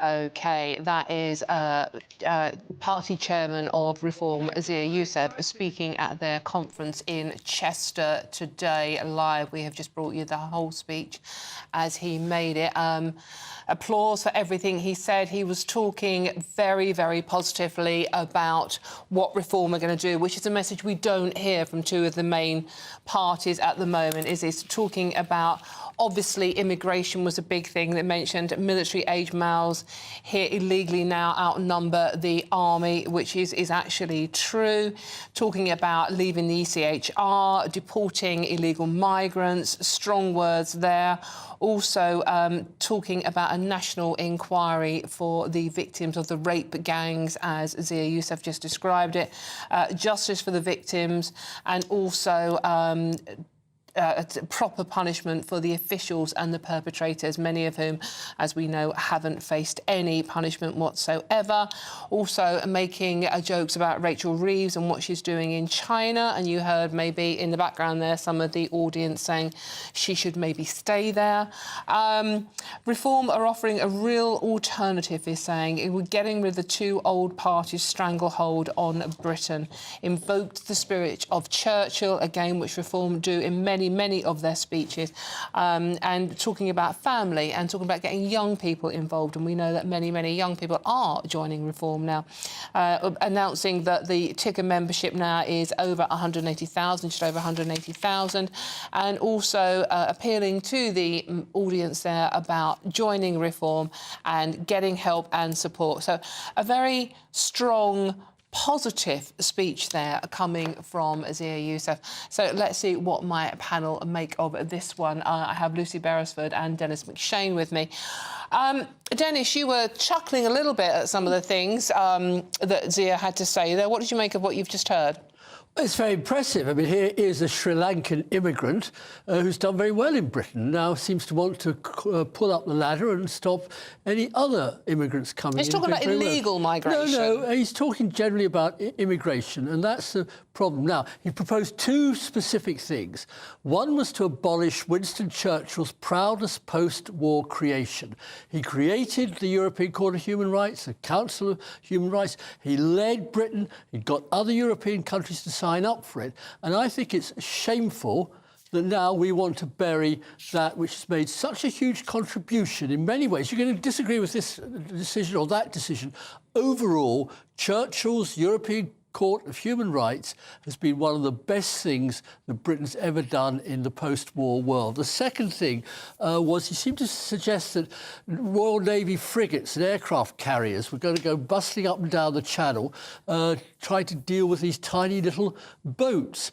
OK, that is party chairman of Reform, Zia Yusuf, speaking at their conference in Chester today live. We have just brought you the whole speech as he made it. Applause for everything he said. He was talking very, very positively about what Reform are going to do, which is a message we don't hear from two of the main parties at the moment, is talking about, obviously, immigration was a big thing. They mentioned military-age males here illegally now outnumber the army, which is actually true. Talking about leaving the ECHR, deporting illegal migrants, strong words there. Also talking about a national inquiry for the victims of the rape gangs, as Zia Yusuf just described it, justice for the victims, and also proper punishment for the officials and the perpetrators, many of whom, as we know, haven't faced any punishment whatsoever. Also making jokes about Rachel Reeves and what she's doing in China, and you heard maybe in the background there some of the audience saying she should maybe stay there. Reform are offering a real alternative, he's saying. We're getting rid of the two old parties' stranglehold on Britain. Invoked the spirit of Churchill, again, which Reform do in many of their speeches, and talking about family and talking about getting young people involved. And we know that many young people are joining Reform now, announcing that the ticker membership now is over 180,000, just over 180,000, and also appealing to the audience there about joining Reform and getting help and support. So a very strong, positive speech there coming from Zia Yusuf. So let's see what my panel make of this one. I have Lucy Beresford and Dennis McShane with me. Dennis, you were chuckling a little bit at some of the things that Zia had to say there. What did you make of what you've just heard? It's very impressive. I mean, here is a Sri Lankan immigrant who's done very well in Britain, now seems to want to pull up the ladder and stop any other immigrants coming in. He's talking about illegal migration. No, he's talking generally about immigration, and that's the problem. Now, he proposed two specific things. One was to abolish Winston Churchill's proudest post-war creation. He created the European Court of Human Rights, the Council of Human Rights. He led Britain. He got other European countries to sign up for it. And I think it's shameful that now we want to bury that which has made such a huge contribution in many ways. You're going to disagree with this decision or that decision. Overall, Churchill's European Court of Human Rights has been one of the best things that Britain's ever done in the post-war world. The second thing was he seemed to suggest that Royal Navy frigates and aircraft carriers were going to go bustling up and down the Channel, trying to deal with these tiny little boats.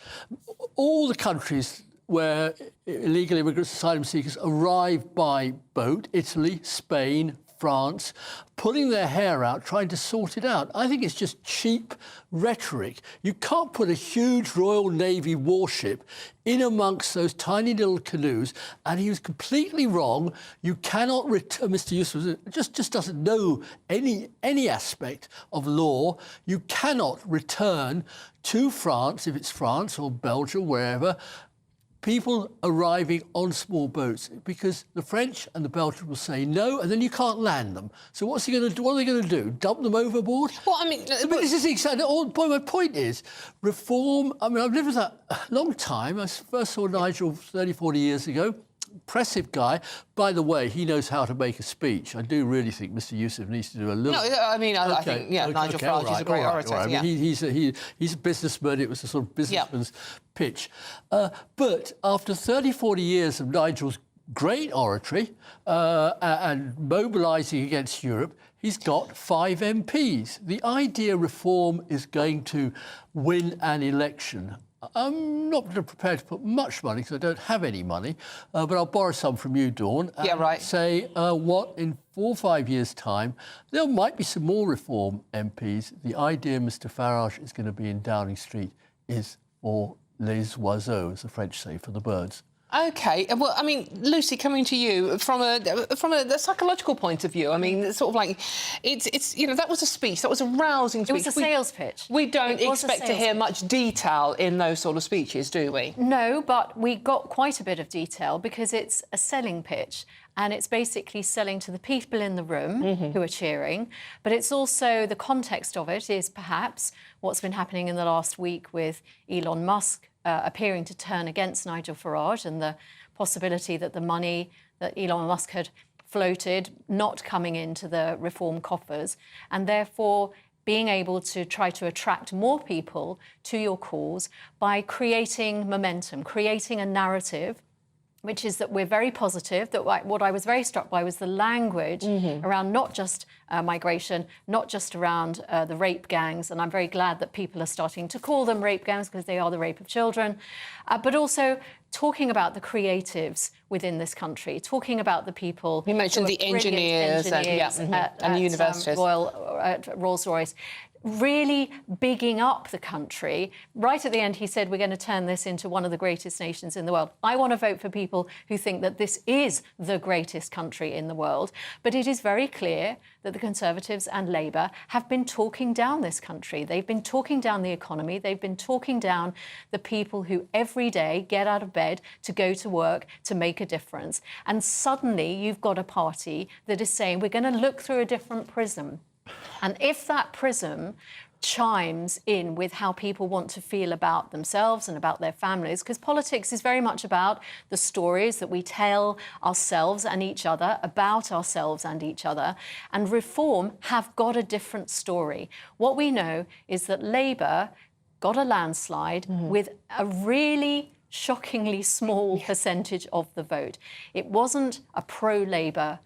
All the countries where illegal immigrants, asylum seekers, arrive by boat, Italy, Spain, France, pulling their hair out, trying to sort it out. I think it's just cheap rhetoric. You can't put a huge Royal Navy warship in amongst those tiny little canoes, and he was completely wrong. You cannot Mr. Yusuf just doesn't know any aspect of law. You cannot return to France, if it's France or Belgium, wherever, people arriving on small boats, because the French and the Belgians will say no, and then you can't land them. So what's he going to do? What are they going to do? Dump them overboard? Well, I mean, this is exactly. My point is reform. I mean, I've lived with that a long time. I first saw Nigel 30, 40 years ago. Impressive guy. By the way, he knows how to make a speech. I do really think Mr. Yusuf needs to do a little... No, I mean, I think, Nigel Farage is a great orator. I mean, he's a businessman. It was a sort of businessman's pitch. But after 30, 40 years of Nigel's great oratory and mobilising against Europe, he's got 5 MPs. The idea reform is going to win an election. I'm not prepared to put much money because I don't have any money, but I'll borrow some from you, Dawn. And say what in 4 or 5 years' time there might be some more reform MPs. The idea, Mr. Farage, is going to be in Downing Street is for les oiseaux, as the French say, for the birds. OK. Well, I mean, Lucy, coming to you from a psychological point of view, I mean, sort of like, it's you know, that was a speech, that was a rousing speech. It was a sales pitch. We don't expect to hear much detail in those sort of speeches, do we? No, but we got quite a bit of detail because it's a selling pitch. And it's basically selling to the people in the room who are cheering. But it's also, the context of it is perhaps what's been happening in the last week with Elon Musk appearing to turn against Nigel Farage and the possibility that the money that Elon Musk had floated not coming into the reform coffers, and therefore being able to try to attract more people to your cause by creating momentum, creating a narrative, which is that we're very positive, that what I was very struck by was the language around not just migration, not just around the rape gangs, and I'm very glad that people are starting to call them rape gangs because they are the rape of children, but also talking about the creatives within this country, talking about the people... You mentioned the engineers and the universities. Rolls-Royce. Really bigging up the country. Right at the end, he said, we're going to turn this into one of the greatest nations in the world. I want to vote for people who think that this is the greatest country in the world. But it is very clear that the Conservatives and Labour have been talking down this country. They've been talking down the economy. They've been talking down the people who every day get out of bed to go to work to make a difference. And suddenly you've got a party that is saying, we're going to look through a different prism. And if that prism chimes in with how people want to feel about themselves and about their families, because politics is very much about the stories that we tell ourselves and each other, about ourselves and each other, and reform have got a different story. What we know is that Labour got a landslide with a really shockingly small percentage of the vote. It wasn't a pro-Labour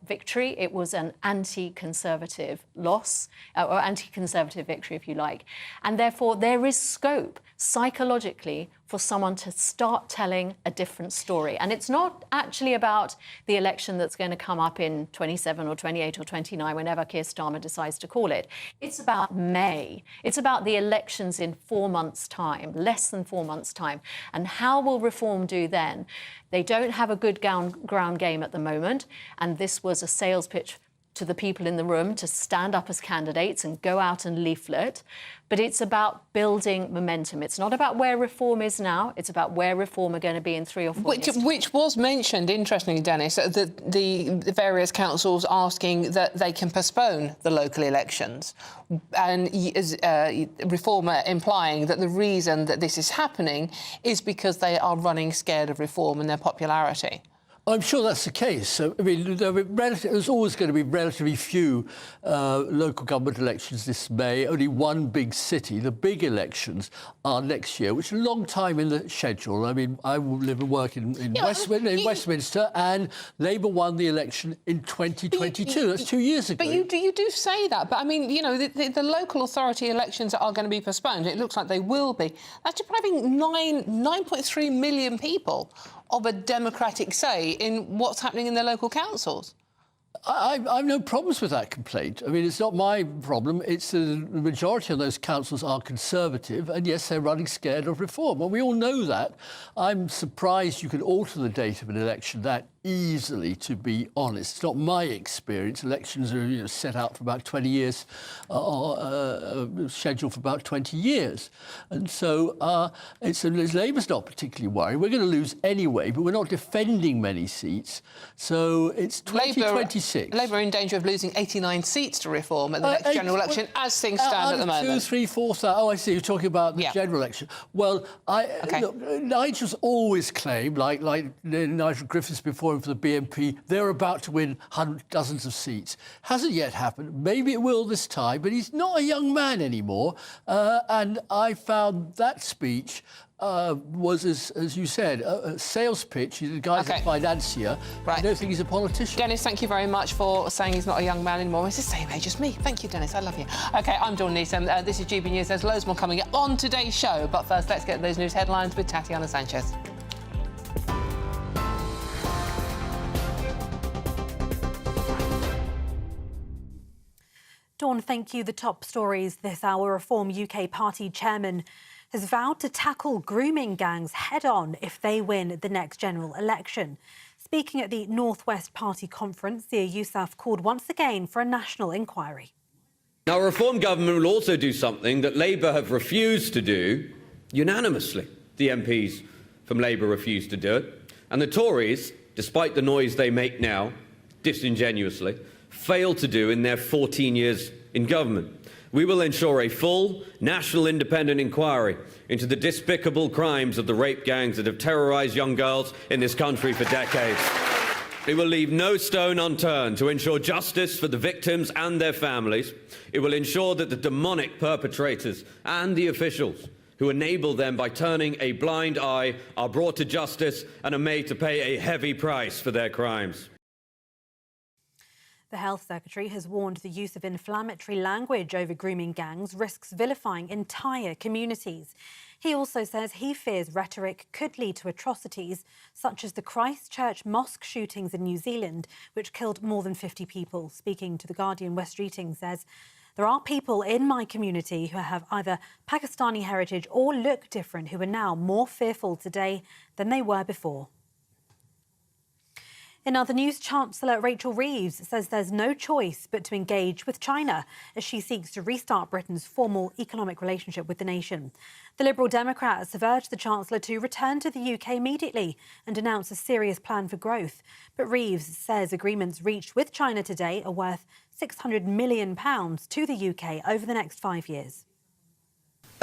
victory, it was an anti-Conservative loss, or anti-Conservative victory, if you like. And therefore, there is scope psychologically for someone to start telling a different story. And it's not actually about the election that's going to come up in 27 or 28 or 29, whenever Keir Starmer decides to call it. It's about May. It's about the elections in 4 months' time, less than 4 months' time. And how will reform do then? They don't have a good ground game at the moment, and this was a sales pitch to the people in the room to stand up as candidates and go out and leaflet. But it's about building momentum. It's not about where reform is now. It's about where reform are going to be in 3 or 4 years. Which was mentioned, interestingly, Dennis, the various councils asking that they can postpone the local elections. And Reformer implying that the reason that this is happening is because they are running scared of reform and their popularity. I'm sure that's the case. I mean, there's always going to be relatively few local government elections this May. Only one big city. The big elections are next year, which is a long time in the schedule. I mean, I live and work in Westminster, and Labour won the election in 2022. That's 2 years ago. But you do say that. But, I mean, you know, the local authority elections are going to be postponed. It looks like they will be. That's depriving 9.3 million people of a democratic say in what's happening in their local councils. I've no problems with that complaint. I mean, it's not my problem. It's the majority of those councils are Conservative, and yes, they're running scared of reform. Well, we all know that. I'm surprised you can alter the date of an election that easily, to be honest. It's not my experience. Elections are set out for about 20 years, scheduled for about 20 years. And so Labour's not particularly worried. We're going to lose anyway, but we're not defending many seats. So it's 2026. Labour are in danger of losing 89 seats to reform at the next general election, as things stand at the moment. 2, 3, 4. Oh, I see. You're talking about the general election. Well, look, Nigel's always claimed, like Nigel Griffiths before him for the BNP, they're about to win dozens of seats. Hasn't yet happened. Maybe it will this time, but he's not a young man anymore. And I found that speech was, as you said, a sales pitch. The guy's a financier. Right. I don't think he's a politician. Dennis, thank you very much for saying he's not a young man anymore. He's the same age as me. Thank you, Dennis. I love you. OK, I'm Dawn Neeson. This is GB News. There's loads more coming up on today's show. But first, let's get those news headlines with Tatiana Sanchez. Dawn, thank you. The top stories this hour. Reform UK party chairman has vowed to tackle grooming gangs head-on if they win the next general election. Speaking at the North West Party conference, Zia Yusuf called once again for a national inquiry. Now, a Reform government will also do something that Labour have refused to do unanimously. The MPs from Labour refused to do it. And the Tories, despite the noise they make now, disingenuously, failed to do in their 14 years in government. We will ensure a full, national independent inquiry into the despicable crimes of the rape gangs that have terrorised young girls in this country for decades. It will leave no stone unturned to ensure justice for the victims and their families. It will ensure that the demonic perpetrators and the officials who enable them by turning a blind eye are brought to justice and are made to pay a heavy price for their crimes. The Health Secretary has warned the use of inflammatory language over grooming gangs risks vilifying entire communities. He also says he fears rhetoric could lead to atrocities such as the Christchurch mosque shootings in New Zealand, which killed more than 50 people. Speaking to The Guardian, West Streeting says, "There are people in my community who have either Pakistani heritage or look different who are now more fearful today than they were before." In other news, Chancellor Rachel Reeves says there's no choice but to engage with China as she seeks to restart Britain's formal economic relationship with the nation. The Liberal Democrats have urged the Chancellor to return to the UK immediately and announce a serious plan for growth. But Reeves says agreements reached with China today are worth £600 million to the UK over the next 5 years.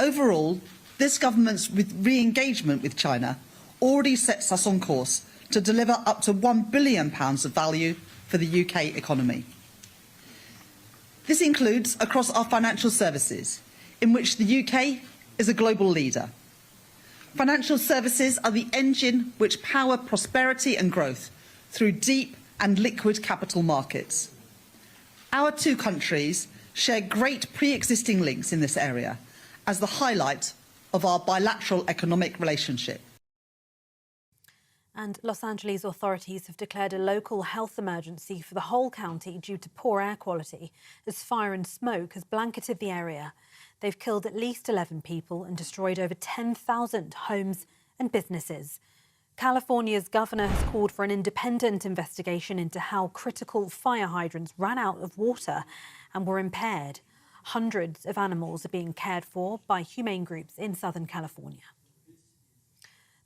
Overall, this government's re-engagement with China already sets us on course to deliver up to £1 billion of value for the UK economy. This includes across our financial services, in which the UK is a global leader. Financial services are the engine which power prosperity and growth through deep and liquid capital markets. Our two countries share great pre-existing links in this area as the highlight of our bilateral economic relationship. And Los Angeles authorities have declared a local health emergency for the whole county due to poor air quality as fire and smoke has blanketed the area. They've killed at least 11 people and destroyed over 10,000 homes and businesses. California's governor has called for an independent investigation into how critical fire hydrants ran out of water and were impaired. Hundreds of animals are being cared for by humane groups in Southern California.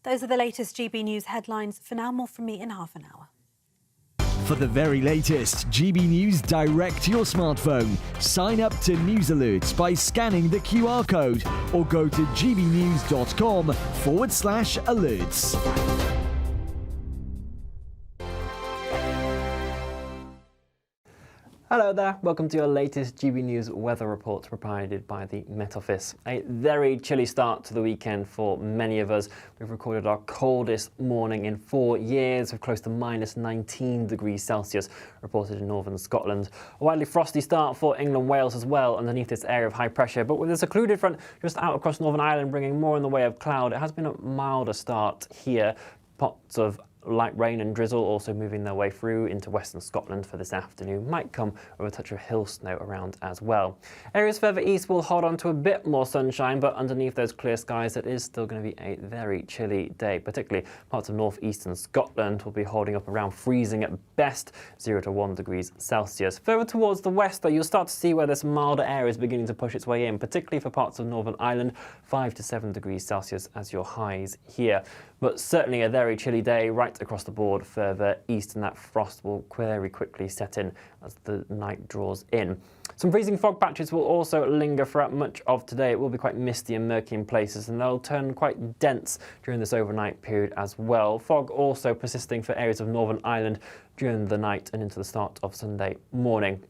Those are the latest GB News headlines. For now, more from me in half an hour. For the very latest GB News direct to your smartphone, sign up to News Alerts by scanning the QR code or go to gbnews.com/alerts. Hello there, welcome to your latest GB News weather report provided by the Met Office. A very chilly start to the weekend for many of us. We've recorded our coldest morning in 4 years with close to minus 19 degrees Celsius reported in northern Scotland. A widely frosty start for England, Wales as well underneath this area of high pressure, but with a secluded front just out across Northern Ireland bringing more in the way of cloud, it has been a milder start here. Pots of light rain and drizzle also moving their way through into western Scotland for this afternoon. Might come with a touch of hill snow around as well. Areas further east will hold on to a bit more sunshine, but underneath those clear skies it is still going to be a very chilly day. Particularly parts of northeastern Scotland will be holding up around freezing at best, 0 to 1 degrees Celsius. Further towards the west though, you'll start to see where this milder air is beginning to push its way in, particularly for parts of Northern Ireland, 5 to 7 degrees Celsius as your highs here. But certainly a very chilly day right across the board further east, and that frost will very quickly set in as the night draws in. Some freezing fog patches will also linger throughout much of today. It will be quite misty and murky in places, and they'll turn quite dense during this overnight period as well. Fog also persisting for areas of Northern Ireland during the night and into the start of Sunday morning.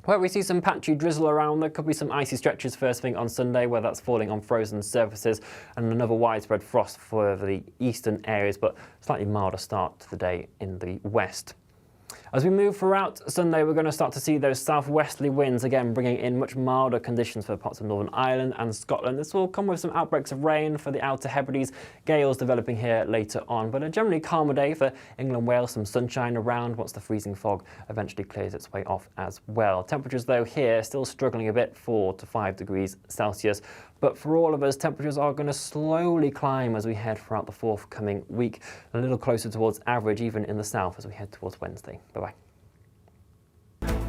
Where we see some patchy drizzle around, there could be some icy stretches first thing on Sunday, where that's falling on frozen surfaces, and another widespread frost for the eastern areas, but slightly milder start to the day in the west. As we move throughout Sunday, we're going to start to see those southwesterly winds again bringing in much milder conditions for parts of Northern Ireland and Scotland. This will come with some outbreaks of rain for the Outer Hebrides, gales developing here later on, but a generally calmer day for England, Wales, some sunshine around once the freezing fog eventually clears its way off as well. Temperatures though here still struggling a bit, 4 to 5 degrees Celsius. But for all of us, temperatures are going to slowly climb as we head throughout the forthcoming week, a little closer towards average even in the south as we head towards Wednesday. Bye-bye.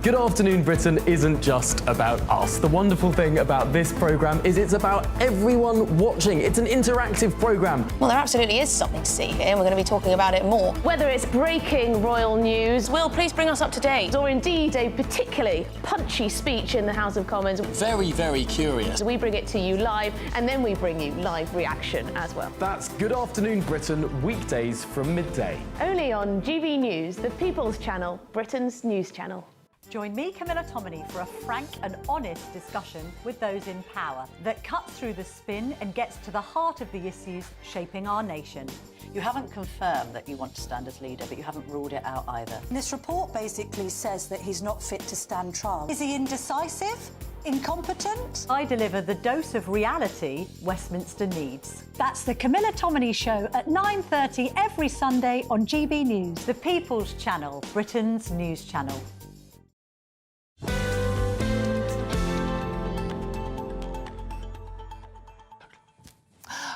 Good Afternoon Britain isn't just about us. The wonderful thing about this programme is it's about everyone watching. It's an interactive programme. Well, there absolutely is something to see here, and we're going to be talking about it more. Whether it's breaking royal news, Will, please bring us up to date, or indeed a particularly punchy speech in the House of Commons. Very, very curious. We bring it to you live, and then we bring you live reaction as well. That's Good Afternoon Britain, weekdays from midday. Only on GB News, the People's Channel, Britain's news channel. Join me, Camilla Tominey, for a frank and honest discussion with those in power that cuts through the spin and gets to the heart of the issues shaping our nation. You haven't confirmed that you want to stand as leader, but you haven't ruled it out either. This report basically says that he's not fit to stand trial. Is he indecisive? Incompetent? I deliver the dose of reality Westminster needs. That's the Camilla Tominey Show at 9:30 every Sunday on GB News, the People's Channel, Britain's news channel.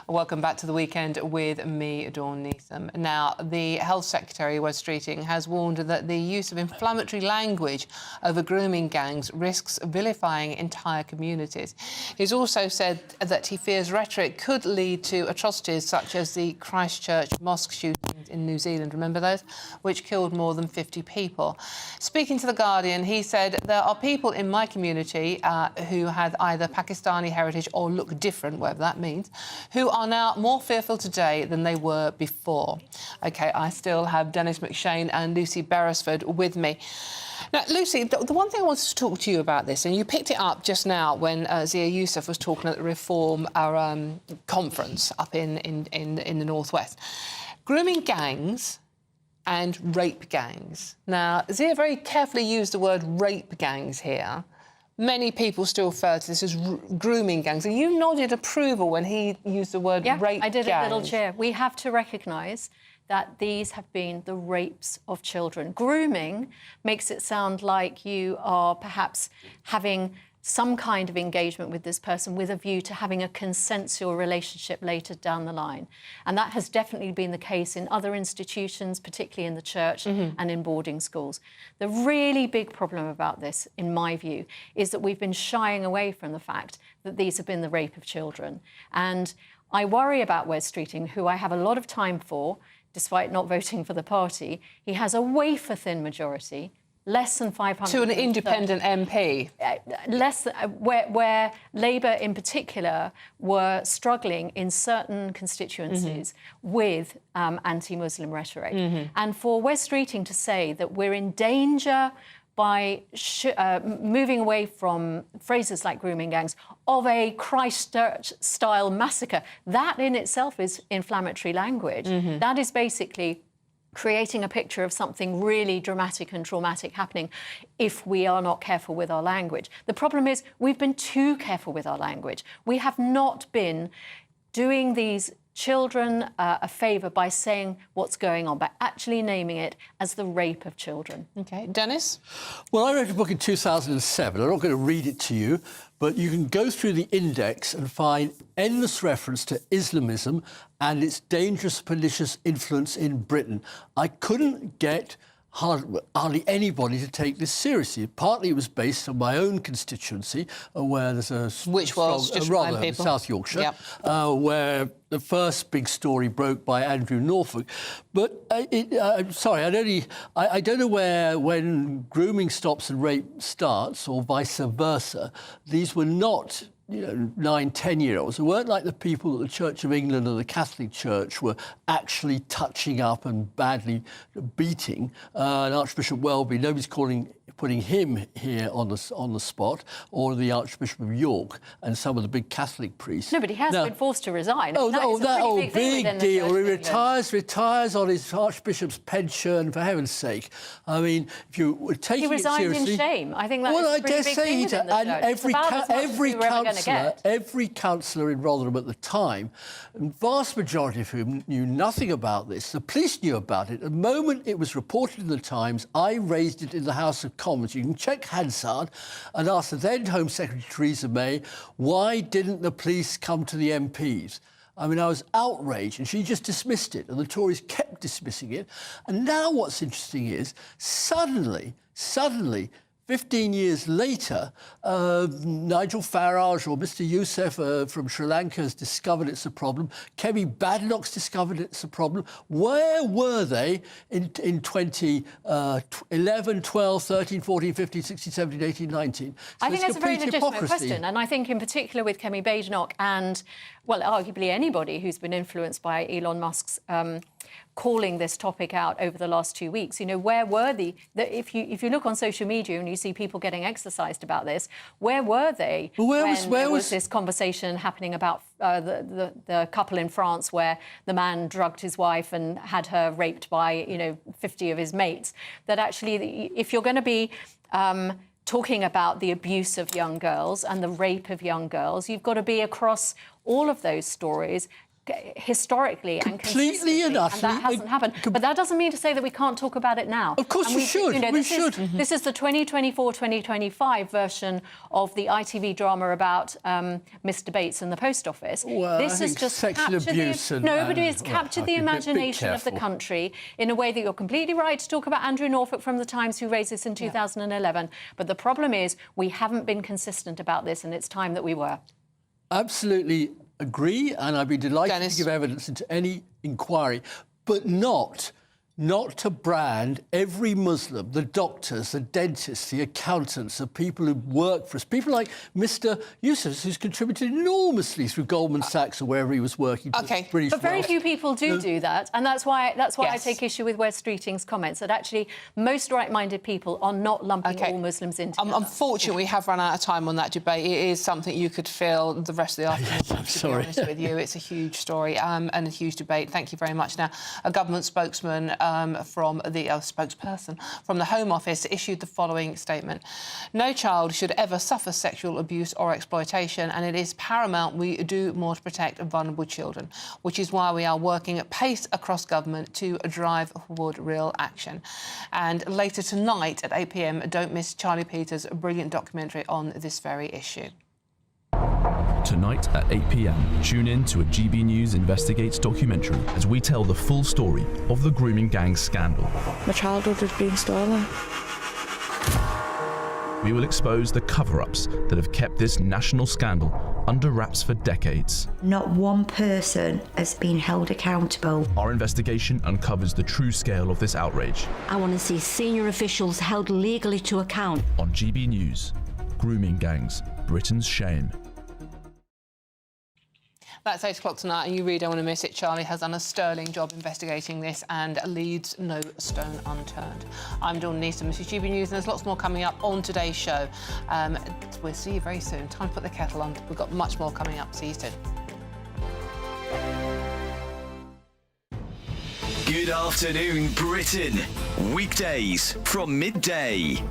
Welcome back to the weekend with me, Dawn Neeson. Now, the Health Secretary, Wes Streeting, has warned that the use of inflammatory language over grooming gangs risks vilifying entire communities. He's also said that he fears rhetoric could lead to atrocities such as the Christchurch mosque shootings in New Zealand, remember those, which killed more than 50 people. Speaking to The Guardian, he said, there are people in my community who had either Pakistani heritage or look different, whatever that means, who are now more fearful today than they were before. OK, I still have Dennis McShane and Lucy Beresford with me. Now, Lucy, the one thing I wanted to talk to you about this, and you picked it up just now when Zia Yusuf was talking at the Reform conference up in the northwest. Grooming gangs and rape gangs. Now, Zia very carefully used the word rape gangs here. Many people still refer to this as grooming gangs. And you nodded approval when he used the word rape gangs. I did a little cheer. We have to recognise that these have been the rapes of children. Grooming makes it sound like you are perhaps having some kind of engagement with this person with a view to having a consensual relationship later down the line. And that has definitely been the case in other institutions, particularly in the church and in boarding schools. The really big problem about this, in my view, is that we've been shying away from the fact that these have been the rape of children. And I worry about Wes Streeting, who I have a lot of time for, despite not voting for the party. He has a wafer-thin majority, less than 500. To an independent MP. Where Labour in particular were struggling in certain constituencies with anti-Muslim rhetoric. And for Wes Streeting to say that we're in danger by moving away from phrases like grooming gangs, of a Christchurch-style massacre, that in itself is inflammatory language. That is basically creating a picture of something really dramatic and traumatic happening if we are not careful with our language. The problem is we've been too careful with our language. We have not been doing these children a favour by saying what's going on, by actually naming it as the rape of children. OK. Dennis? Well, I wrote a book in 2007. I'm not going to read it to you, but you can go through the index and find endless reference to Islamism and its dangerous, pernicious influence in Britain. I couldn't get hardly anybody to take this seriously. Partly it was based on my own constituency, where there's a South Yorkshire, where the first big story broke by Andrew Norfolk. But I'm sorry, I don't know when grooming stops and rape starts, or vice versa. These were not 9, 10-year-olds. It weren't like the people at the Church of England and the Catholic Church were actually touching up and badly beating. And Archbishop Welby, nobody's putting him here on the spot, or the Archbishop of York and some of the big Catholic priests. No, but he has been forced to resign. Big deal. He retires on his Archbishop's pension, for heaven's sake. I mean, if you were taking it seriously... He resigned in shame. I think that's a pretty big thing within the church. Every councillor in Rotherham at the time, the vast majority of whom knew nothing about this. The police knew about it. The moment it was reported in the Times, I raised it in the House of Commons. You can check Hansard and ask the then Home Secretary Theresa May, why didn't the police come to the MPs? I mean, I was outraged, and she just dismissed it, and the Tories kept dismissing it. And now what's interesting is, suddenly, 15 years later, Nigel Farage or Mr Yusuf from Sri Lanka has discovered it's a problem. Kemi Badenoch's discovered it's a problem. Where were they in 2011, 12, 13, 14, 15, 16, 17, 18, 19? I think that's a very legitimate question. And I think in particular with Kemi Badenoch and, well, arguably anybody who's been influenced by Elon Musk's calling this topic out over the last 2 weeks. Where were if you look on social media and you see people getting exercised about this, where were they when there was this conversation happening about the couple in France where the man drugged his wife and had her raped by 50 of his mates? That actually, if you're going to be talking about the abuse of young girls and the rape of young girls, you've got to be across all of those stories historically and consistently, and that hasn't happened. But that doesn't mean to say that we can't talk about it now. Of course we should. This is the 2024-2025 version of the ITV drama about Mr Bates and the Post Office. Well, this has just captured the imagination of the country in a way that you're completely right to talk about Andrew Norfolk from the Times, who raised this in 2011. But the problem is we haven't been consistent about this, and it's time that we were. Absolutely agree, and I'd be delighted to give evidence into any inquiry, but not to brand every Muslim, the doctors, the dentists, the accountants, the people who work for us, people like Mr Yusuf, who's contributed enormously through Goldman Sachs or wherever he was working. British but very few people do that, and that's why I take issue with Wes Streeting's comments, that actually most right-minded people are not lumping all Muslims in together. Unfortunately, we have run out of time on that debate. It is something you could fill the rest of the afternoon. I'm sorry. Be honest with you, it's a huge story and a huge debate. Thank you very much. Now, a government spokesman from the spokesperson from the Home Office issued the following statement. No child should ever suffer sexual abuse or exploitation, and it is paramount we do more to protect vulnerable children, which is why we are working at pace across government to drive forward real action. And later tonight at 8 p.m, don't miss Charlie Peters' brilliant documentary on this very issue. Tonight at 8 p.m, tune in to a GB News Investigates documentary as we tell the full story of the grooming gang scandal. My childhood has been stolen. We will expose the cover-ups that have kept this national scandal under wraps for decades. Not one person has been held accountable. Our investigation uncovers the true scale of this outrage. I want to see senior officials held legally to account. On GB News, Grooming Gangs, Britain's Shame. That's 8 o'clock tonight, and you really don't want to miss it. Charlie has done a sterling job investigating this and leaves no stone unturned. I'm Dawn Neeson, this is GB News, and there's lots more coming up on today's show. We'll see you very soon. Time to put the kettle on. We've got much more coming up. See you soon. Good afternoon, Britain. Weekdays from midday.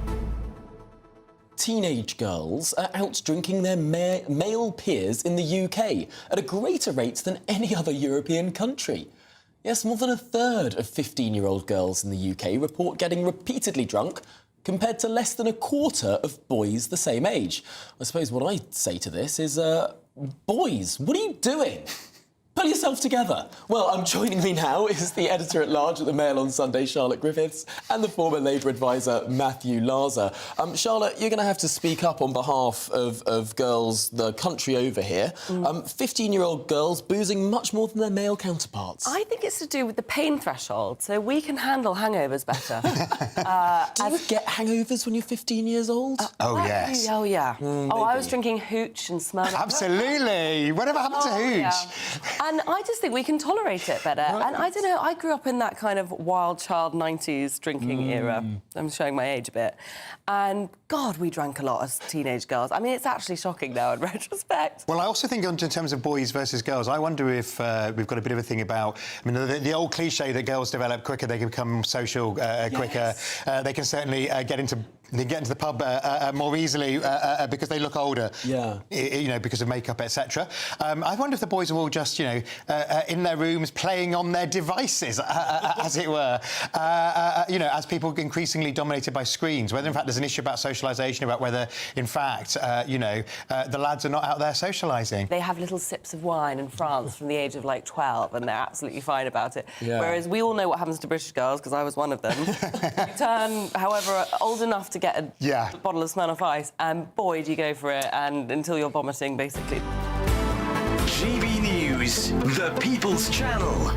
Teenage girls are out drinking their male peers in the UK at a greater rate than any other European country. Yes, more than a third of 15-year-old girls in the UK report getting repeatedly drunk, compared to less than a quarter of boys the same age. I suppose what I'd say to this is, boys, what are you doing? Pull yourself together. Well, joining me now is the editor-at-large at the Mail on Sunday, Charlotte Griffiths, and the former Labour advisor, Matthew Larzer. Charlotte, you're going to have to speak up on behalf of girls the country over here. 15-year-old girls boozing much more than their male counterparts. I think it's to do with the pain threshold, so we can handle hangovers better. Do you get hangovers when you're 15 years old? Yes. Oh, yeah. I was drinking hooch and Smirnoff. Absolutely. Whatever happened to hooch? Yeah. And I just think we can tolerate it better. Right. And I don't know, I grew up in that kind of wild child 90s drinking era. I'm showing my age a bit. And, God, we drank a lot as teenage girls. I mean, it's actually shocking now in retrospect. Well, I also think in terms of boys versus girls, I wonder if we've got a bit of a thing about... I mean, the old cliché that girls develop quicker, they can become social quicker. They can certainly get into the pub more easily because they look older. Yeah. You know, because of makeup, etc. I wonder if the boys are all just, you know, in their rooms playing on their devices, as it were. You know, as people increasingly dominated by screens, whether in fact there's an issue about socialisation, about whether in fact, you know, the lads are not out there socialising. They have little sips of wine in France from the age of like 12 and they're absolutely fine about it. Yeah. Whereas we all know what happens to British girls, because I was one of them. You turn, however, old enough to get a bottle of Smirnoff Ice, and boy, do you go for it, and until you're vomiting, basically. GB News, the People's Channel.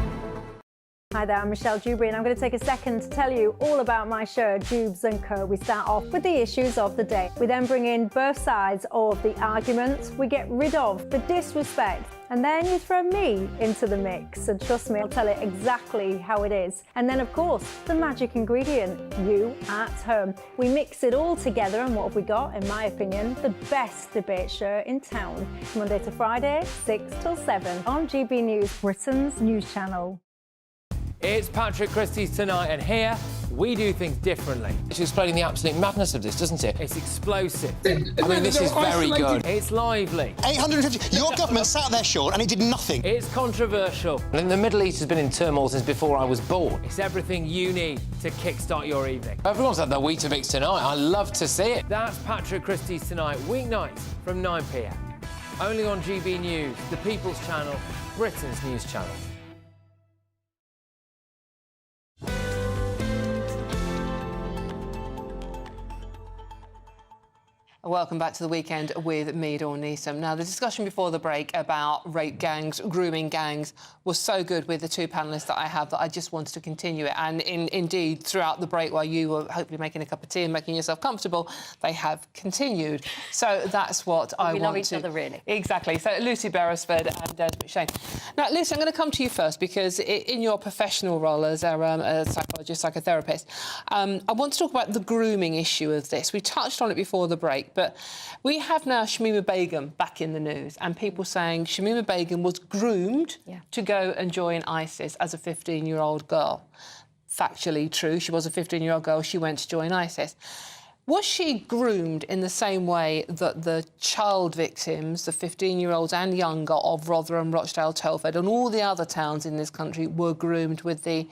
Hi there, I'm Michelle Dewberry, and I'm going to take a second to tell you all about my show, Dubes & Co. We start off with the issues of the day. We then bring in both sides of the arguments. We get rid of the disrespect. And then you throw me into the mix. And trust me, I'll tell it exactly how it is. And then, of course, the magic ingredient, you at home. We mix it all together, and what have we got? In my opinion, the best debate show in town. Monday to Friday, 6 till 7 on GB News, Britain's news channel. It's Patrick Christie's Tonight, and here we do things differently. It's explaining the absolute madness of this, doesn't it? It's explosive. I mean, this is very good. It's lively. 850... Your government sat there, Sean, and it did nothing. It's controversial. And the Middle East has been in turmoil since before I was born. It's everything you need to kickstart your evening. Everyone's had their Weetabix tonight. I love to see it. That's Patrick Christie's Tonight, weeknights from 9 p.m. Only on GB News, the People's Channel, Britain's news channel. Welcome back to the weekend with me, Dawn Neeson. Now, the discussion before the break about rape gangs, grooming gangs, was so good with the two panellists that I have that I just wanted to continue it. And indeed, throughout the break, while you were hopefully making a cup of tea and making yourself comfortable, they have continued. So that's what I want to... We love each other, really. Exactly. So, Lucy Beresford and Desmond Shane. Now, Lucy, I'm going to come to you first because in your professional role as a psychologist, psychotherapist, I want to talk about the grooming issue of this. We touched on it before the break, but we have now Shamima Begum back in the news, and people saying Shamima Begum was groomed to go and join ISIS as a 15-year-old girl. Factually true, she was a 15-year-old girl, she went to join ISIS. Was she groomed in the same way that the child victims, the 15-year-olds and younger of Rotherham, Rochdale, Telford and all the other towns in this country were groomed with the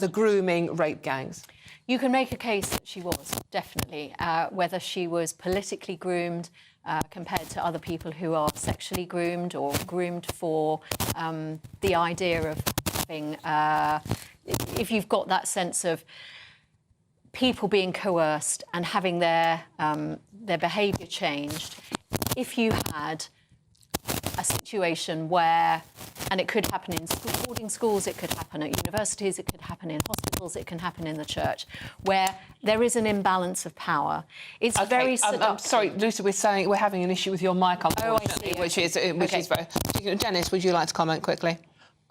grooming rape gangs? You can make a case that she was, definitely. Whether she was politically groomed compared to other people who are sexually groomed or groomed for the idea of having... if you've got that sense of people being coerced and having their behaviour changed, if you had a situation where, and it could happen in boarding schools, it could happen at universities, it could happen in hospitals, it can happen in the church, where there is an imbalance of power. It's very seductive. I'm sorry, Lucy, we're having an issue with your mic, unfortunately, which is very... Dennis, would you like to comment quickly?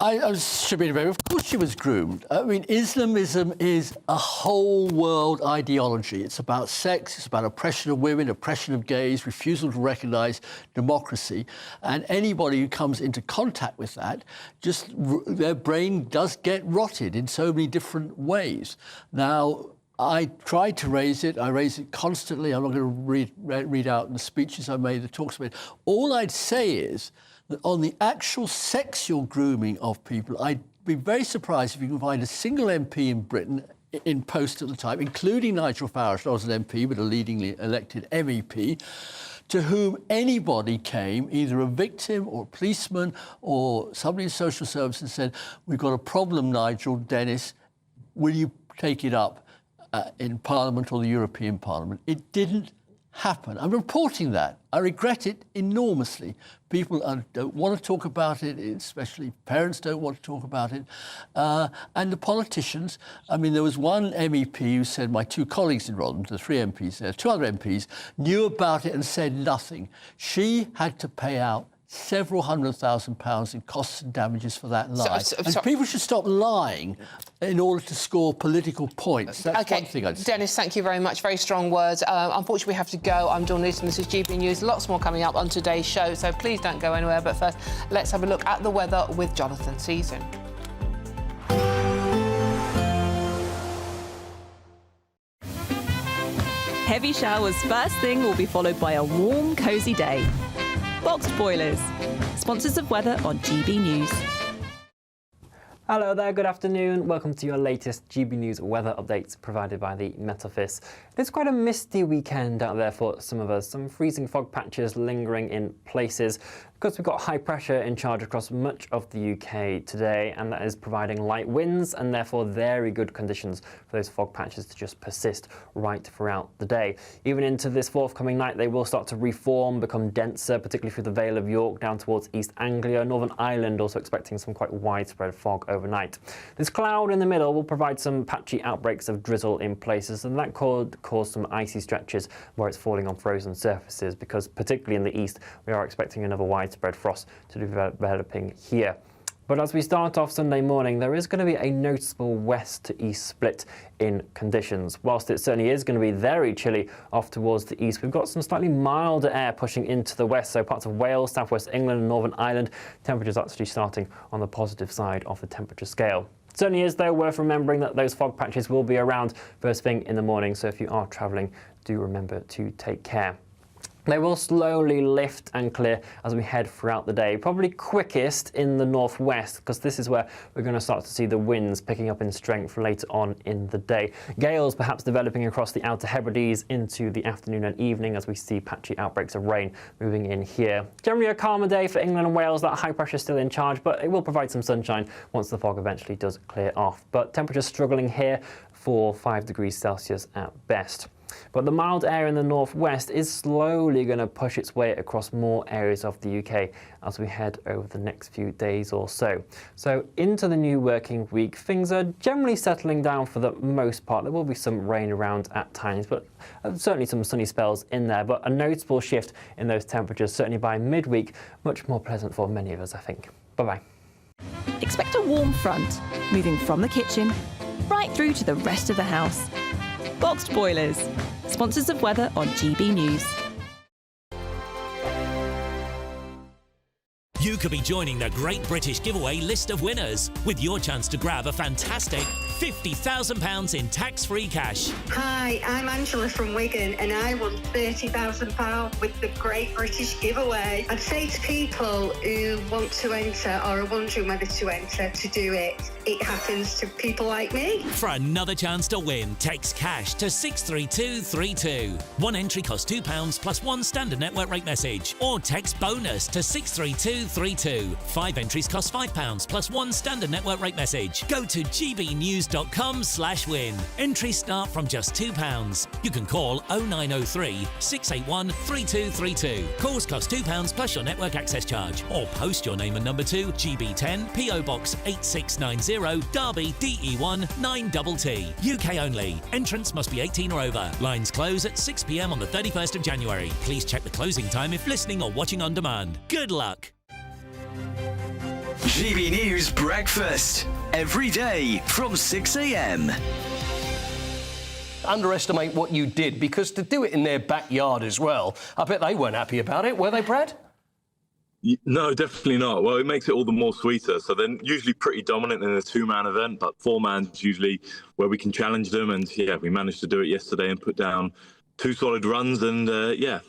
Of course she was groomed. I mean, Islamism is a whole world ideology. It's about sex, it's about oppression of women, oppression of gays, refusal to recognise democracy. And anybody who comes into contact with that, just their brain does get rotted in so many different ways. Now, I tried to raise it. I raise it constantly. I'm not going to read out the speeches I made, the talks I made. All I'd say is that on the actual sexual grooming of people, I'd be very surprised if you can find a single MP in Britain in post at the time, including Nigel Farage, I was an MP, but a leadingly elected MEP, to whom anybody came, either a victim or a policeman or somebody in social services, and said, we've got a problem, Nigel, Dennis, will you take it up in Parliament or the European Parliament? It didn't happen. I'm reporting that. I regret it enormously. People don't want to talk about it, especially parents don't want to talk about it. And the politicians, I mean, there was one MEP who said, my two colleagues in Rotherham, the three MPs there, two other MPs, knew about it and said nothing. She had to pay out several £100,000 in costs and damages for that lie. And people should stop lying in order to score political points. That's one thing I'd say. Dennis, thank you very much. Very strong words. Unfortunately, we have to go. I'm Dawn Newton. This is GB News. Lots more coming up on today's show, so please don't go anywhere. But first, let's have a look at the weather with Jonathan Season. Heavy showers first thing will be followed by a warm, cosy day. Boxed boilers, sponsors of weather on GB News. Hello there, good afternoon. Welcome to your latest GB News weather updates provided by the Met Office. It's quite a misty weekend out there for some of us. Some freezing fog patches lingering in places. Because we've got high pressure in charge across much of the UK today, and that is providing light winds and therefore very good conditions for those fog patches to just persist right throughout the day. Even into this forthcoming night, they will start to reform, become denser, particularly through the Vale of York down towards East Anglia. Northern Ireland also expecting some quite widespread fog overnight. This cloud in the middle will provide some patchy outbreaks of drizzle in places, and that could cause some icy stretches where it's falling on frozen surfaces, because particularly in the east, we are expecting another widespread frost to be developing here. But as we start off Sunday morning, there is going to be a noticeable west to east split in conditions. Whilst it certainly is going to be very chilly off towards the east, we've got some slightly milder air pushing into the west, so parts of Wales, southwest England and Northern Ireland, temperatures actually starting on the positive side of the temperature scale. It certainly is, though, worth remembering that those fog patches will be around first thing in the morning, so if you are travelling, do remember to take care. They will slowly lift and clear as we head throughout the day, probably quickest in the northwest, because this is where we're going to start to see the winds picking up in strength later on in the day. Gales perhaps developing across the Outer Hebrides into the afternoon and evening as we see patchy outbreaks of rain moving in here. Generally a calmer day for England and Wales, that high pressure still in charge, but it will provide some sunshine once the fog eventually does clear off. But temperatures struggling here for 5 degrees Celsius at best. But the mild air in the northwest is slowly going to push its way across more areas of the UK as we head over the next few days or so. So into the new working week, things are generally settling down for the most part. There will be some rain around at times, but certainly some sunny spells in there. But a noticeable shift in those temperatures, certainly by midweek, much more pleasant for many of us, I think. Bye-bye. Expect a warm front, moving from the kitchen right through to the rest of the house. Boxed boilers, sponsors of weather on GB News. You could be joining the Great British Giveaway list of winners with your chance to grab a fantastic £50,000 in tax-free cash. Hi, I'm Angela from Wigan and I won £30,000 with the Great British Giveaway. I'd say to people who want to enter or are wondering whether to enter to do it, it happens to people like me. For another chance to win, text cash to 63232. One entry costs £2 plus one standard network rate message, or text bonus to 63232. 5 entries cost £5 plus one standard network rate message. Go to gbnews.com/win. Entries start from just £2. You can call 0903 681 3232. Calls cost £2 plus your network access charge, or post your name and number to GB10 PO Box 8690 Derby DE1 9TT. UK only. Entrance must be 18 or over. Lines close at 6 p.m. on the 31st of January. Please check the closing time if listening or watching on demand. Good luck. GB News Breakfast. Every day from 6 a.m. Underestimate what you did, because to do it in their backyard as well, I bet they weren't happy about it, were they, Brad? No, definitely not. Well, it makes it all the more sweeter. So they're usually pretty dominant in a two-man event, but four-man's usually where we can challenge them. And yeah, we managed to do it yesterday and put down 2 solid runs. And yeah.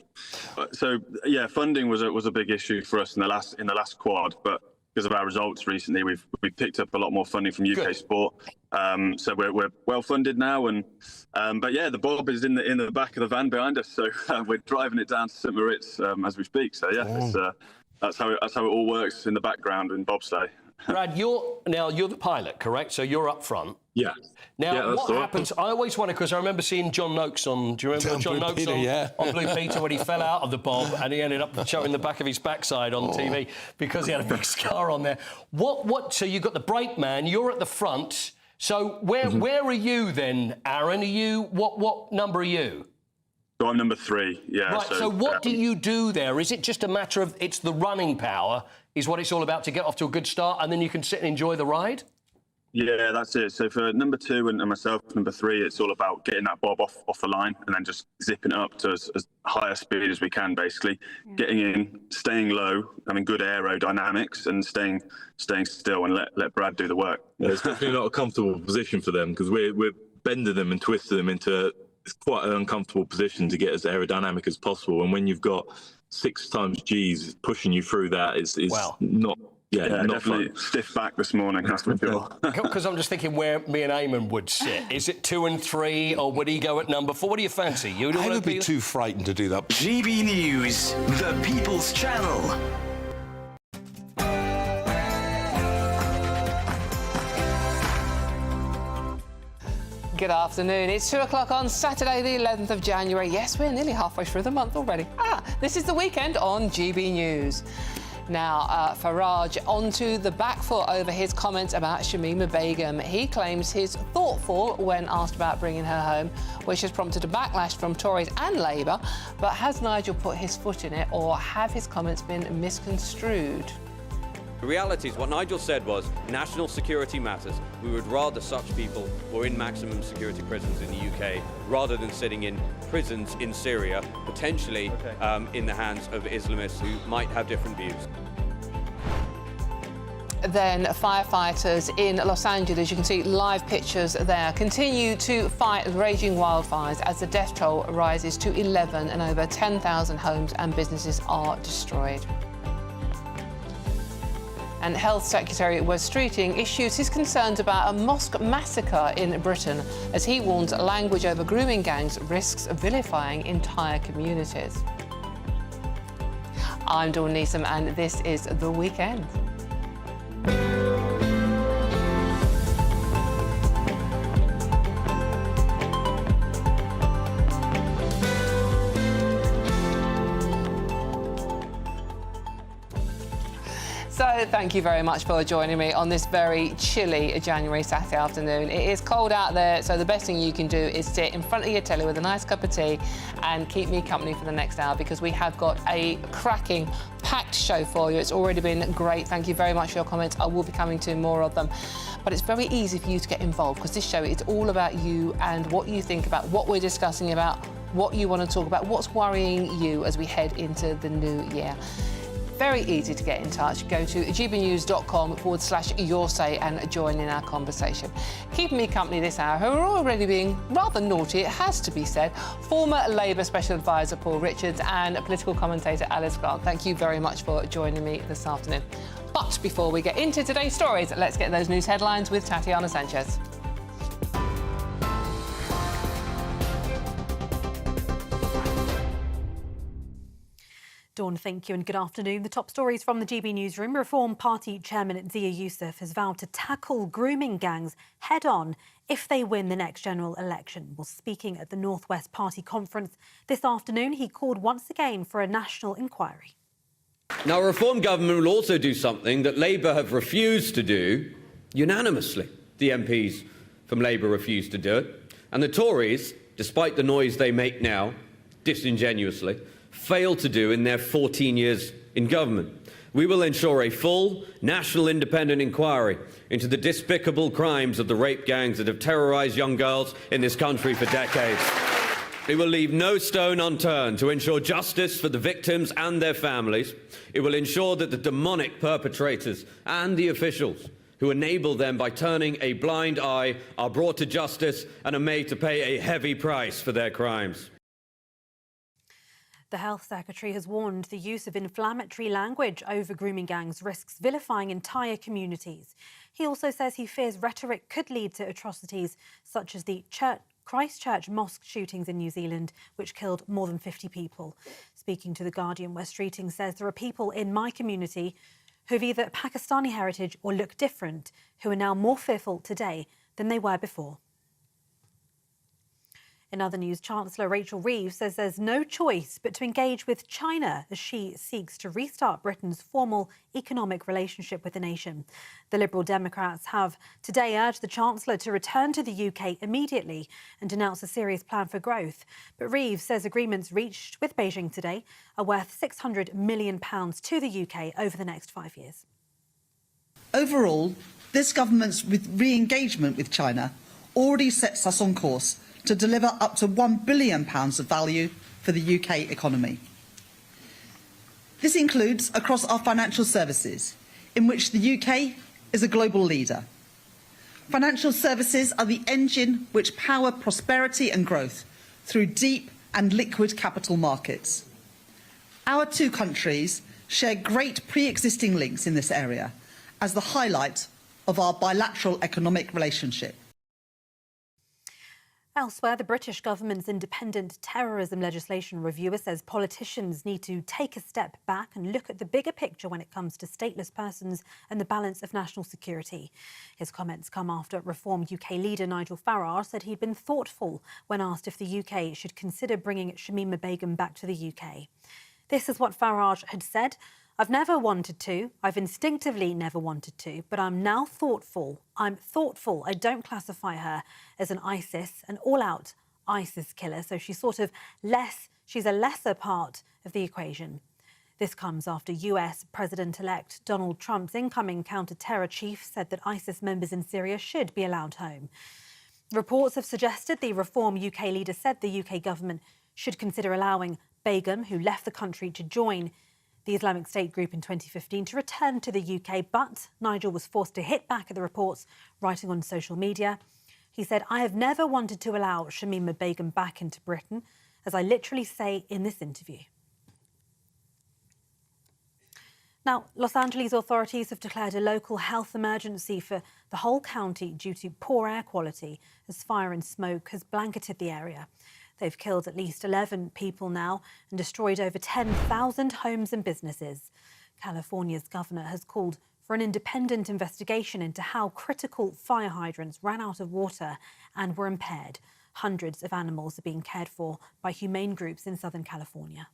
So yeah, funding was a big issue for us in the last quad, but because of our results recently, we've picked up a lot more funding from UK Sport. So we're well funded now, and but yeah, the Bob is in the back of the van behind us, so we're driving it down to St Maritz as we speak. So yeah, it's, that's how it all works in the background in bobsleigh. Brad, you're the pilot, correct? So you're up front. Yeah. Now, what happens? I always wonder, because I remember seeing John Noakes on. Do you remember John Noakes on Blue Peter when he fell out of the Bob and he ended up showing the back of his backside on TV because he had a big scar on there? What? So you've got the brake man. You're at the front. So where are you then, Aaron? Are you what number are you? So I'm number 3. Yeah. Right. So what do you do there? Is it just a matter of it's the running power is what it's all about to get off to a good start, and then you can sit and enjoy the ride? Yeah, that's it. So for number 2 and myself, number 3, it's all about getting that Bob off the line and then just zipping it up to as high a speed as we can, basically. Yeah. Getting in, staying low, having good aerodynamics, and staying still and let Brad do the work. Yeah, it's definitely not a comfortable position for them because we're bending them and twisting them into quite an uncomfortable position to get as aerodynamic as possible. And when you've got 6 times G's pushing you through that, is not... Yeah, not definitely fun. Stiff back this morning, that's for sure. Because I'm just thinking where me and Eamon would sit. Is it 2 and 3, or would he go at number 4? What do you fancy? I would be too frightened to do that. GB News, the People's Channel. Good afternoon. It's 2 o'clock on Saturday, the 11th of January. Yes, we're nearly halfway through the month already. This is the weekend on GB News. Now, Farage onto the back foot over his comments about Shamima Begum. He claims he's thoughtful when asked about bringing her home, which has prompted a backlash from Tories and Labour. But has Nigel put his foot in it, or have his comments been misconstrued? The reality is what Nigel said was national security matters. We would rather such people were in maximum security prisons in the UK rather than sitting in prisons in Syria, potentially in the hands of Islamists who might have different views. Then firefighters in Los Angeles, you can see live pictures there, continue to fight raging wildfires as the death toll rises to 11 and over 10,000 homes and businesses are destroyed. And Health Secretary Wes Streeting issues his concerns about a mosque massacre in Britain as he warns language over grooming gangs risks vilifying entire communities. I'm Dawn Neeson and this is The Weekend. So thank you very much for joining me on this very chilly January Saturday afternoon. It is cold out there, so the best thing you can do is sit in front of your telly with a nice cup of tea and keep me company for the next hour, because we have got a cracking, packed show for you. It's already been great. Thank you very much for your comments. I will be coming to more of them. But it's very easy for you to get involved, because this show is all about you and what you think about what we're discussing about, what you want to talk about, what's worrying you as we head into the new year. Very easy to get in touch. Go to gbnews.com/yoursay and join in our conversation. Keeping me company this hour, who are already being rather naughty, it has to be said, former Labour Special Advisor Paul Richards and political commentator Alice Grant. Thank you very much for joining me this afternoon. But before we get into today's stories, let's get those news headlines with Tatiana Sanchez. Dawn, thank you and good afternoon. The top stories from the GB newsroom. Reform Party Chairman Zia Yusuf has vowed to tackle grooming gangs head-on if they win the next general election. While speaking at the North West Party conference this afternoon, he called once again for a national inquiry. Now, a Reform government will also do something that Labour have refused to do unanimously. The MPs from Labour refused to do it. And the Tories, despite the noise they make now, disingenuously, failed to do in their 14 years in government. We will ensure a full, national independent inquiry into the despicable crimes of the rape gangs that have terrorised young girls in this country for decades. It will leave no stone unturned to ensure justice for the victims and their families. It will ensure that the demonic perpetrators and the officials who enable them by turning a blind eye are brought to justice and are made to pay a heavy price for their crimes. The Health Secretary has warned the use of inflammatory language over grooming gangs risks vilifying entire communities. He also says he fears rhetoric could lead to atrocities such as the Christchurch mosque shootings in New Zealand, which killed more than 50 people. Speaking to The Guardian, West Streeting says there are people in my community who have either Pakistani heritage or look different, who are now more fearful today than they were before. In other news, Chancellor Rachel Reeves says there's no choice but to engage with China as she seeks to restart Britain's formal economic relationship with the nation. The Liberal Democrats have today urged the Chancellor to return to the UK immediately and announce a serious plan for growth. But Reeves says agreements reached with Beijing today are worth £600 million to the UK over the next 5 years. Overall, this government's re-engagement with China already sets us on course to deliver up to £1 billion of value for the UK economy. This includes across our financial services, in which the UK is a global leader. Financial services are the engine which power prosperity and growth through deep and liquid capital markets. Our two countries share great pre-existing links in this area as the highlight of our bilateral economic relationship. Elsewhere, the British government's independent terrorism legislation reviewer says politicians need to take a step back and look at the bigger picture when it comes to stateless persons and the balance of national security. His comments come after Reform UK leader Nigel Farage said he'd been thoughtful when asked if the UK should consider bringing Shamima Begum back to the UK. This is what Farage had said. I've never wanted to. I've instinctively never wanted to, but I'm now thoughtful. I'm thoughtful. I don't classify her as an all-out ISIS killer, so she's she's a lesser part of the equation. This comes after US President-elect Donald Trump's incoming counter-terror chief said that ISIS members in Syria should be allowed home. Reports have suggested the Reform UK leader said the UK government should consider allowing Begum, who left the country to join the Islamic State group in 2015, to return to the UK, but Nigel was forced to hit back at the reports, writing on social media. He said, I have never wanted to allow Shamima Begum back into Britain, as I literally say in this interview. Now, Los Angeles authorities have declared a local health emergency for the whole county due to poor air quality as fire and smoke has blanketed the area. They've killed at least 11 people now and destroyed over 10,000 homes and businesses. California's governor has called for an independent investigation into how critical fire hydrants ran out of water and were impaired. Hundreds of animals are being cared for by humane groups in Southern California.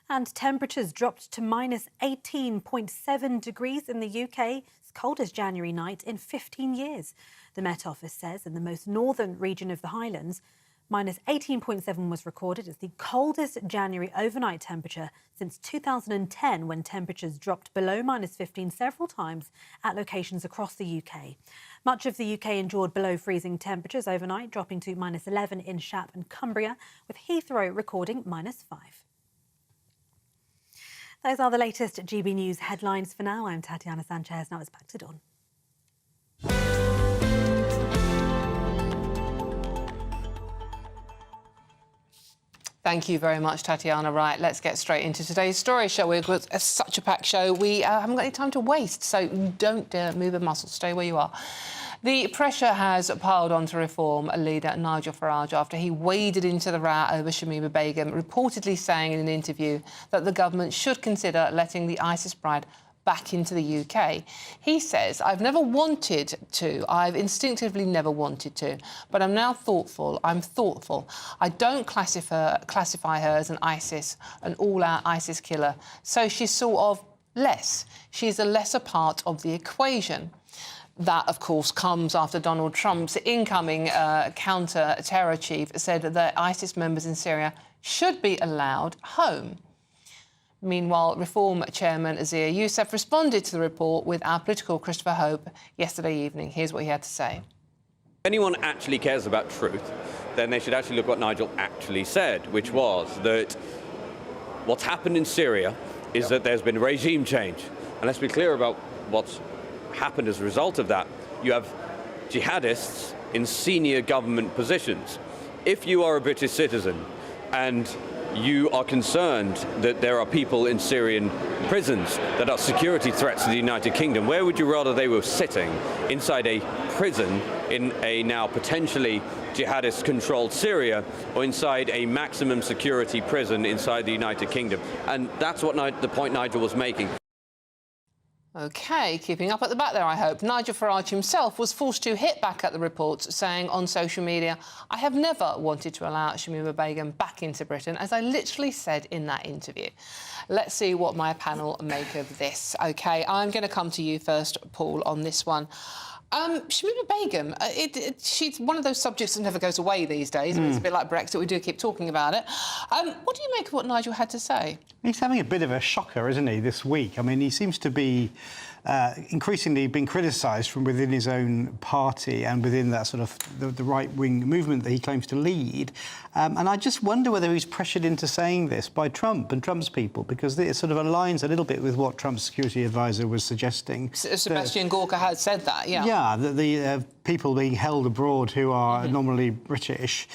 And temperatures dropped to minus 18.7 degrees in the UK. It's coldest January night in 15 years. The Met Office says in the most northern region of the Highlands, minus 18.7 was recorded as the coldest January overnight temperature since 2010, when temperatures dropped below minus 15 several times at locations across the UK. Much of the UK endured below freezing temperatures overnight, dropping to minus 11 in Shap and Cumbria, with Heathrow recording minus 5. Those are the latest GB News headlines for now. I'm Tatiana Sanchez. Now it's back to Dawn. Thank you very much, Tatiana. Right, let's get straight into today's story, shall we? It's such a packed show. We haven't got any time to waste, so don't move a muscle. Stay where you are. The pressure has piled on to Reform leader Nigel Farage after he waded into the row over Shamima Begum, reportedly saying in an interview that the government should consider letting the ISIS bride back into the UK. He says, I've never wanted to. I've instinctively never wanted to. But I'm now thoughtful. I'm thoughtful. I don't classify her as an all-out ISIS killer. So she's sort of less. She's a lesser part of the equation. That, of course, comes after Donald Trump's incoming counter-terror chief said that ISIS members in Syria should be allowed home. Meanwhile, Reform Chairman Zia Yusuf responded to the report with our political Christopher Hope yesterday evening. Here's what he had to say. anyone actually cares about truth, then they should actually look what Nigel actually said, which was that what's happened in Syria is that there's been regime change. And let's be clear about what's happened as a result of that. You have jihadists in senior government positions. If you are a British citizen and you are concerned that there are people in Syrian prisons that are security threats to the United Kingdom, where would you rather they were sitting? Inside a prison in a now potentially jihadist-controlled Syria, or inside a maximum security prison inside the United Kingdom? And that's what the point Nigel was making. OK, keeping up at the back there, I hope. Nigel Farage himself was forced to hit back at the reports, saying on social media, "I have never wanted to allow Shamima Begum back into Britain," as I literally said in that interview. Let's see what my panel make of this. OK, I'm going to come to you first, Paul, on this one. Shamima Begum, she's one of those subjects that never goes away these days. It's a bit like Brexit, we do keep talking about it. What do you make of what Nigel had to say? He's having a bit of a shocker, isn't he, this week? I mean, he seems to be increasingly being criticised from within his own party and within that sort of the right-wing movement that he claims to lead. And I just wonder whether he's pressured into saying this by Trump and Trump's people, because it sort of aligns a little bit with what Trump's security advisor was suggesting. Sebastian Gorka has said that, yeah. Yeah, that the people being held abroad who are nominally British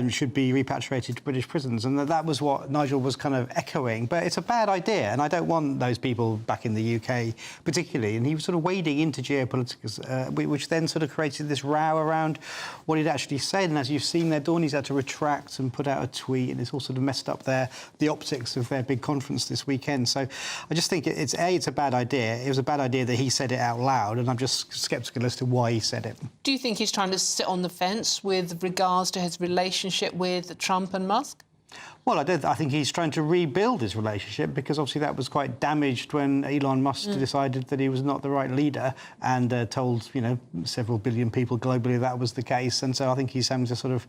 should be repatriated to British prisons, and that was what Nigel was kind of echoing. But it's a bad idea, and I don't want those people back in the UK particularly. And he was sort of wading into geopolitics, which then sort of created this row around what he'd actually said. And as you've seen there, Dawn, he's had to retract and put out a tweet, and it's all sort of messed up the optics of their big conference this weekend. So I just think it's a bad idea. It was a bad idea that he said it out loud, and I'm just sceptical as to why he said it. Do you think he's trying to sit on the fence with regards to his relationship with Trump and Musk? Well, I think he's trying to rebuild his relationship, because obviously that was quite damaged when Elon Musk decided that he was not the right leader and told, several billion people globally that was the case. And so I think he's having to sort of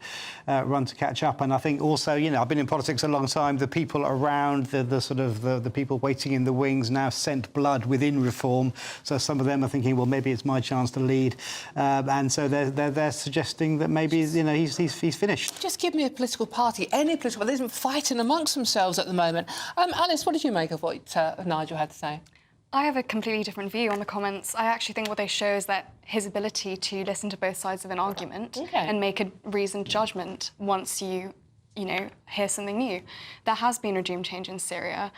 run to catch up. And I think also, I've been in politics a long time. The people around the people waiting in the wings now scent blood within reform. So some of them are thinking, well, maybe it's my chance to lead. And so they're suggesting that maybe, he's finished. Just give me a political party, any political party. They isn't fighting amongst themselves at the moment. Alice, what did you make of what Nigel had to say? I have a completely different view on the comments. I actually think what they show is that his ability to listen to both sides of an argument and make a reasoned judgment once you hear something new. There has been regime change in Syria,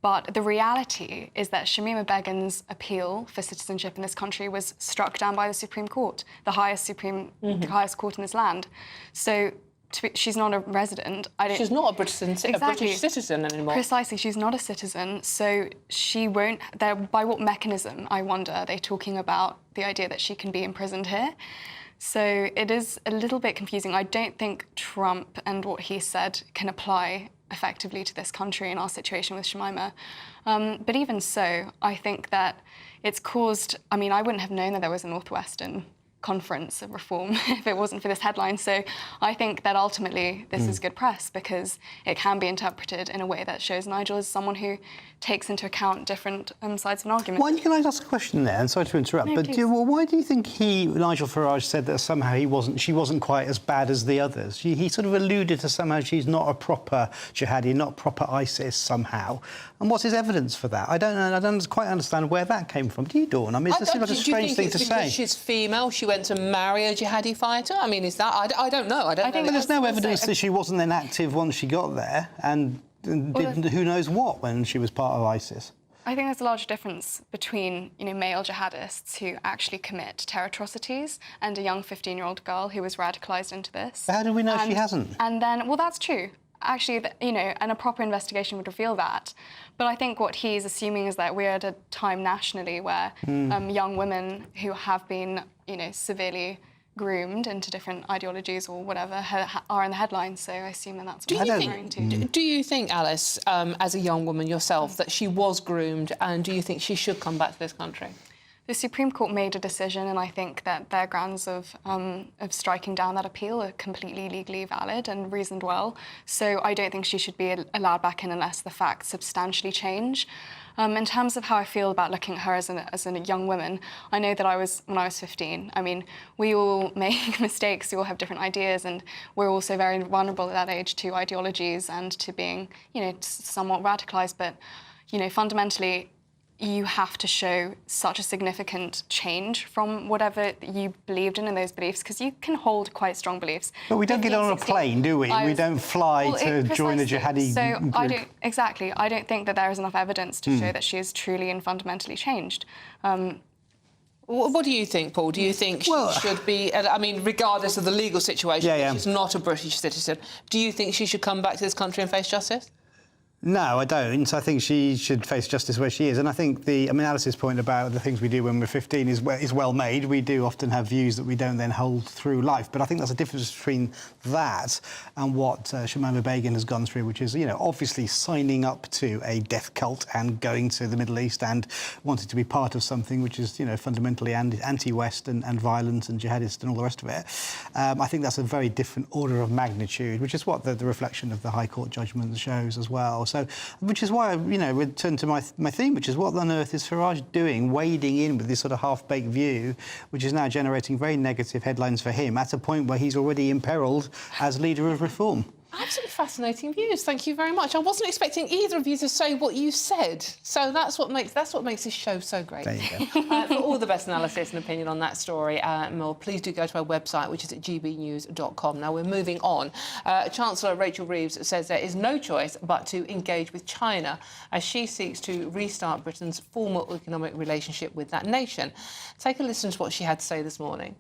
but the reality is that Shamima Begum's appeal for citizenship in this country was struck down by the Supreme Court, the highest court in this land. So she's not a resident. She's not a British citizen anymore. Precisely, she's not a citizen, so she won't... By what mechanism, I wonder, are they talking about the idea that she can be imprisoned here? So it is a little bit confusing. I don't think Trump and what he said can apply effectively to this country and our situation with Shamima. But even so, I think that it's caused... I mean, I wouldn't have known that there was a Northwestern conference of reform if it wasn't for this headline. So I think that ultimately this is good press, because it can be interpreted in a way that shows Nigel as someone who takes into account different sides of an argument. Why can I ask a question there? And sorry to interrupt, but why do you think Nigel Farage said that somehow she wasn't quite as bad as the others? He sort of alluded to somehow she's not a proper jihadi, not proper ISIS somehow. And what's his evidence for that? I don't quite understand where that came from. Do you, Dawn? I mean, it seems like a strange thing to say. Because she's female, she went to marry a jihadi fighter? I mean, is that... I don't know. But there's no evidence that she wasn't then active once she got there and did who knows what when she was part of ISIS. I think there's a large difference between, male jihadists who actually commit terror atrocities and a young 15-year-old girl who was radicalised into this. How do we know she hasn't? And then, well, that's true. Actually, and a proper investigation would reveal that. But I think what he's assuming is that we're at a time nationally where young women who have been, severely groomed into different ideologies or whatever are in the headlines. So I assume that's what he's referring to. Do you think, Alice, as a young woman yourself, that she was groomed, and do you think she should come back to this country? The Supreme Court made a decision, and I think that their grounds of striking down that appeal are completely legally valid and reasoned well. So I don't think she should be allowed back in unless the facts substantially change. In terms of how I feel about looking at her as a young woman, I know that when I was 15. I mean, we all make mistakes, we all have different ideas, and we're also very vulnerable at that age to ideologies and to being, you know, somewhat radicalised. But, you know, fundamentally, you have to show such a significant change from whatever you believed in those beliefs, because you can hold quite strong beliefs. But we don't get on a plane, do we? We don't fly to join the jihadi group. I don't think that there is enough evidence to show that she is truly and fundamentally changed. What do you think, Paul? Do you think she should be, I mean, regardless of the legal situation, she's not a British citizen, do you think she should come back to this country and face justice? No, I don't. I think she should face justice where she is. And I think Alice's point about the things we do when we're 15 is well made. We do often have views that we don't then hold through life. But I think there's a difference between that and what Shamima Begum has gone through, which is, you know, obviously signing up to a death cult and going to the Middle East and wanting to be part of something which is, you know, fundamentally anti-West and violent and jihadist and all the rest of it. I think that's a very different order of magnitude, which is what the reflection of the High Court judgment shows as well. So, which is why, you know, we turn to my theme, which is what on earth is Farage doing, wading in with this sort of half-baked view, which is now generating very negative headlines for him at a point where he's already imperilled as leader of Reform. Absolutely fascinating views. Thank you very much. I wasn't expecting either of you to say what you said, so that's what makes this show so great. There you go. For all the best analysis and opinion on that story, more, please do go to our website, which is at gbnews.com. Now we're moving on. Chancellor Rachel Reeves says there is no choice but to engage with China as she seeks to restart Britain's formal economic relationship with that nation. Take a listen to what she had to say this morning.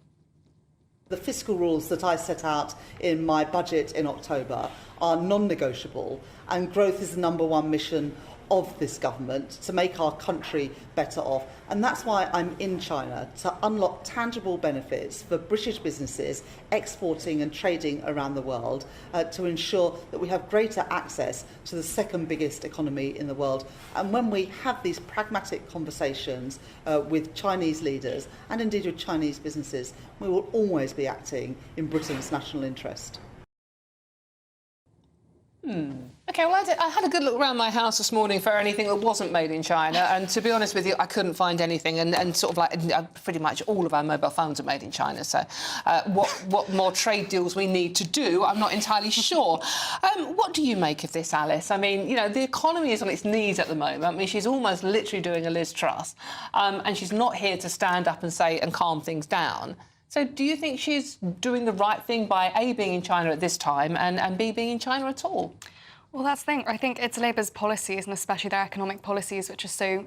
The fiscal rules that I set out in my budget in October are non-negotiable, and growth is the #1 mission of this government, to make our country better off. And that's why I'm in China, to unlock tangible benefits for British businesses exporting and trading around the world, to ensure that we have greater access to the second biggest economy in the world. And when we have these pragmatic conversations with Chinese leaders and indeed with Chinese businesses, we will always be acting in Britain's national interest. OK, well, I had a good look around my house this morning for anything that wasn't made in China, and to be honest with you, I couldn't find anything, and sort of like pretty much all of our mobile phones are made in China, so what more trade deals we need to do, I'm not entirely sure. What do you make of this, Alice? I mean, you know, the economy is on its knees at the moment. I mean, she's almost literally doing a Liz Truss, and she's not here to stand up and say and calm things down. So do you think she's doing the right thing by A, being in China at this time, and B, being in China at all? Well, that's the thing. I think it's Labour's policies, and especially their economic policies, which are so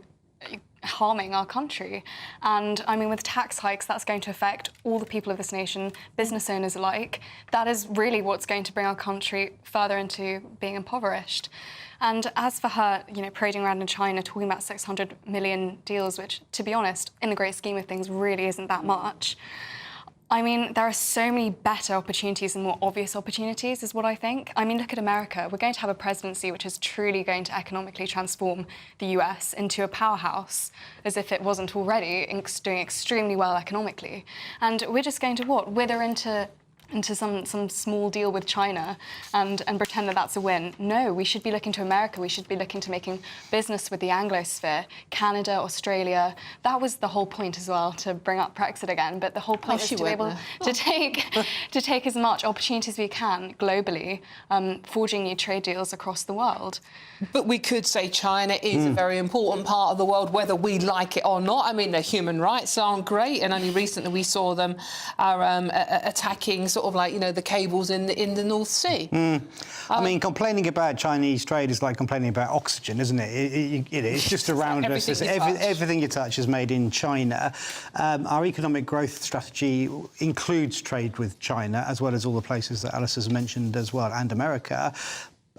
harming our country. And, I mean, with tax hikes, that's going to affect all the people of this nation, business owners alike. That is really what's going to bring our country further into being impoverished. And as for her, you know, parading around in China, talking about 600 million deals, which, to be honest, in the great scheme of things, really isn't that much. I mean, there are so many better opportunities and more obvious opportunities, is what I think. I mean, look at America. We're going to have a presidency which is truly going to economically transform the US into a powerhouse, as if it wasn't already, doing extremely well economically. And we're just going to, wither into some small deal with China and pretend that that's a win. No, we should be looking to America. We should be looking to making business with the Anglosphere, Canada, Australia. That was the whole point as well, to bring up Brexit again. But the whole point is to be able to take as much opportunity as we can globally, forging new trade deals across the world. But we could say China is a very important part of the world, whether we like it or not. I mean, their human rights aren't great, and only recently we saw them attacking sort of like, you know, the cables in the North Sea. I mean, complaining about Chinese trade is like complaining about oxygen, isn't it? It's just around us. Everything you touch is made in China. Our economic growth strategy includes trade with China, as well as all the places that Alice has mentioned as well, and America.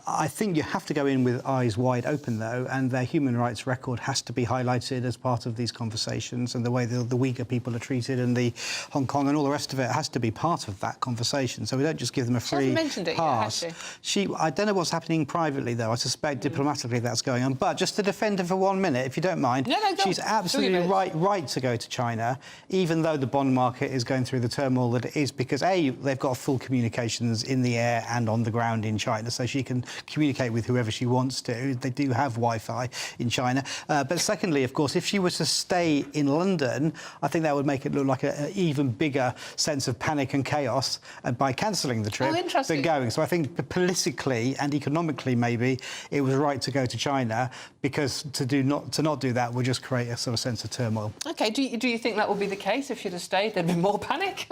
I think you have to go in with eyes wide open, though, and their human rights record has to be highlighted as part of these conversations, and the way the Uyghur people are treated and the Hong Kong and all the rest of it has to be part of that conversation. So we don't just give them a free pass. I don't know what's happening privately, though. I suspect diplomatically that's going on. But just to defend her for 1 minute, if you don't mind, she's absolutely right to go to China, even though the bond market is going through the turmoil that it is, because A, they've got full communications in the air and on the ground in China, so she can communicate with whoever she wants to. They do have Wi-Fi in China. But secondly, of course, if she was to stay in London, I think that would make it look like an even bigger sense of panic and chaos by cancelling the trip than going. So I think politically and economically, maybe, it was right to go to China, because to not do that would just create a sort of sense of turmoil. OK, do you think that would be the case if she'd have stayed? There'd be more panic?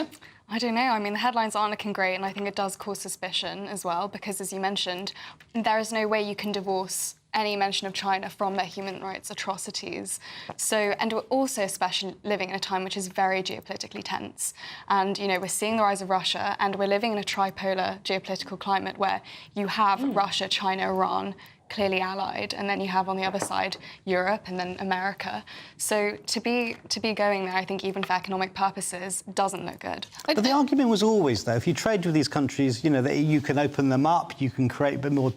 I don't know. I mean, the headlines aren't looking great, and I think it does cause suspicion as well, because, as you mentioned, there is no way you can divorce any mention of China from their human rights atrocities. So, and we're also especially living in a time which is very geopolitically tense. And, you know, we're seeing the rise of Russia, and we're living in a tripolar geopolitical climate where you have Russia, China, Iran, clearly allied, and then you have on the other side Europe and then America. So to be going there, I think even for economic purposes, doesn't look good. But the argument was always, though, if you trade with these countries, you know, that you can open them up, you can create a bit more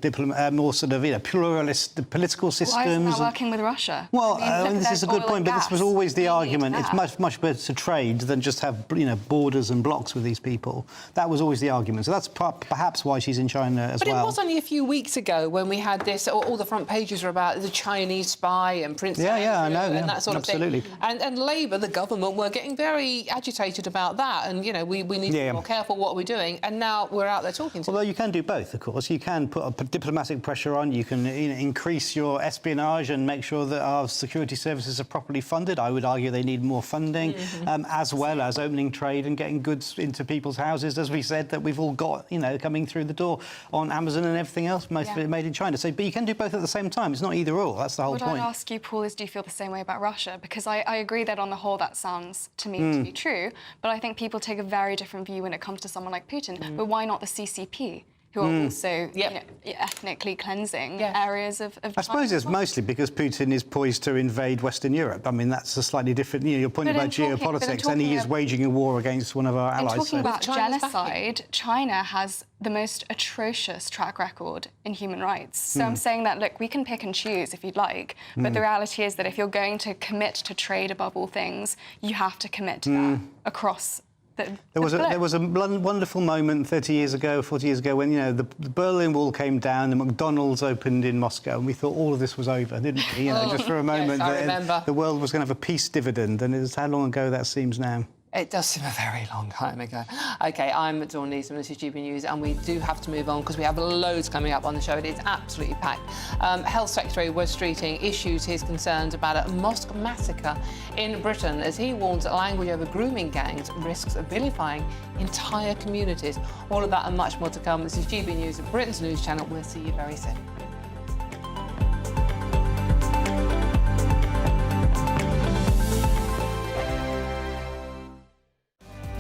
more sort of, you know, pluralist political systems. Why isn't that working with Russia? Well, this is a good point, but this was always the argument. It's much better to trade than just have, you know, borders and blocks with these people. That was always the argument. So that's perhaps why she's in China as well. But it was only a few weeks ago when we had this. All the front pages were about the Chinese spy and Prince Andrew I know, and that sort of absolutely. thing. And Labour, the government, were getting very agitated about that. And, you know, we need to be more careful what we're doing. And now we're out there talking to them. Although you can do both, of course. You can put a diplomatic pressure on. You can increase your espionage and make sure that our security services are properly funded. I would argue they need more funding, as well as opening trade and getting goods into people's houses, as we said, that we've all got, you know, coming through the door on Amazon and everything else, most of it made in China. So, but you can do both at the same time. It's not either or. That's the whole point. What I'd ask you, Paul, is do you feel the same way about Russia? Because I agree that on the whole that sounds to me to be true, but I think people take a very different view when it comes to someone like Putin. But why not the CCP? Who are also you know, ethnically cleansing areas of I suppose it's mostly because Putin is poised to invade Western Europe. I mean, that's a slightly different... You know, your point about geopolitics, and he is waging a war against one of our allies. Talking about genocide, China has the most atrocious track record in human rights. So I'm saying that, look, we can pick and choose if you'd like, but the reality is that if you're going to commit to trade above all things, you have to commit to that across there was a wonderful moment 30 years ago, 40 years ago, when, you know, the Berlin Wall came down, the McDonald's opened in Moscow, and we thought all of this was over, didn't we? You know, just for a moment, the world was going to have a peace dividend, and it's how long ago that seems now. It does seem a very long time ago. OK, I'm Dawn Neeson, this is GB News, and we do have to move on because we have loads coming up on the show. It is absolutely packed. Health Secretary Wes Streeting issues his concerns about a mosque massacre in Britain as he warns that language over grooming gangs risks vilifying entire communities. All of that and much more to come. This is GB News, Britain's news channel. We'll see you very soon.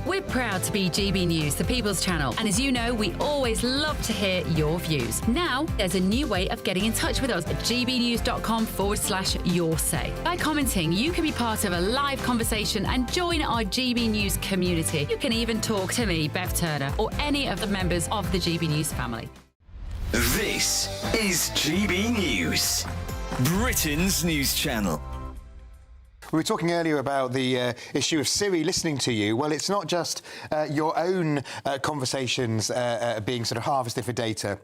We're proud to be GB News, the People's Channel. And as you know, we always love to hear your views. Now, there's a new way of getting in touch with us at gbnews.com/yoursay. By commenting, you can be part of a live conversation and join our GB News community. You can even talk to me, Bev Turner, or any of the members of the GB News family. This is GB News, Britain's news channel. We were talking earlier about the issue of Siri listening to you. Well, it's not just your own conversations being sort of harvested for data,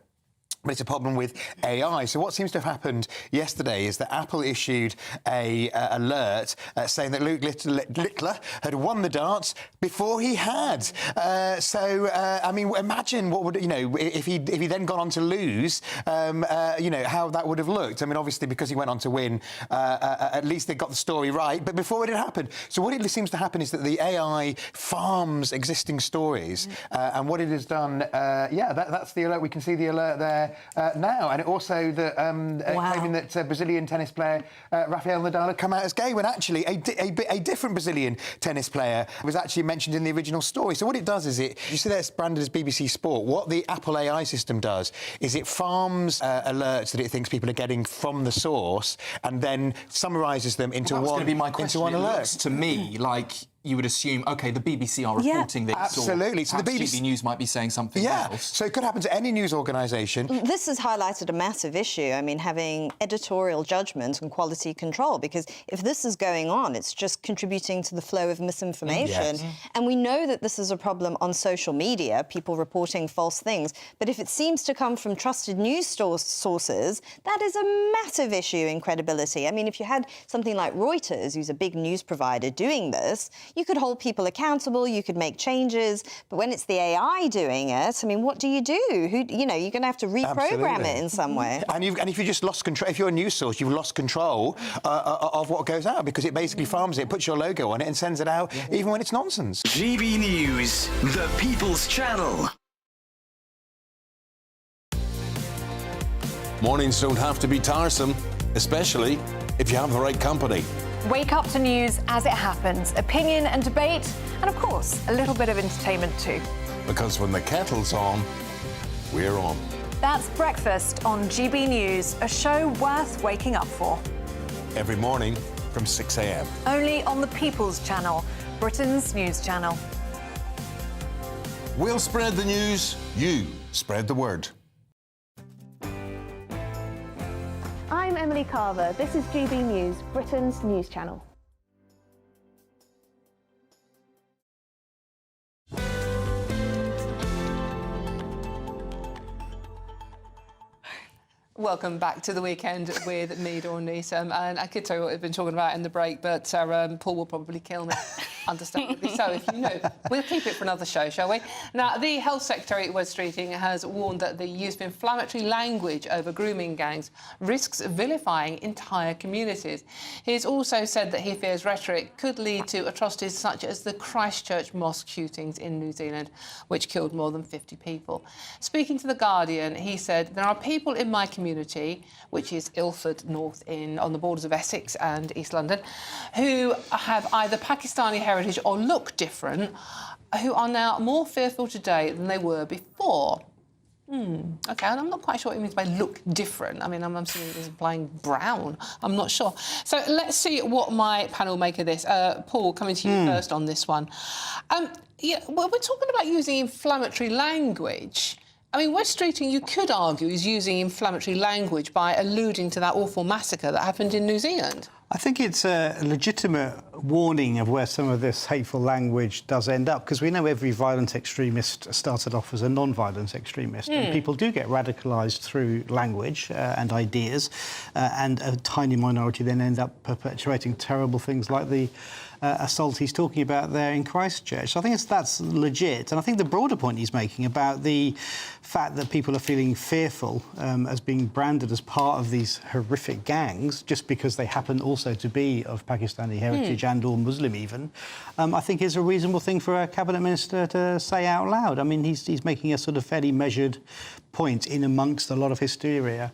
but it's a problem with AI. So what seems to have happened yesterday is that Apple issued a alert saying that Luke Littler had won the darts before he had. I mean, imagine what would, you know, if he then gone on to lose, you know, how that would have looked. I mean, obviously, because he went on to win, at least they got the story right, but before it had happened. So what it seems to happen is that the AI farms existing stories, and what it has done, that's the alert. We can see the alert there. there now. And also claiming that Brazilian tennis player Rafael Nadal had come out as gay when actually a different Brazilian tennis player was actually mentioned in the original story. So what it does is you see that's branded as BBC Sport. What the Apple AI system does is it farms alerts that it thinks people are getting from the source and then summarises them into that was one going to be my question. into one It alert. looks to me like you would assume, OK, the BBC are reporting this. Absolutely. So the BBC News might be saying something else. So it could happen to any news organisation. This has highlighted a massive issue. I mean, having editorial judgment and quality control, because if this is going on, it's just contributing to the flow of misinformation. Yes. And we know that this is a problem on social media, people reporting false things. But if it seems to come from trusted news sources, that is a massive issue in credibility. I mean, if you had something like Reuters, who's a big news provider, doing this, you could hold people accountable, you could make changes, but when it's the AI doing it, I mean, what do? You're going to have to reprogram it in some way. And if you just lost control, if you're a news source, you've lost control of what goes out because it basically farms it, puts your logo on it and sends it out even when it's nonsense. GB News, the People's Channel. Mornings don't have to be tiresome, especially if you have the right company. Wake up to news as it happens, opinion and debate, and of course, a little bit of entertainment too. Because when the kettle's on, we're on. That's Breakfast on GB News, a show worth waking up for. Every morning from 6 a.m. Only on the People's Channel, Britain's news channel. We'll spread the news, you spread the word. I'm Emily Carver. This is GB News, Britain's news channel. Welcome back to the weekend with me, Dawn Neeson. And I could tell you what we've been talking about in the break, but Paul will probably kill me, understandably so. If you know, we'll keep it for another show, shall we? Now, the Health Secretary, Wes Streeting, has warned that the use of inflammatory language over grooming gangs risks vilifying entire communities. He's also said that he fears rhetoric could lead to atrocities such as the Christchurch mosque shootings in New Zealand, which killed more than 50 people. Speaking to The Guardian, he said, "There are people in my community, which is Ilford North on the borders of Essex and East London, who have either Pakistani heritage or look different, who are now more fearful today than they were before." OK, and I'm not quite sure what he means by look different. I mean, I'm assuming he's implying brown. I'm not sure. So let's see what my panel make of this. Paul, coming to you first on this one. We're talking about using inflammatory language. I mean, Wes Streeting, you could argue, is using inflammatory language by alluding to that awful massacre that happened in New Zealand. I think it's a legitimate warning of where some of this hateful language does end up, because we know every violent extremist started off as a non-violent extremist, and people do get radicalised through language and ideas, and a tiny minority then end up perpetuating terrible things like the assault he's talking about there in Christchurch. So I think that's legit. And I think the broader point he's making about the fact that people are feeling fearful as being branded as part of these horrific gangs just because they happen also to be of Pakistani heritage and or Muslim even, I think is a reasonable thing for a cabinet minister to say out loud. I mean, he's making a sort of fairly measured point in amongst a lot of hysteria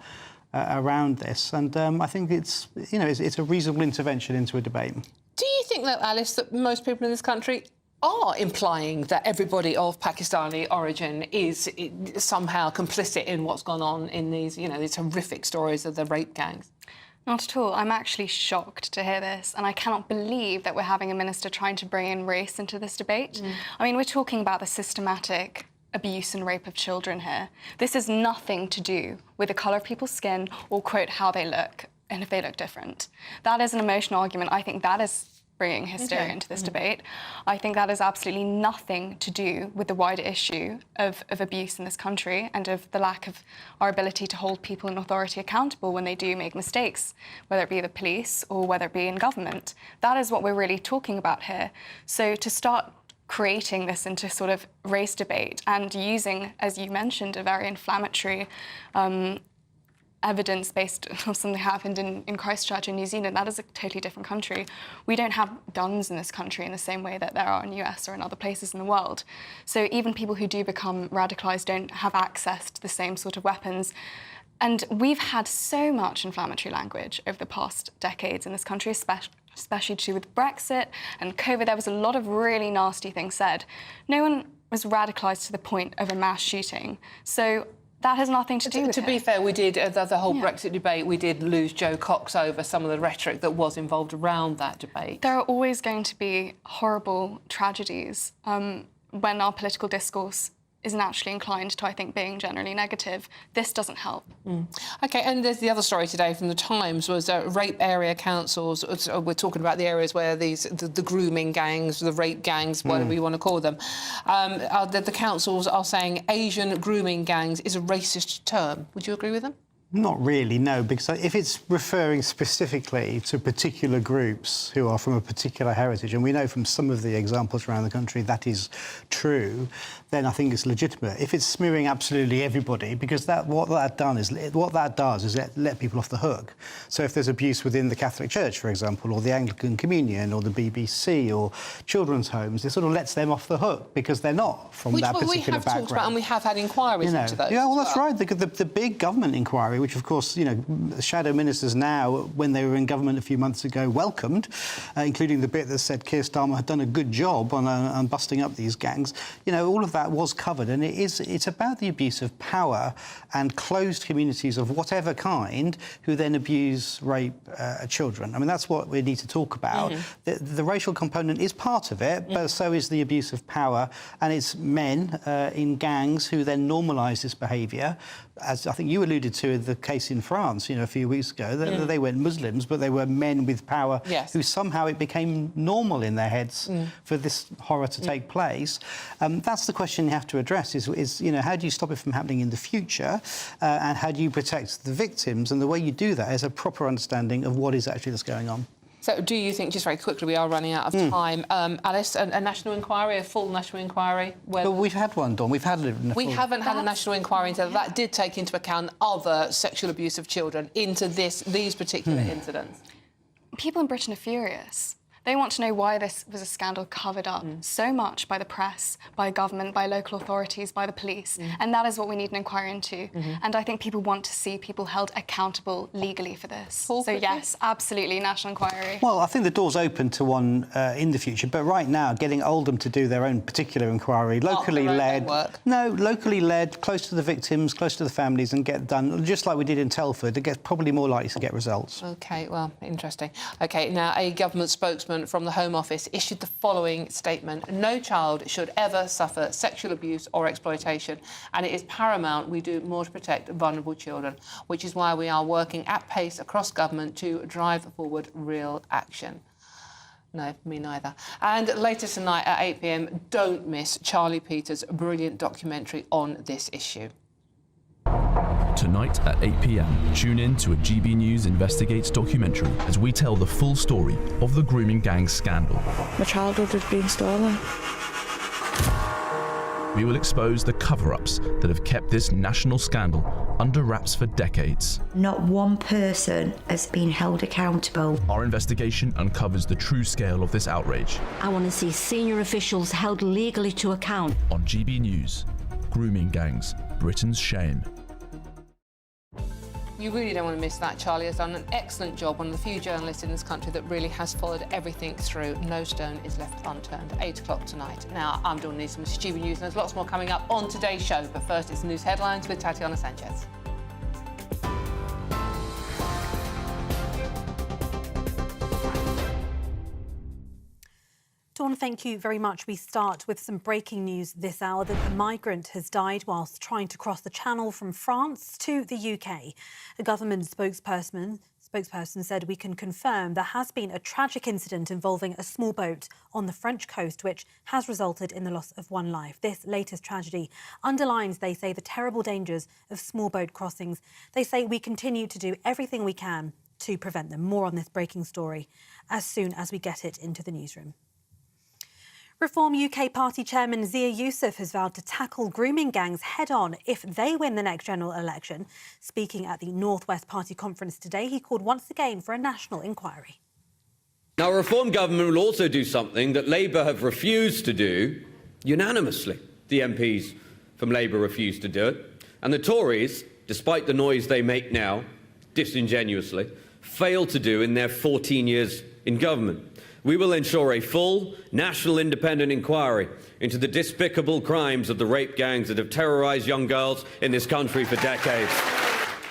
around this. And I think it's a reasonable intervention into a debate. Do you think, though, Alice, that most people in this country are implying that everybody of Pakistani origin is somehow complicit in what's gone on in these horrific stories of the rape gangs? Not at all. I'm actually shocked to hear this, and I cannot believe that we're having a minister trying to bring in race into this debate. I mean, we're talking about the systematic abuse and rape of children here. This has nothing to do with the colour of people's skin or, quote, how they look, and if they look different. That is an emotional argument. I think that is bringing hysteria into this debate. I think that has absolutely nothing to do with the wider issue of abuse in this country and of the lack of our ability to hold people in authority accountable when they do make mistakes, whether it be the police or whether it be in government. That is what we're really talking about here. So to start creating this into sort of race debate and using, as you mentioned, a very inflammatory evidence based on something happened in Christchurch in New Zealand. That is a totally different country. We don't have guns in this country in the same way that there are in the US or in other places in the world. So even people who do become radicalised don't have access to the same sort of weapons. And we've had so much inflammatory language over the past decades in this country, especially to do with Brexit and COVID. There was a lot of really nasty things said. No one was radicalised to the point of a mass shooting. So that has nothing to do with it. To be fair, we did, the whole Brexit debate, we did lose Jo Cox over some of the rhetoric that was involved around that debate. There are always going to be horrible tragedies when our political discourse is naturally inclined to, I think, being generally negative. This doesn't help. OK, and there's the other story today from The Times was rape area councils. We're talking about the areas where the grooming gangs, the rape gangs, whatever you want to call them. The councils are saying Asian grooming gangs is a racist term. Would you agree with them? Not really, no, because if it's referring specifically to particular groups who are from a particular heritage, and we know from some of the examples around the country that is true, then I think it's legitimate. If it's smearing absolutely everybody, because what that does is let people off the hook. So if there's abuse within the Catholic Church, for example, or the Anglican Communion, or the BBC, or children's homes, it sort of lets them off the hook because they're not from that particular background. Which we have talked about, and we have had inquiries into those. Yeah, well, that's right. The big government inquiry, which of course, shadow ministers now, when they were in government a few months ago, welcomed, including the bit that said Keir Starmer had done a good job on busting up these gangs. All of that was covered, and it's about the abuse of power and closed communities of whatever kind who then abuse, rape children. I mean, that's what we need to talk about. The racial component is part of it, but so is the abuse of power, and it's men in gangs who then normalise this behaviour. As I think you alluded to the case in France, a few weeks ago, they weren't Muslims, but they were men with power who somehow it became normal in their heads for this horror to take place. That's the question you have to address: is how do you stop it from happening in the future, and how do you protect the victims? And the way you do that is a proper understanding of what is actually that's going on. So do you think, just very quickly, we are running out of time, Alice, a national inquiry, a full national inquiry? Well, we've had one, Dawn. We haven't had a national inquiry into that. Did take into account other sexual abuse of children into these particular incidents. People in Britain are furious. They want to know why this was a scandal covered up so much by the press, by government, by local authorities, by the police. And that is what we need an inquiry into. And I think people want to see people held accountable legally for this. So yes, absolutely, national inquiry. Well, I think the door's open to one in the future, but right now, getting Oldham to do their own particular inquiry, locally led, close to the victims, close to the families, and get done, just like we did in Telford, it gets probably more likely to get results. OK, well, interesting. OK, now, a government spokesman from the Home Office issued the following statement: no child should ever suffer sexual abuse or exploitation, and it is paramount we do more to protect vulnerable children, which is why we are working at pace across government to drive forward real action. No, me neither. And later tonight at 8 p.m, don't miss Charlie Peters' brilliant documentary on this issue. Tonight at 8 p.m, tune in to a GB News Investigates documentary as we tell the full story of the grooming gang scandal. My childhood has been stolen. We will expose the cover-ups that have kept this national scandal under wraps for decades. Not one person has been held accountable. Our investigation uncovers the true scale of this outrage. I want to see senior officials held legally to account. On GB News, Grooming Gangs, Britain's Shame. You really don't want to miss that. Charlie has done an excellent job, one of the few journalists in this country that really has followed everything through. No stone is left unturned. 8 o'clock tonight. Now, I'm Dawn Neeson with GB News, and there's lots more coming up on today's show. But first, it's news headlines with Tatiana Sanchez. Dawn, thank you very much. We start with some breaking news this hour that a migrant has died whilst trying to cross the Channel from France to the UK. A government spokesperson said we can confirm there has been a tragic incident involving a small boat on the French coast, which has resulted in the loss of one life. This latest tragedy underlines, they say, the terrible dangers of small boat crossings. They say we continue to do everything we can to prevent them. More on this breaking story as soon as we get it into the newsroom. Reform UK Party Chairman Zia Yusuf has vowed to tackle grooming gangs head-on if they win the next general election. Speaking at the North West Party conference today, he called once again for a national inquiry. Now, a Reform government will also do something that Labour have refused to do unanimously. The MPs from Labour refused to do it. And the Tories, despite the noise they make now, disingenuously, failed to do in their 14 years in government. We will ensure a full, national independent inquiry into the despicable crimes of the rape gangs that have terrorised young girls in this country for decades.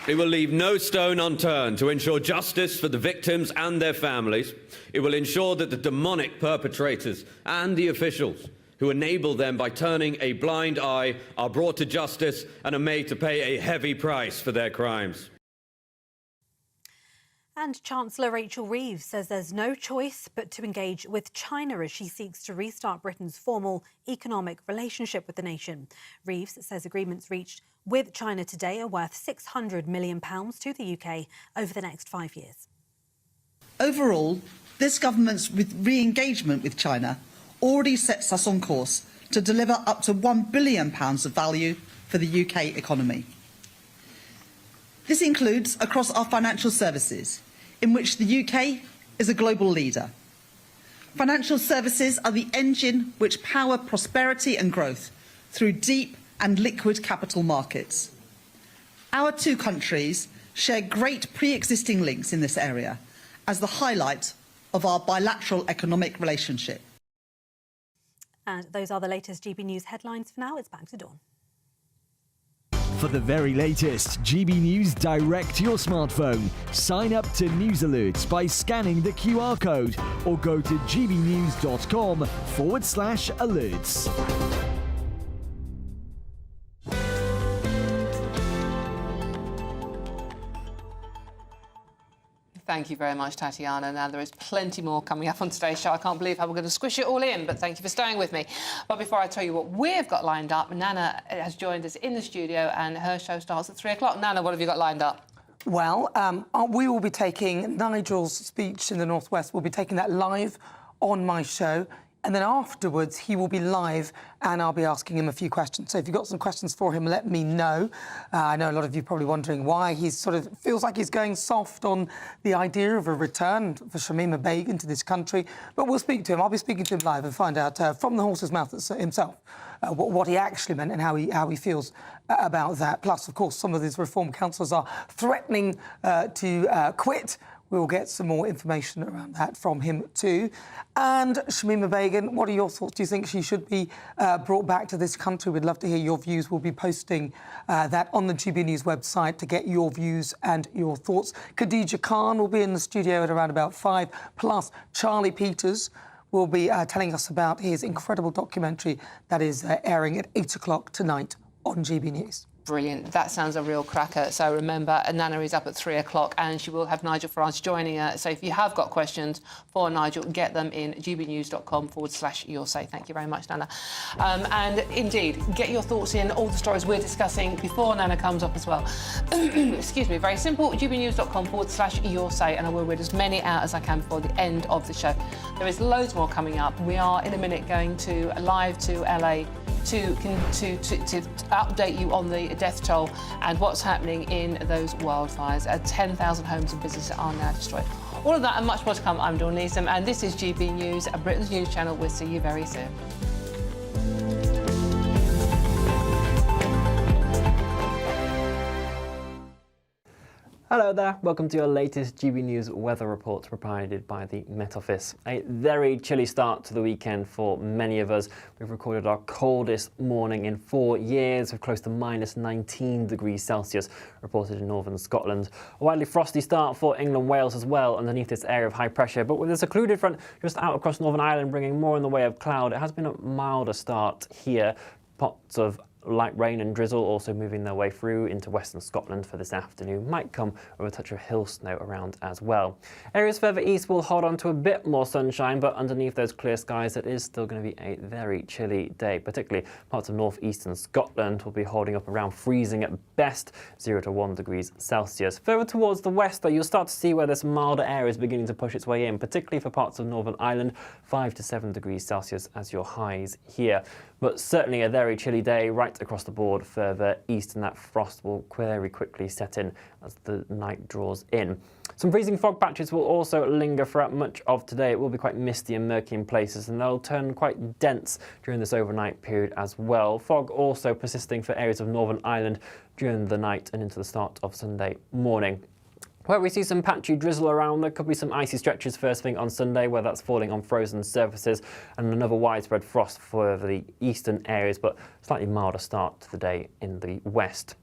It will leave no stone unturned to ensure justice for the victims and their families. It will ensure that the demonic perpetrators and the officials who enable them by turning a blind eye are brought to justice and are made to pay a heavy price for their crimes. And Chancellor Rachel Reeves says there's no choice but to engage with China as she seeks to restart Britain's formal economic relationship with the nation. Reeves says agreements reached with China today are worth £600 million to the UK over the next 5 years. Overall, this government's re-engagement with China already sets us on course to deliver up to £1 billion of value for the UK economy. This includes across our financial services, in which the UK is a global leader. Financial services are the engine which power prosperity and growth through deep and liquid capital markets. Our two countries share great pre-existing links in this area as the highlight of our bilateral economic relationship. And those are the latest GB News headlines. For now, it's back to Dawn. For the very latest GB News direct to your smartphone, sign up to News Alerts by scanning the QR code or go to gbnews.com/alerts. Thank you very much, Tatiana. Now, there is plenty more coming up on today's show. I can't believe how we're going to squish it all in, but thank you for staying with me. But before I tell you what we've got lined up, Nana has joined us in the studio and her show starts at 3 o'clock. Nana, what have you got lined up? Well, we will be taking Nigel's speech in the North West. We'll be taking that live on my show. And then afterwards, he will be live and I'll be asking him a few questions. So if you've got some questions for him, let me know. I know a lot of you are probably wondering why he sort of feels like he's going soft on the idea of a return for Shamima Begum to this country. But we'll speak to him. I'll be speaking to him live and find out from the horse's mouth himself what he actually meant and how he feels about that. Plus, of course, some of these reform councillors are threatening to quit. We'll get some more information around that from him too. And Shamima Begum, what are your thoughts? Do you think she should be brought back to this country? We'd love to hear your views. We'll be posting that on the GB News website to get your views and your thoughts. Khadija Khan will be in the studio at around about 5, plus Charlie Peters will be telling us about his incredible documentary that is airing at 8 o'clock tonight on GB News. Brilliant. That sounds a real cracker. So remember, Nana is up at 3 o'clock and she will have Nigel Farage joining her. So if you have got questions for Nigel, get them in gbnews.com/yoursay. Thank you very much, Nana. And indeed, get your thoughts in all the stories we're discussing before Nana comes up as well. Excuse me. Very simple. gbnews.com/yoursay, and I will read as many out as I can before the end of the show. There is loads more coming up. We are in a minute going to live to LA to update you on the death toll and what's happening in those wildfires. 10,000 homes and businesses are now destroyed. All of that and much more to come. I'm Dawn Neeson, and this is GB News, Britain's news channel. We'll see you very soon. Hello there, welcome to your latest GB News weather report provided by the Met Office. A very chilly start to the weekend for many of us. We've recorded our coldest morning in 4 years with close to minus 19 degrees Celsius reported in northern Scotland. A widely frosty start for England, Wales as well underneath this area of high pressure, but with a secluded front just out across Northern Ireland bringing more in the way of cloud, it has been a milder start here. Pots of light rain and drizzle also moving their way through into western Scotland for this afternoon. Might come with a touch of hill snow around as well. Areas further east will hold on to a bit more sunshine, but underneath those clear skies it is still going to be a very chilly day. Particularly parts of northeastern Scotland will be holding up around freezing at best, 0 to 1 degrees Celsius. Further towards the west though, you'll start to see where this milder air is beginning to push its way in, particularly for parts of Northern Ireland, 5 to 7 degrees Celsius as your highs here. But certainly a very chilly day right across the board further east, and that frost will very quickly set in as the night draws in. Some freezing fog patches will also linger throughout much of today. It will be quite misty and murky in places, and they'll turn quite dense during this overnight period as well. Fog also persisting for areas of Northern Ireland during the night and into the start of Sunday morning. Where we see some patchy drizzle around, there could be some icy stretches first thing on Sunday, where that's falling on frozen surfaces, and another widespread frost for the eastern areas, but slightly milder start to the day in the west.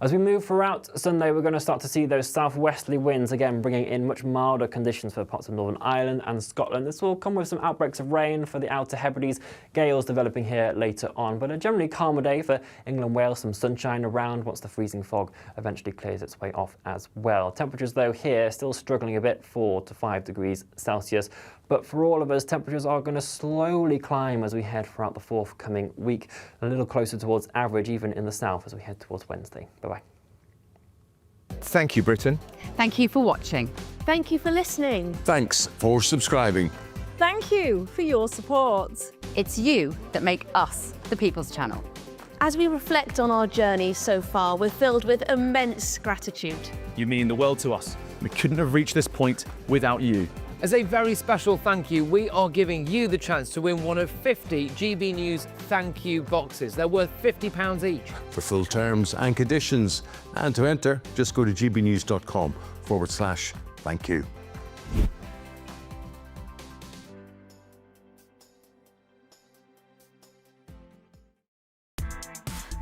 As we move throughout Sunday, we're going to start to see those southwesterly winds again bringing in much milder conditions for parts of Northern Ireland and Scotland. This will come with some outbreaks of rain for the Outer Hebrides, gales developing here later on, but a generally calmer day for England, Wales, some sunshine around once the freezing fog eventually clears its way off as well. Temperatures though here still struggling a bit, 4 to 5 degrees Celsius. But for all of us, temperatures are going to slowly climb as we head throughout the forthcoming week, a little closer towards average even in the south as we head towards Wednesday. Bye-bye. Thank you, Britain. Thank you for watching. Thank you for listening. Thanks for subscribing. Thank you for your support. It's you that make us the People's Channel. As we reflect on our journey so far, we're filled with immense gratitude. You mean the world to us. We couldn't have reached this point without you. As a very special thank you, we are giving you the chance to win one of 50 GB News thank you boxes. They're worth £50 each. For full terms and conditions, and to enter, just go to gbnews.com/thank you.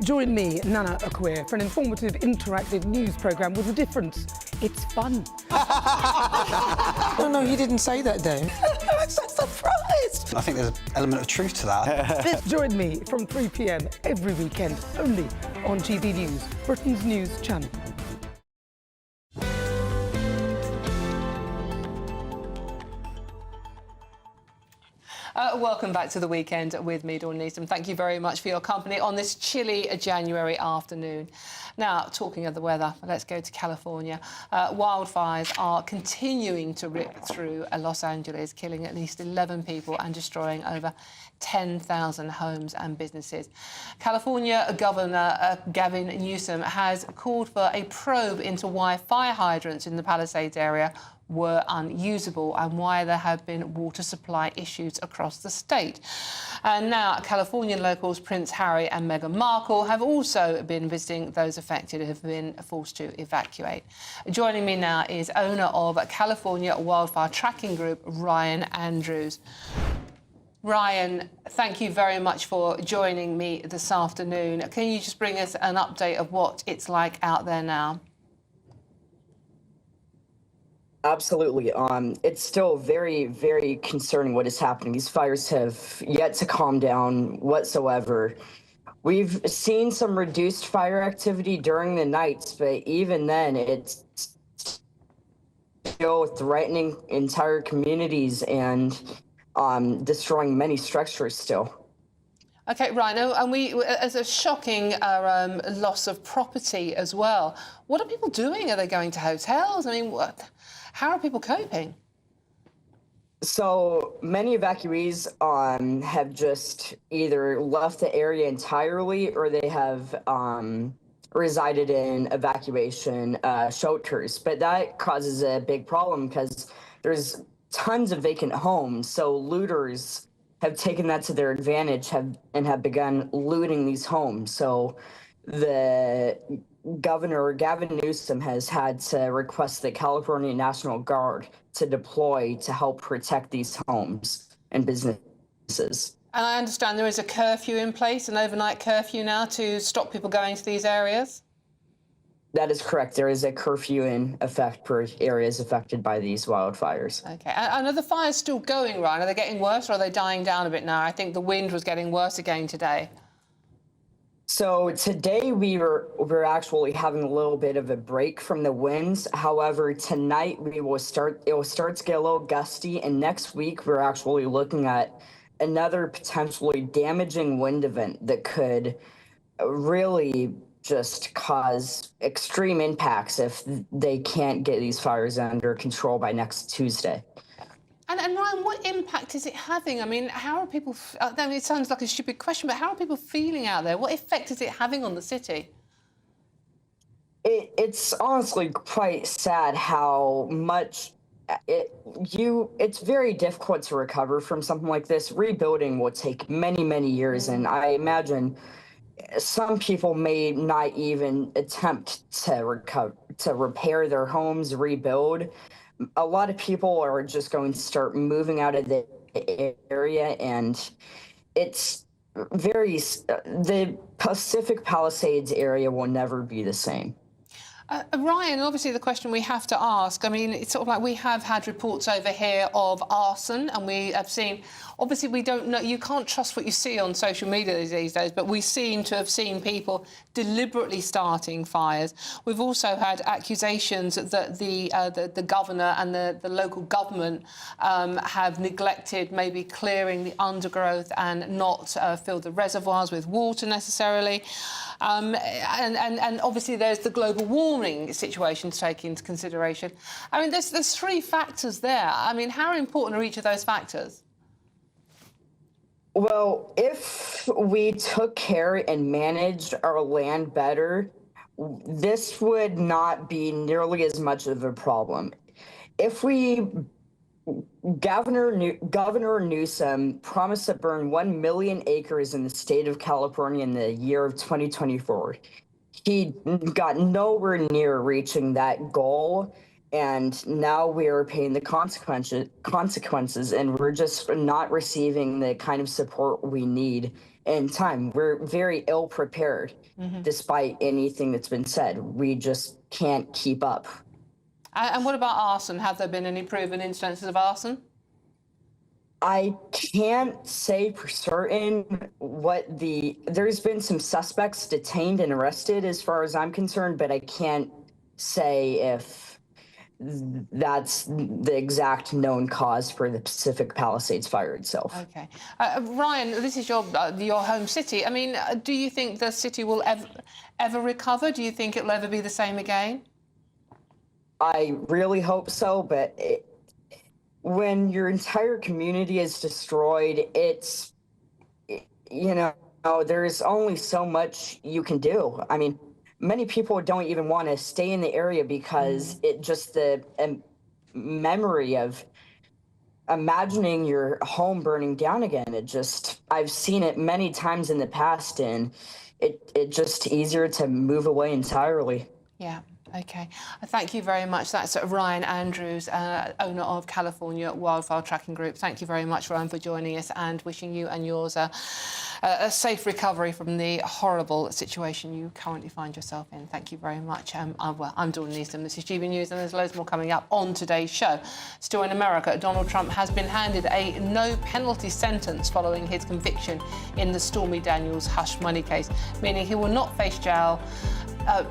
Join me, Nana Akweer, for an informative, interactive news programme with a difference. It's fun. No, he didn't say that, Dave. I'm so surprised. I think there's an element of truth to that. Join me from 3 p.m. every weekend, only on GB News, Britain's news channel. Welcome back to the weekend with me, Dawn Neeson. Thank you very much for your company on this chilly January afternoon. Now, talking of the weather, let's go to California. Wildfires are continuing to rip through Los Angeles, killing at least 11 people and destroying over 10,000 homes and businesses. California Governor Gavin Newsom has called for a probe into why fire hydrants in the Palisades area were unusable and why there have been water supply issues across the state. And now Californian locals Prince Harry and Meghan Markle have also been visiting those affected who have been forced to evacuate. Joining me now is owner of California Wildfire Tracking Group, Ryan Andrews. Ryan, thank you very much for joining me this afternoon. Can you just bring us an update of what it's like out there now? Absolutely. It's still very, very concerning what is happening. These fires have yet to calm down whatsoever. We've seen some reduced fire activity during the nights, but even then, it's still threatening entire communities and destroying many structures still. OK, Ryan, and as a shocking loss of property as well. What are people doing? Are they going to hotels? I mean, how are people coping? So many evacuees have just either left the area entirely or they have resided in evacuation shelters. But that causes a big problem because there's tons of vacant homes. So looters have taken that to their advantage and have begun looting these homes. So the Governor Gavin Newsom has had to request the California National Guard to deploy to help protect these homes and businesses. And I understand there is a curfew in place, an overnight curfew now to stop people going to these areas? That is correct. There is a curfew in effect for areas affected by these wildfires. OK. And are the fires still going, Ryan? Are they getting worse or are they dying down a bit now? I think the wind was getting worse again today. So today we're actually having a little bit of a break from the winds. However, tonight it will start to get a little gusty, and next week we're actually looking at another potentially damaging wind event that could really just cause extreme impacts if they can't get these fires under control by next Tuesday. And Ryan, what impact is it having? I mean, how are people... I mean, it sounds like a stupid question, but how are people feeling out there? What effect is it having on the city? It's honestly quite sad how much... It's very difficult to recover from something like this. Rebuilding will take many, many years, and I imagine some people may not even attempt to repair their homes, rebuild. A lot of people are just going to start moving out of the area, and it's the Pacific Palisades area will never be the same. Ryan, obviously the question we have to ask, I mean, it's sort of like we have had reports over here of arson, and we have seen, obviously we don't know, you can't trust what you see on social media these days, but we seem to have seen people deliberately starting fires. We've also had accusations that the governor and the local government have neglected maybe clearing the undergrowth and not filled the reservoirs with water necessarily. And obviously there's the global warming situation to take into consideration. I mean, there's three factors there. I mean, how important are each of those factors? Well, if we took care and managed our land better, this would not be nearly as much of a problem. If Governor Newsom promised to burn 1 million acres in the state of California in the year of 2024. He got nowhere near reaching that goal, and now we are paying the consequences, and we're just not receiving the kind of support we need in time. We're very ill prepared, despite anything that's been said. We just can't keep up. And what about arson? Have there been any proven instances of arson? I can't say for certain there's been some suspects detained and arrested as far as I'm concerned, but I can't say if that's the exact known cause for the Pacific Palisades fire itself. Okay. Ryan, this is your home city. I mean, do you think the city will ever recover? Do you think it'll ever be the same again? I really hope so, but when your entire community is destroyed, there's only so much you can do. I mean, many people don't even want to stay in the area because the memory of imagining your home burning down again, I've seen it many times in the past, and it's just easier to move away entirely. Yeah. OK. Thank you very much. That's Ryan Andrews, owner of California Wildfire Tracking Group. Thank you very much, Ryan, for joining us, and wishing you and yours a safe recovery from the horrible situation you currently find yourself in. Thank you very much. I'm Dawn Neeson. This is GB News, and there's loads more coming up on today's show. Still in America, Donald Trump has been handed a no-penalty sentence following his conviction in the Stormy Daniels hush money case, meaning he will not face jail,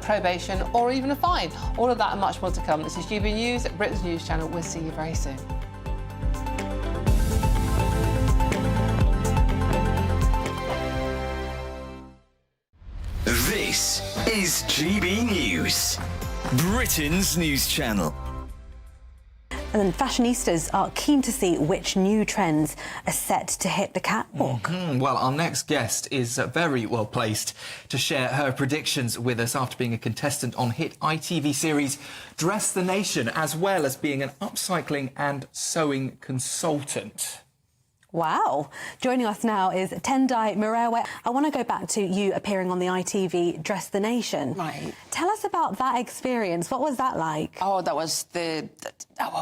probation, or even a fine. All of that and much more to come. This is GB News, Britain's news channel. We'll see you very soon. This is GB News, Britain's news channel. And fashionistas are keen to see which new trends are set to hit the catwalk. Well, our next guest is very well placed to share her predictions with us after being a contestant on hit ITV series Dress the Nation, as well as being an upcycling and sewing consultant. Wow. Joining us now is Tendai Murewe. I want to go back to you appearing on the ITV Dress the Nation. Right. Tell us about that experience. What was that like? Oh, that was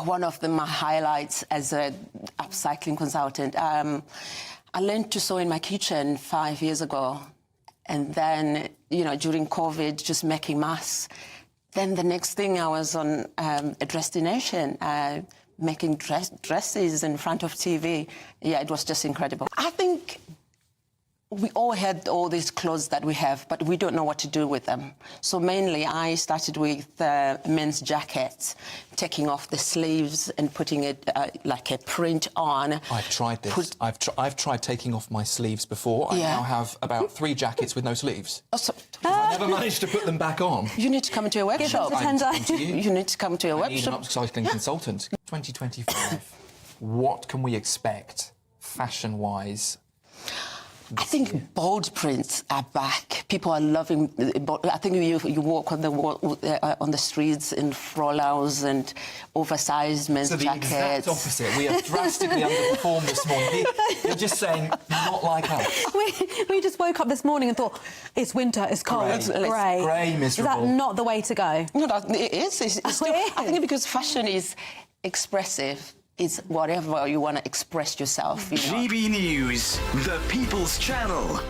one of my highlights as an upcycling consultant. I learned to sew in my kitchen 5 years ago. And then, during COVID, just making masks. Then the next thing I was on a Dress the Nation, making dresses in front of TV. Yeah, it was just incredible. I think we all had all these clothes that we have, but we don't know what to do with them. So mainly I started with men's jackets, taking off the sleeves and putting it like a print on. I've tried this. I've tried taking off my sleeves before. I now have about 3 jackets with no sleeves. I never managed to put them back on. You need to come to a workshop. You need to come to a I need an workshop. upcycling consultant. 2025. What can we expect, fashion-wise? I think bold prints are back. People are loving. I think you walk on the streets in frollals and oversized men's So the jackets. exact opposite. We have drastically underperformed this morning. You're just saying, not like us. We just woke up this morning and thought, it's winter, it's cold, it's grey. Grey, miserable. Is that not the way to go? No, it is. It's still, I think because fashion is expressive. It's whatever you want to express yourself. You know? GB News, the People's Channel.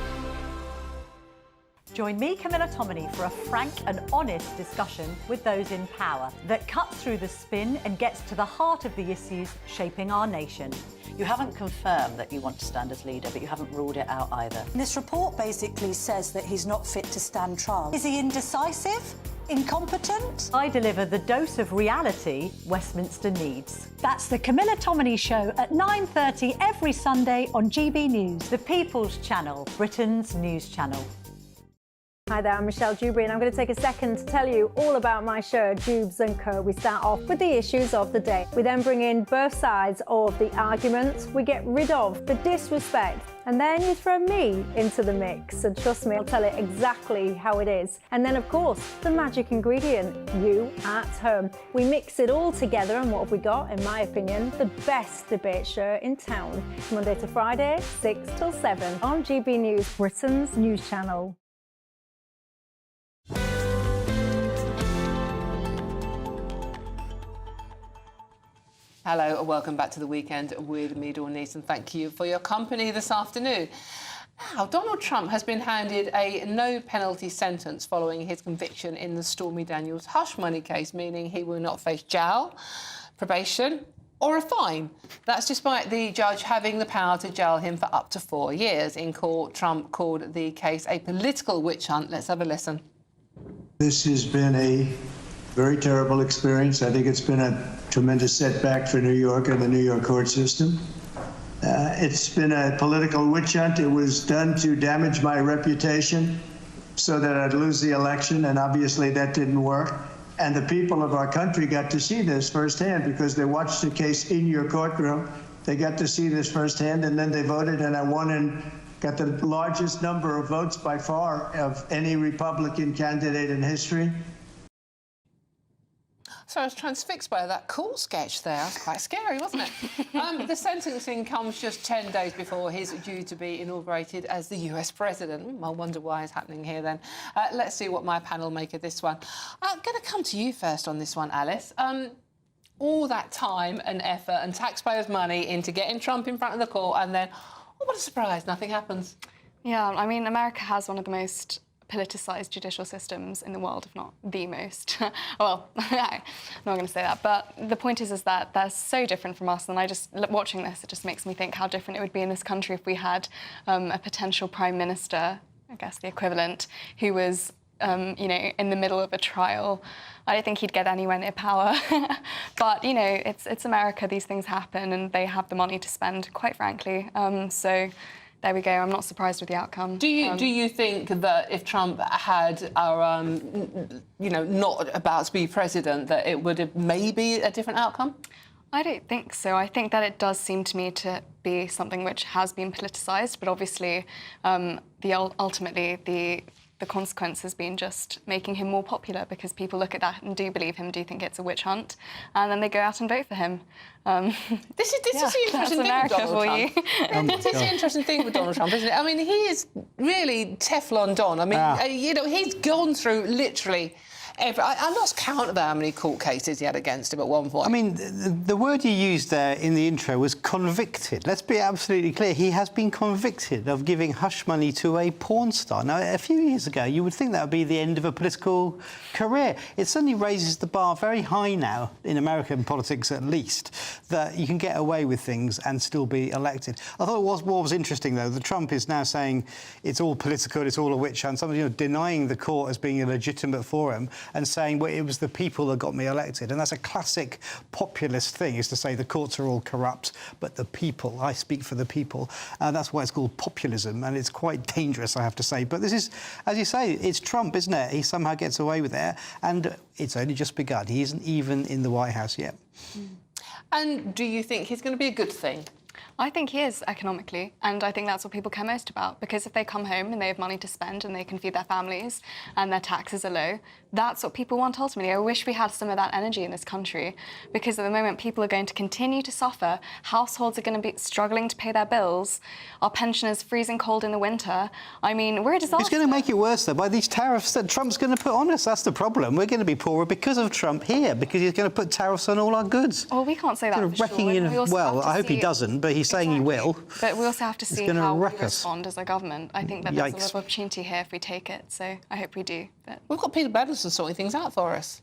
Join me, Camilla Tominey, for a frank and honest discussion with those in power that cuts through the spin and gets to the heart of the issues shaping our nation. You haven't confirmed that you want to stand as leader, but you haven't ruled it out either. This report basically says that he's not fit to stand trial. Is he indecisive? Incompetent? I deliver the dose of reality Westminster needs. That's the Camilla Tominey Show at 9:30 every Sunday on GB News. The People's Channel, Britain's news channel. Hi there, I'm Michelle Dewberry and I'm going to take a second to tell you all about my show, Dubes & Co. We start off with the issues of the day. We then bring in both sides of the arguments. We get rid of the disrespect. And then you throw me into the mix. And trust me, I'll tell it exactly how it is. And then, of course, the magic ingredient, you at home. We mix it all together and what have we got, in my opinion, the best debate show in town. Monday to Friday, 6 till 7 on GB News, Britain's news channel. Hello and welcome back to The Weekend with me, Dawn Neeson. Thank you for your company this afternoon. Now, Donald Trump has been handed a no-penalty sentence following his conviction in the Stormy Daniels hush money case, meaning he will not face jail, probation or a fine. That's despite the judge having the power to jail him for up to 4 years. In court, Trump called the case a political witch hunt. Let's have a listen. This has been a very terrible experience. I think it's been a tremendous setback for New York and the New York court system. It's been a political witch hunt. It was done to damage my reputation so that I'd lose the election, and obviously that didn't work. And the people of our country got to see this firsthand because they watched the case in your courtroom. They got to see this firsthand, and then they voted, and I won and got the largest number of votes by far of any Republican candidate in history. So I was transfixed by that cool sketch there. It was quite scary, wasn't it? The sentencing comes just 10 days before he's due to be inaugurated as the US president. I wonder why it's happening here then. Let's see what my panel make of this one. I'm going to come to you first on this one, Alice. All that time and effort and taxpayers' money into getting Trump in front of the court and then, oh, what a surprise, nothing happens. Yeah, I mean, America has one of the most politicised judicial systems in the world, if not the most. Well, I'm not going to say that, but the point is that they're so different from us, and watching this, it just makes me think how different it would be in this country if we had a potential prime minister, I guess the equivalent, who was, in the middle of a trial. I don't think he'd get anywhere near power. But, it's America, these things happen, and they have the money to spend, quite frankly. So there we go. I'm not surprised with the outcome. Do you think that if Trump had not about to be president, that it would have maybe a different outcome? I don't think so. I think that it does seem to me to be something which has been politicised, but obviously ultimately the consequence has been just making him more popular because people look at that and do believe him, do think it's a witch hunt, and then they go out and vote for him. This is the interesting thing with Donald Trump. This is the interesting thing with Donald Trump, isn't it? I mean, he is really Teflon Don. I mean, he's gone through literally I lost count of how many court cases he had against him at one point. I mean, the word you used there in the intro was convicted. Let's be absolutely clear. He has been convicted of giving hush money to a porn star. Now, a few years ago, you would think that would be the end of a political career. It suddenly raises the bar very high now, in American politics at least, that you can get away with things and still be elected. I thought what was interesting, though, that Trump is now saying it's all political, it's all a witch hunt, somebody denying the court as being a legitimate forum and saying, well, it was the people that got me elected. And that's a classic populist thing, is to say the courts are all corrupt, but the people, I speak for the people. That's why it's called populism, and it's quite dangerous, I have to say. But this is, as you say, it's Trump, isn't it? He somehow gets away with it, and it's only just begun. He isn't even in the White House yet. And do you think he's going to be a good thing? I think he is economically, and I think that's what people care most about, because if they come home and they have money to spend and they can feed their families and their taxes are low, that's what people want ultimately. I wish we had some of that energy in this country, because at the moment people are going to continue to suffer. Households are going to be struggling to pay their bills. Our pensioners freezing cold in the winter. I mean, we're a disaster. It's going to make it worse, though, by these tariffs that Trump's going to put on us. That's the problem. We're going to be poorer because of Trump here, because he's going to put tariffs on all our goods. Well, we can't say that for sure. Well, I hope he doesn't, but he's saying he will. But we also have to see how we respond as a government. I think that there's a lot of opportunity here if we take it, so I hope we do. But we've got Peter Bedlison sorting things out for us.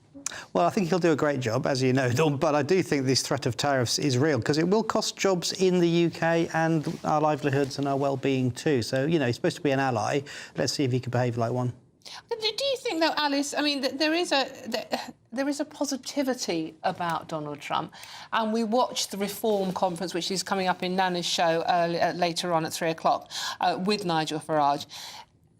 Well, I think he'll do a great job, as you know, Dawn, but I do think this threat of tariffs is real, because it will cost jobs in the UK and our livelihoods and our well-being too. So, you know, he's supposed to be an ally. Let's see if he can behave like one. Do you think, though, Alice, I mean, there is a positivity about Donald Trump, and we watched the Reform conference, which is coming up in Nana's show later on at 3 o'clock with Nigel Farage.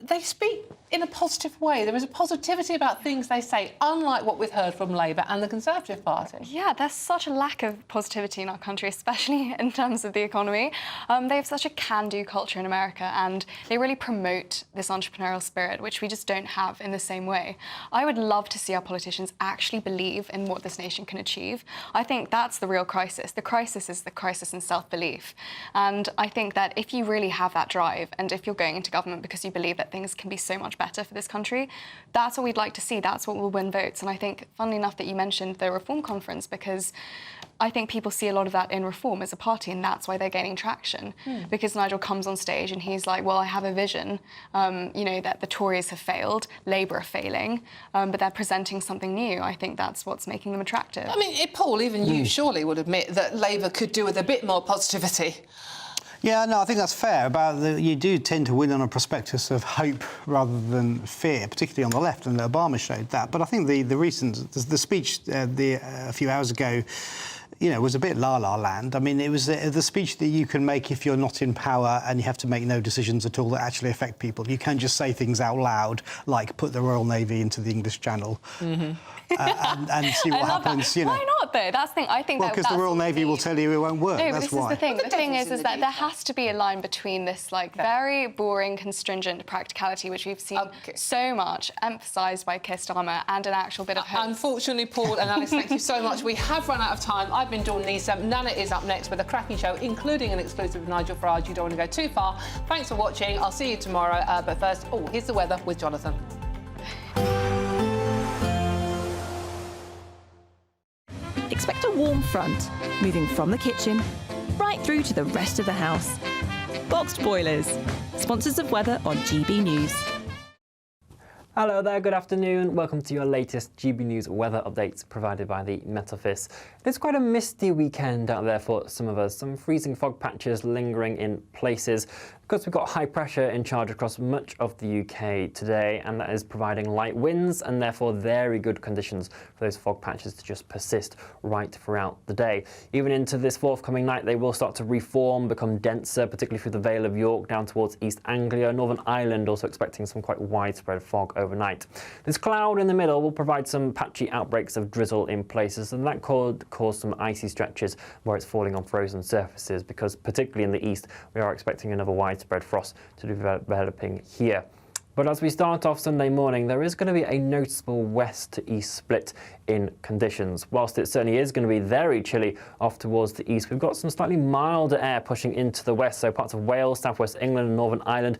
They speak in a positive way. There is a positivity about things they say, unlike what we've heard from Labour and the Conservative Party. Yeah, there's such a lack of positivity in our country, especially in terms of the economy. They have such a can-do culture in America, and they really promote this entrepreneurial spirit, which we just don't have in the same way. I would love to see our politicians actually believe in what this nation can achieve. I think that's the real crisis. The crisis is the crisis in self-belief. And I think that if you really have that drive, and if you're going into government because you believe that things can be so much better for this country, that's what we'd like to see. That's what will win votes. And I think, funnily enough, that you mentioned the Reform conference, because I think people see a lot of that in Reform as a party, and that's why they're gaining traction. Because Nigel comes on stage and he's like, well, I have a vision, you know, that the Tories have failed, Labour are failing, but they're presenting something new. I think that's what's making them attractive. I mean, Paul, even you surely would admit that Labour could do with a bit more positivity. Yeah, no, I think that's fair. You do tend to win on a prospectus of hope rather than fear, particularly on the left, and Obama showed that. But I think the speech a few hours ago, you know, was a bit la-la land. I mean, it was the speech that you can make if you're not in power and you have to make no decisions at all that actually affect people. You can just say things out loud, like put the Royal Navy into the English Channel. And see what happens. You know. Why not, though? That's the thing. I think well, because the Royal Navy will tell you it won't work. No, that's this why. is the thing. The thing is that there has to be a line between this, like, very boring, constringent practicality, which we've seen so much emphasised by Keir Starmer, and an actual bit of hope. Unfortunately, Paul and Alice, thank you so much. We have run out of time. I've been Dawn Nisa. Nana is up next with a cracking show, including an exclusive with Nigel Farage. You don't want to go too far. Thanks for watching. I'll see you tomorrow. But first, here's the weather with Jonathan. Expect a warm front, moving from the kitchen right through to the rest of the house. Boxed Boilers, sponsors of weather on GB News. Hello there, good afternoon. Welcome to your latest GB News weather updates provided by the Met Office. It's quite a misty weekend out there for some of us. Some freezing fog patches lingering in places. Of course, we've got high pressure in charge across much of the UK today, and that is providing light winds and therefore very good conditions for those fog patches to just persist right throughout the day. Even into this forthcoming night, they will start to reform, become denser, particularly through the Vale of York down towards East Anglia. Northern Ireland also expecting some quite widespread fog overnight. This cloud in the middle will provide some patchy outbreaks of drizzle in places, and that could cause some icy stretches where it's falling on frozen surfaces, because particularly in the east, we are expecting another widespread frost to be developing here. But as we start off Sunday morning, there is going to be a noticeable west to east split in conditions. Whilst it certainly is going to be very chilly off towards the east, we've got some slightly milder air pushing into the west, so parts of Wales, southwest England and Northern Ireland